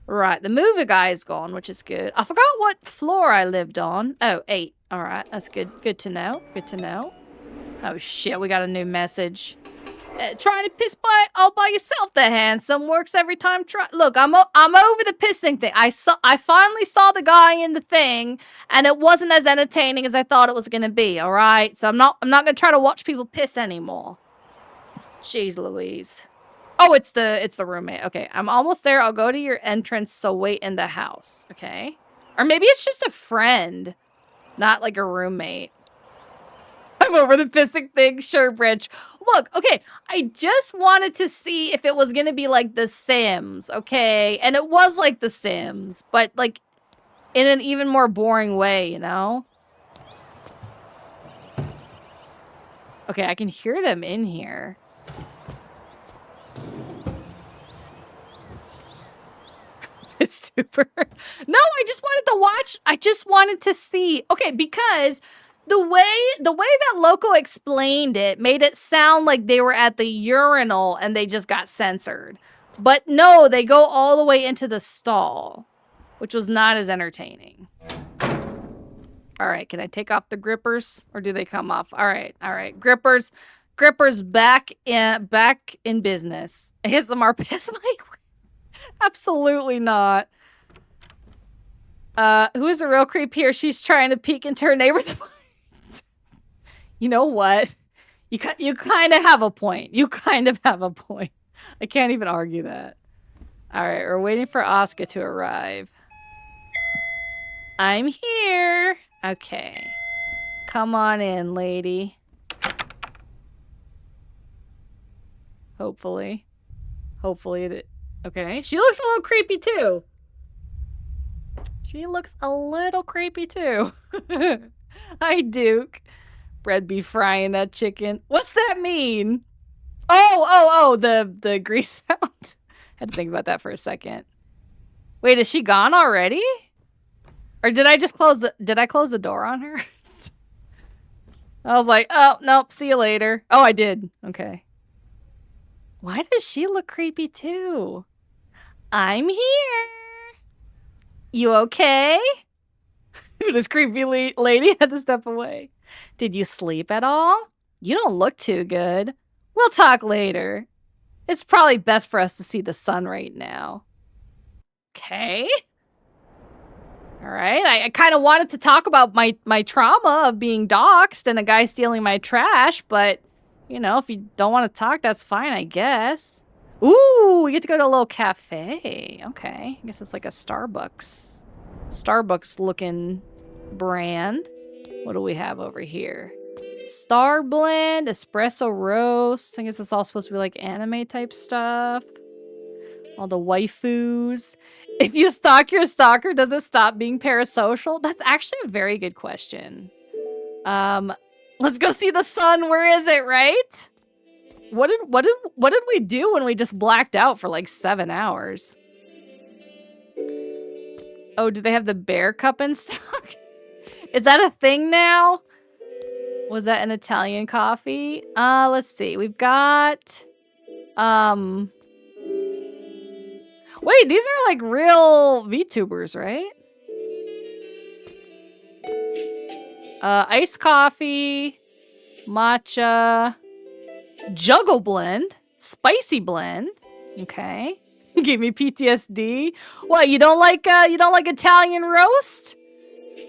Right, the movie guy is gone, which is good. I forgot what floor I lived on. Oh, 8. Alright, that's good. Good to know. Good to know. Oh shit, we got a new message. Trying to piss all by yourself, the handsome. Works every time. Look, I'm over the pissing thing. I finally saw the guy in the thing, and it wasn't as entertaining as I thought it was gonna be. All right, so I'm not gonna try to watch people piss anymore. Jeez Louise. Oh, it's the roommate. Okay, I'm almost there. I'll go to your entrance, so wait in the house. Okay. Or maybe it's just a friend, not like a roommate. I'm over the pissing thing. Sure, Bridge. Look, okay, I just wanted to see if it was going to be like The Sims, okay? And it was like The Sims, but like in an even more boring way, you know? Okay, I can hear them in here. It's super. No, I just wanted to watch. I just wanted to see. Okay, because the way that Loco explained it made it sound like they were at the urinal and they just got censored. But no, they go all the way into the stall, which was not as entertaining. All right, can I take off the grippers or do they come off? All right. Grippers back in business. ASMR piss mic. Absolutely not. Who is a real creep here? She's trying to peek into her neighbor's. You know what? You kind of have a point. You kind of have a point. I can't even argue that. All right, we're waiting for Oscar to arrive. I'm here. Okay. Come on in, lady. Hopefully it. Okay, she looks a little creepy too. Hi, Duke. Bread be frying that chicken. What's that mean? Oh, the grease sound. Had to think about that for a second. Wait, is she gone already? Or did I just close the door on her? I was like, oh, nope, see you later. Oh, I did. Okay. Why does she look creepy too? I'm here. You okay? This creepy lady had to step away. Did you sleep at all? You don't look too good. We'll talk later. It's probably best for us to see the sun right now. Okay. All right. I kind of wanted to talk about my trauma of being doxxed and a guy stealing my trash, but, you know, if you don't want to talk, that's fine, I guess. Ooh, we get to go to a little cafe. Okay. I guess it's like a Starbucks looking brand. What do we have over here? Star Blend, Espresso Roast. I guess it's all supposed to be like anime type stuff. All the waifus. If you stalk your stalker, does it stop being parasocial? That's actually a very good question. Let's go see the sun. Where is it, right? What did we do when we just blacked out for like 7 hours? Oh, do they have the bear cup in stock? Is that a thing now? Was that an Italian coffee? Let's see. We've got wait, these are like real VTubers, right? Iced coffee, matcha, juggle blend, spicy blend. Okay. Gave me PTSD. What, you don't like Italian roast?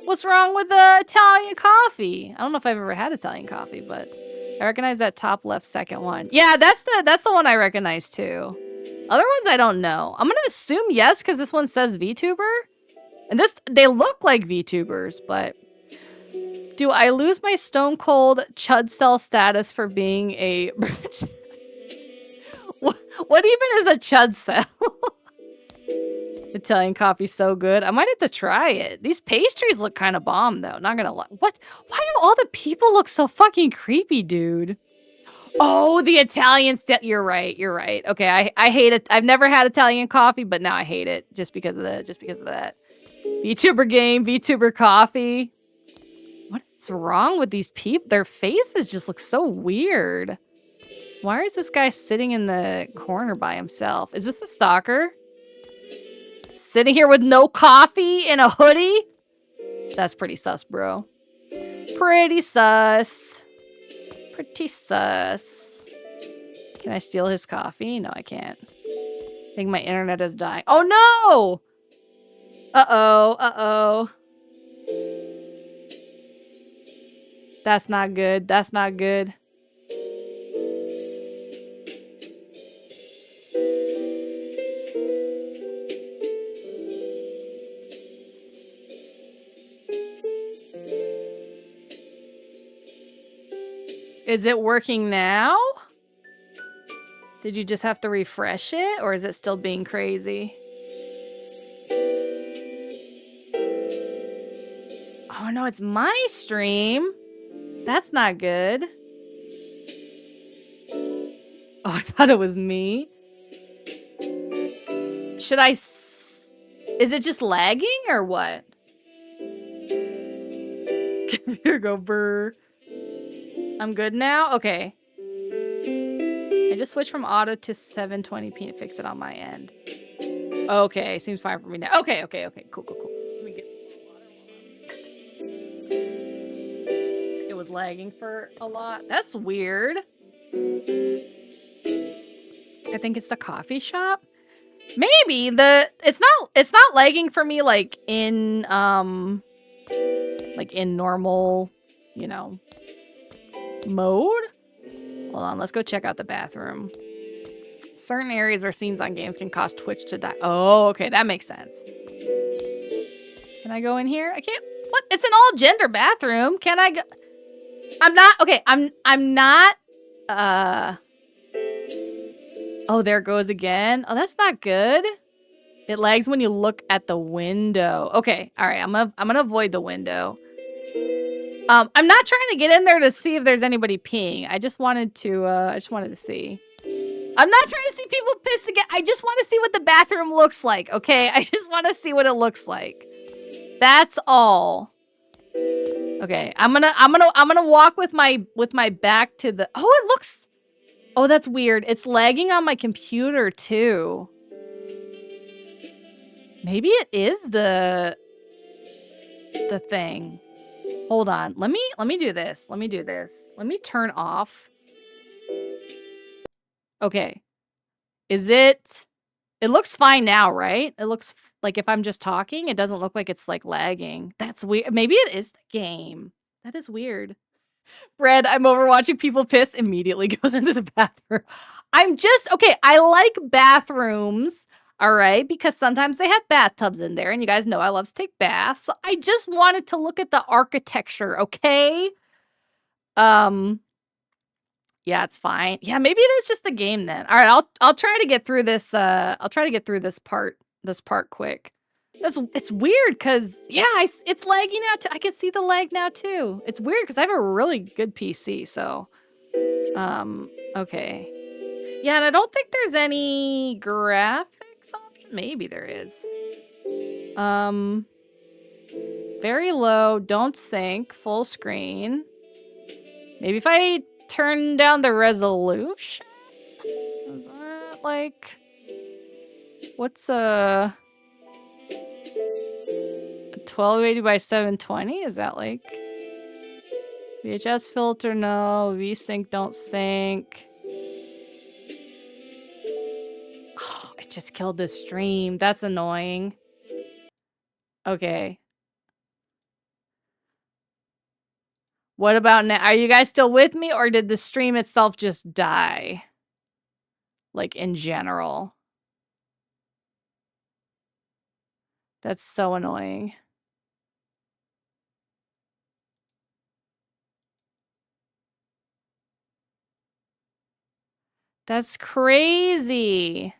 What's wrong with Italian coffee? I don't know if I've ever had Italian coffee, but I recognize that top left second one. Yeah, that's the one I recognize too. Other ones I don't know. I'm gonna assume yes, because this one says VTuber. And they look like VTubers, but do I lose my stone cold chud cell status for being a what even is a chud cell? Italian coffee so good. I might have to try it. These pastries look kind of bomb though, not gonna lie. What? Why do all the people look so fucking creepy, dude? Oh, the Italian you're right. Okay, I hate it. I've never had Italian coffee, but now I hate it just because of that. VTuber game, VTuber coffee. What is wrong with these people? Their faces just look so weird. Why is this guy sitting in the corner by himself? Is this a stalker? Sitting here with no coffee and a hoodie? That's pretty sus, bro. Pretty sus. Can I steal his coffee? No, I can't. I think my internet is dying. Oh no! Uh-oh. That's not good. Is it working now? Did you just have to refresh it, or is it still being crazy? Oh no, it's my stream. That's not good. Oh, I thought it was me. Should I... Is it just lagging or what? Computer go brr. I'm good now? Okay. I just switched from auto to 720p and fixed it on my end. Okay, seems fine for me now. Okay. Cool. Let me get it was lagging for a lot. That's weird. I think it's the coffee shop. Maybe it's not lagging for me like in normal, you know, mode. Hold on, let's go check out the bathroom. Certain areas or scenes on games can cause Twitch to die. Oh, okay, that makes sense. Can I go in here? I can't. What? It's an all gender bathroom. Can I go? I'm not. Okay, I'm not. Oh, there it goes again. Oh, that's not good. It lags when you look at the window. Okay, all right. I'm gonna avoid the window. I'm not trying to get in there to see if there's anybody peeing. I just wanted to see. I'm not trying to see people piss again. I just want to see what the bathroom looks like. Okay, I just want to see what it looks like. That's all. Okay, I'm gonna walk with my back to the. Oh, it looks. Oh, that's weird. It's lagging on my computer too. Maybe it is the thing. Hold on. Let me do this. Let me turn off. Okay. Is it... It looks fine now, right? It looks like if I'm just talking, it doesn't look like it's like lagging. That's weird. Maybe it is the game. That is weird. Fred, I'm over watching people piss, immediately goes into the bathroom. Okay, I like bathrooms, all right? Because sometimes they have bathtubs in there, and you guys know I love to take baths. So I just wanted to look at the architecture, okay? Yeah, it's fine. Yeah, maybe it is just the game then. All right, I'll try to get through this. I'll try to get through this part quick. It's weird because yeah, it's lagging out too. I can see the lag now too. It's weird because I have a really good PC. So, okay, yeah, and I don't think there's any graphics option. Maybe there is. Very low. Don't sync. Full screen. Maybe if I turn down the resolution. Is that like what's a 1280 by 720? Is that like VHS filter? No. VSync don't sync. Oh, it just killed this stream. That's annoying. Okay. What about now? Are you guys still with me, or did the stream itself just die? Like, in general. That's so annoying. That's crazy.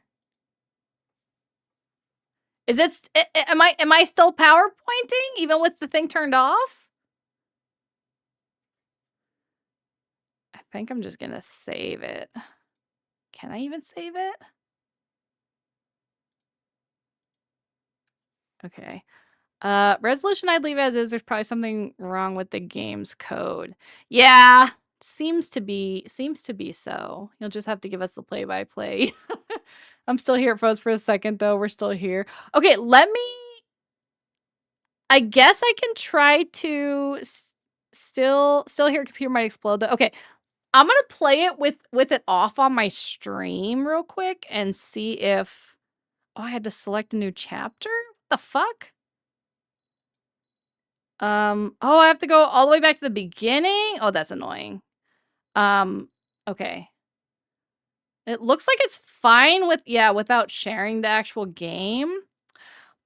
Is it... Am I still PowerPointing, even with the thing turned off? I think I'm just gonna save it. Can I even save it? Okay. Resolution I'd leave as is. There's probably something wrong with the game's code. Yeah, seems to be so. You'll just have to give us the play-by-play. I'm still here. It froze for a second though. We're still here. Okay, let me... I guess I can try to still hear computer might explode though. Okay. I'm gonna play it with it off on my stream real quick and see if... Oh, I had to select a new chapter? What the fuck? Oh, I have to go all the way back to the beginning? Oh, that's annoying. Okay. It looks like it's fine with, yeah, without sharing the actual game.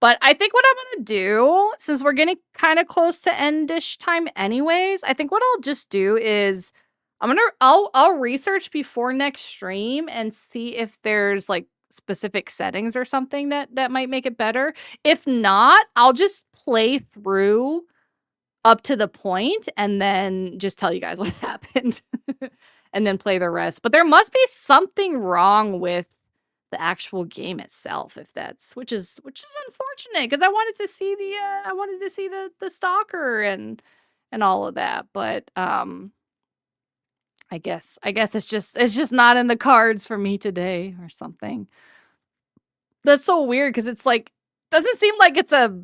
But I think what I'm gonna do, since we're getting kind of close to end-ish time anyways, I think what I'll just do is I'll research before next stream and see if there's like specific settings or something that might make it better. If not, I'll just play through up to the point and then just tell you guys what happened and then play the rest. But there must be something wrong with the actual game itself, if that's which is unfortunate, because I wanted to see the stalker and all of that. But I guess it's just not in the cards for me today or something. That's so weird because it's like doesn't seem like it's a,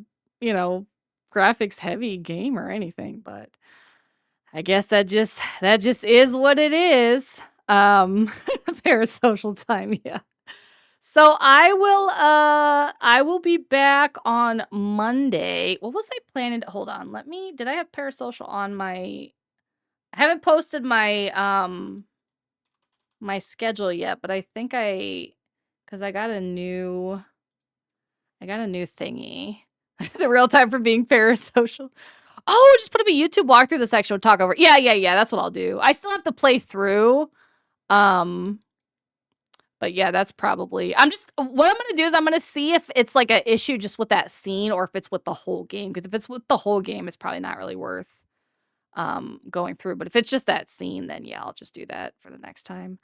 graphics heavy game or anything, but I guess that just is what it is. Parasocial time, yeah. So I will be back on Monday. What was I planning to hold on? Did I have parasocial on my I haven't posted my my schedule yet, but I think because I got a new thingy. The real time for being parasocial. Oh, just put up a YouTube walkthrough the section we'll talk over. Yeah. That's what I'll do. I still have to play through. But yeah, that's probably. What I'm gonna do is I'm gonna see if it's like an issue just with that scene or if it's with the whole game. Because if it's with the whole game, it's probably not really worth going through. But if it's just that scene, then yeah, I'll just do that for the next time.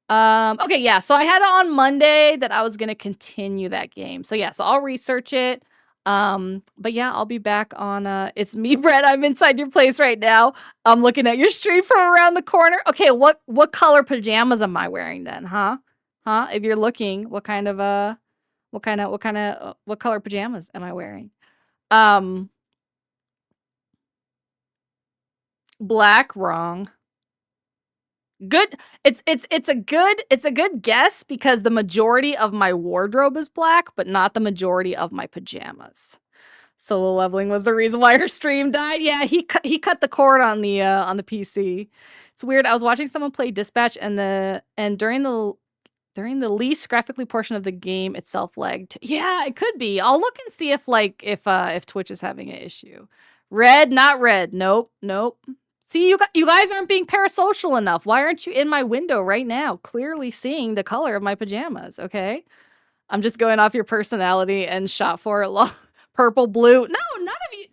Okay, yeah. So I had it on Monday that I was gonna continue that game. So yeah, so I'll research it. But yeah, I'll be back on it's me, Brett. I'm inside your place right now. I'm looking at your stream from around the corner. Okay, what color pajamas am I wearing then, huh? If you're looking, what color pajamas am I wearing? Black, wrong. Good. It's a good guess because the majority of my wardrobe is black, but not the majority of my pajamas. Solo leveling was the reason why her stream died. Yeah, he cut the cord on the PC. It's weird. I was watching someone play Dispatch and during the least graphically portion of the game itself lagged. Yeah, it could be. I'll look and see if Twitch is having an issue. Red, not red. Nope. See, you guys aren't being parasocial enough. Why aren't you in my window right now, clearly seeing the color of my pajamas? Okay, I'm just going off your personality and shot for it. Purple, blue. No, none of you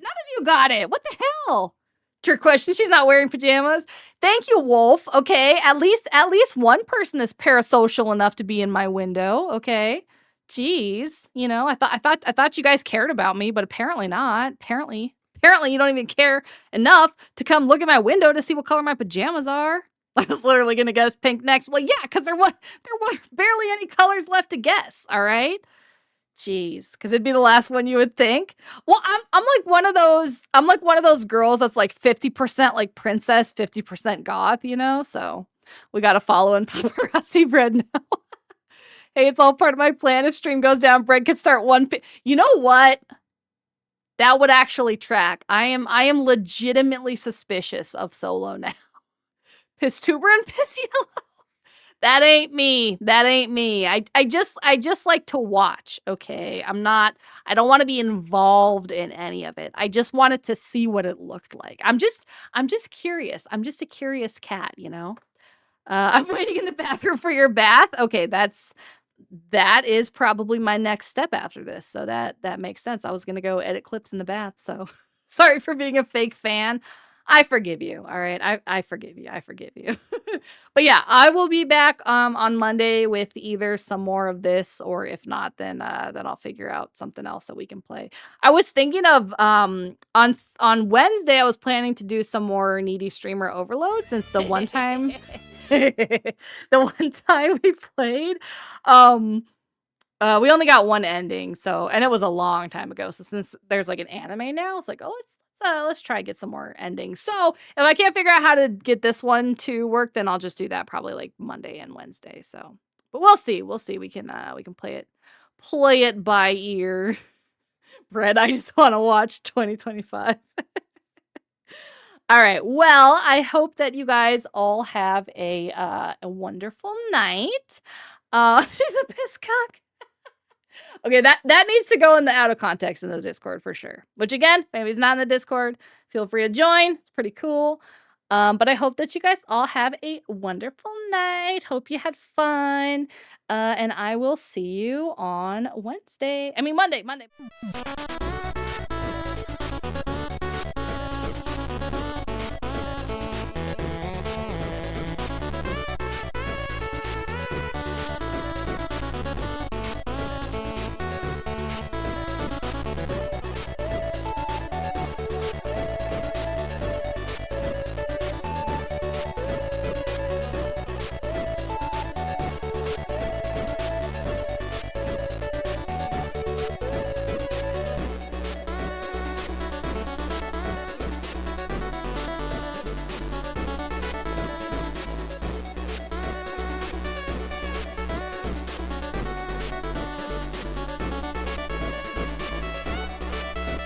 got it. What the hell? Trick question. She's not wearing pajamas. Thank you, Wolf. Okay, at least one person is parasocial enough to be in my window. Okay, jeez. I thought you guys cared about me, but apparently not. Apparently you don't even care enough to come look at my window to see what color my pajamas are. I was literally gonna guess pink next. Well, yeah, because there were barely any colors left to guess. All right. Jeez, because it'd be the last one you would think. Well, I'm like one of those. I'm like one of those girls that's like 50% like princess, 50% goth. So we gotta follow in paparazzi bread now. Hey, it's all part of my plan. If stream goes down, Bread could start one. You know what? That would actually track. I am legitimately suspicious of Solo now. Pisstuber and Piss Yellow. That ain't me. I just like to watch, okay? I don't want to be involved in any of it. I just wanted to see what it looked like. I'm just curious. I'm just a curious cat, I'm waiting in the bathroom for your bath. Okay, that is probably my next step after this. So that makes sense. I was going to go edit clips in the bath. So sorry for being a fake fan. I forgive you. All right. I forgive you. But yeah, I will be back on Monday with either some more of this, or if not, then I'll figure out something else that we can play. I was thinking of on Wednesday, I was planning to do some more needy streamer overload, since the one time we played, we only got one ending, and it was a long time ago. So since there's like an anime now, it's like, oh, let's try to get some more endings. So if I can't figure out how to get this one to work, then I'll just do that probably like Monday and Wednesday. So, but we'll see. We can play it by ear. Brett, I just want to watch 2025. All right. Well, I hope that you guys all have a wonderful night. She's a piss cock. Okay, that needs to go in the out of context in the Discord for sure. Which again, if anybody's not in the Discord, feel free to join. It's pretty cool. But I hope that you guys all have a wonderful night. Hope you had fun. And I will see you on Monday.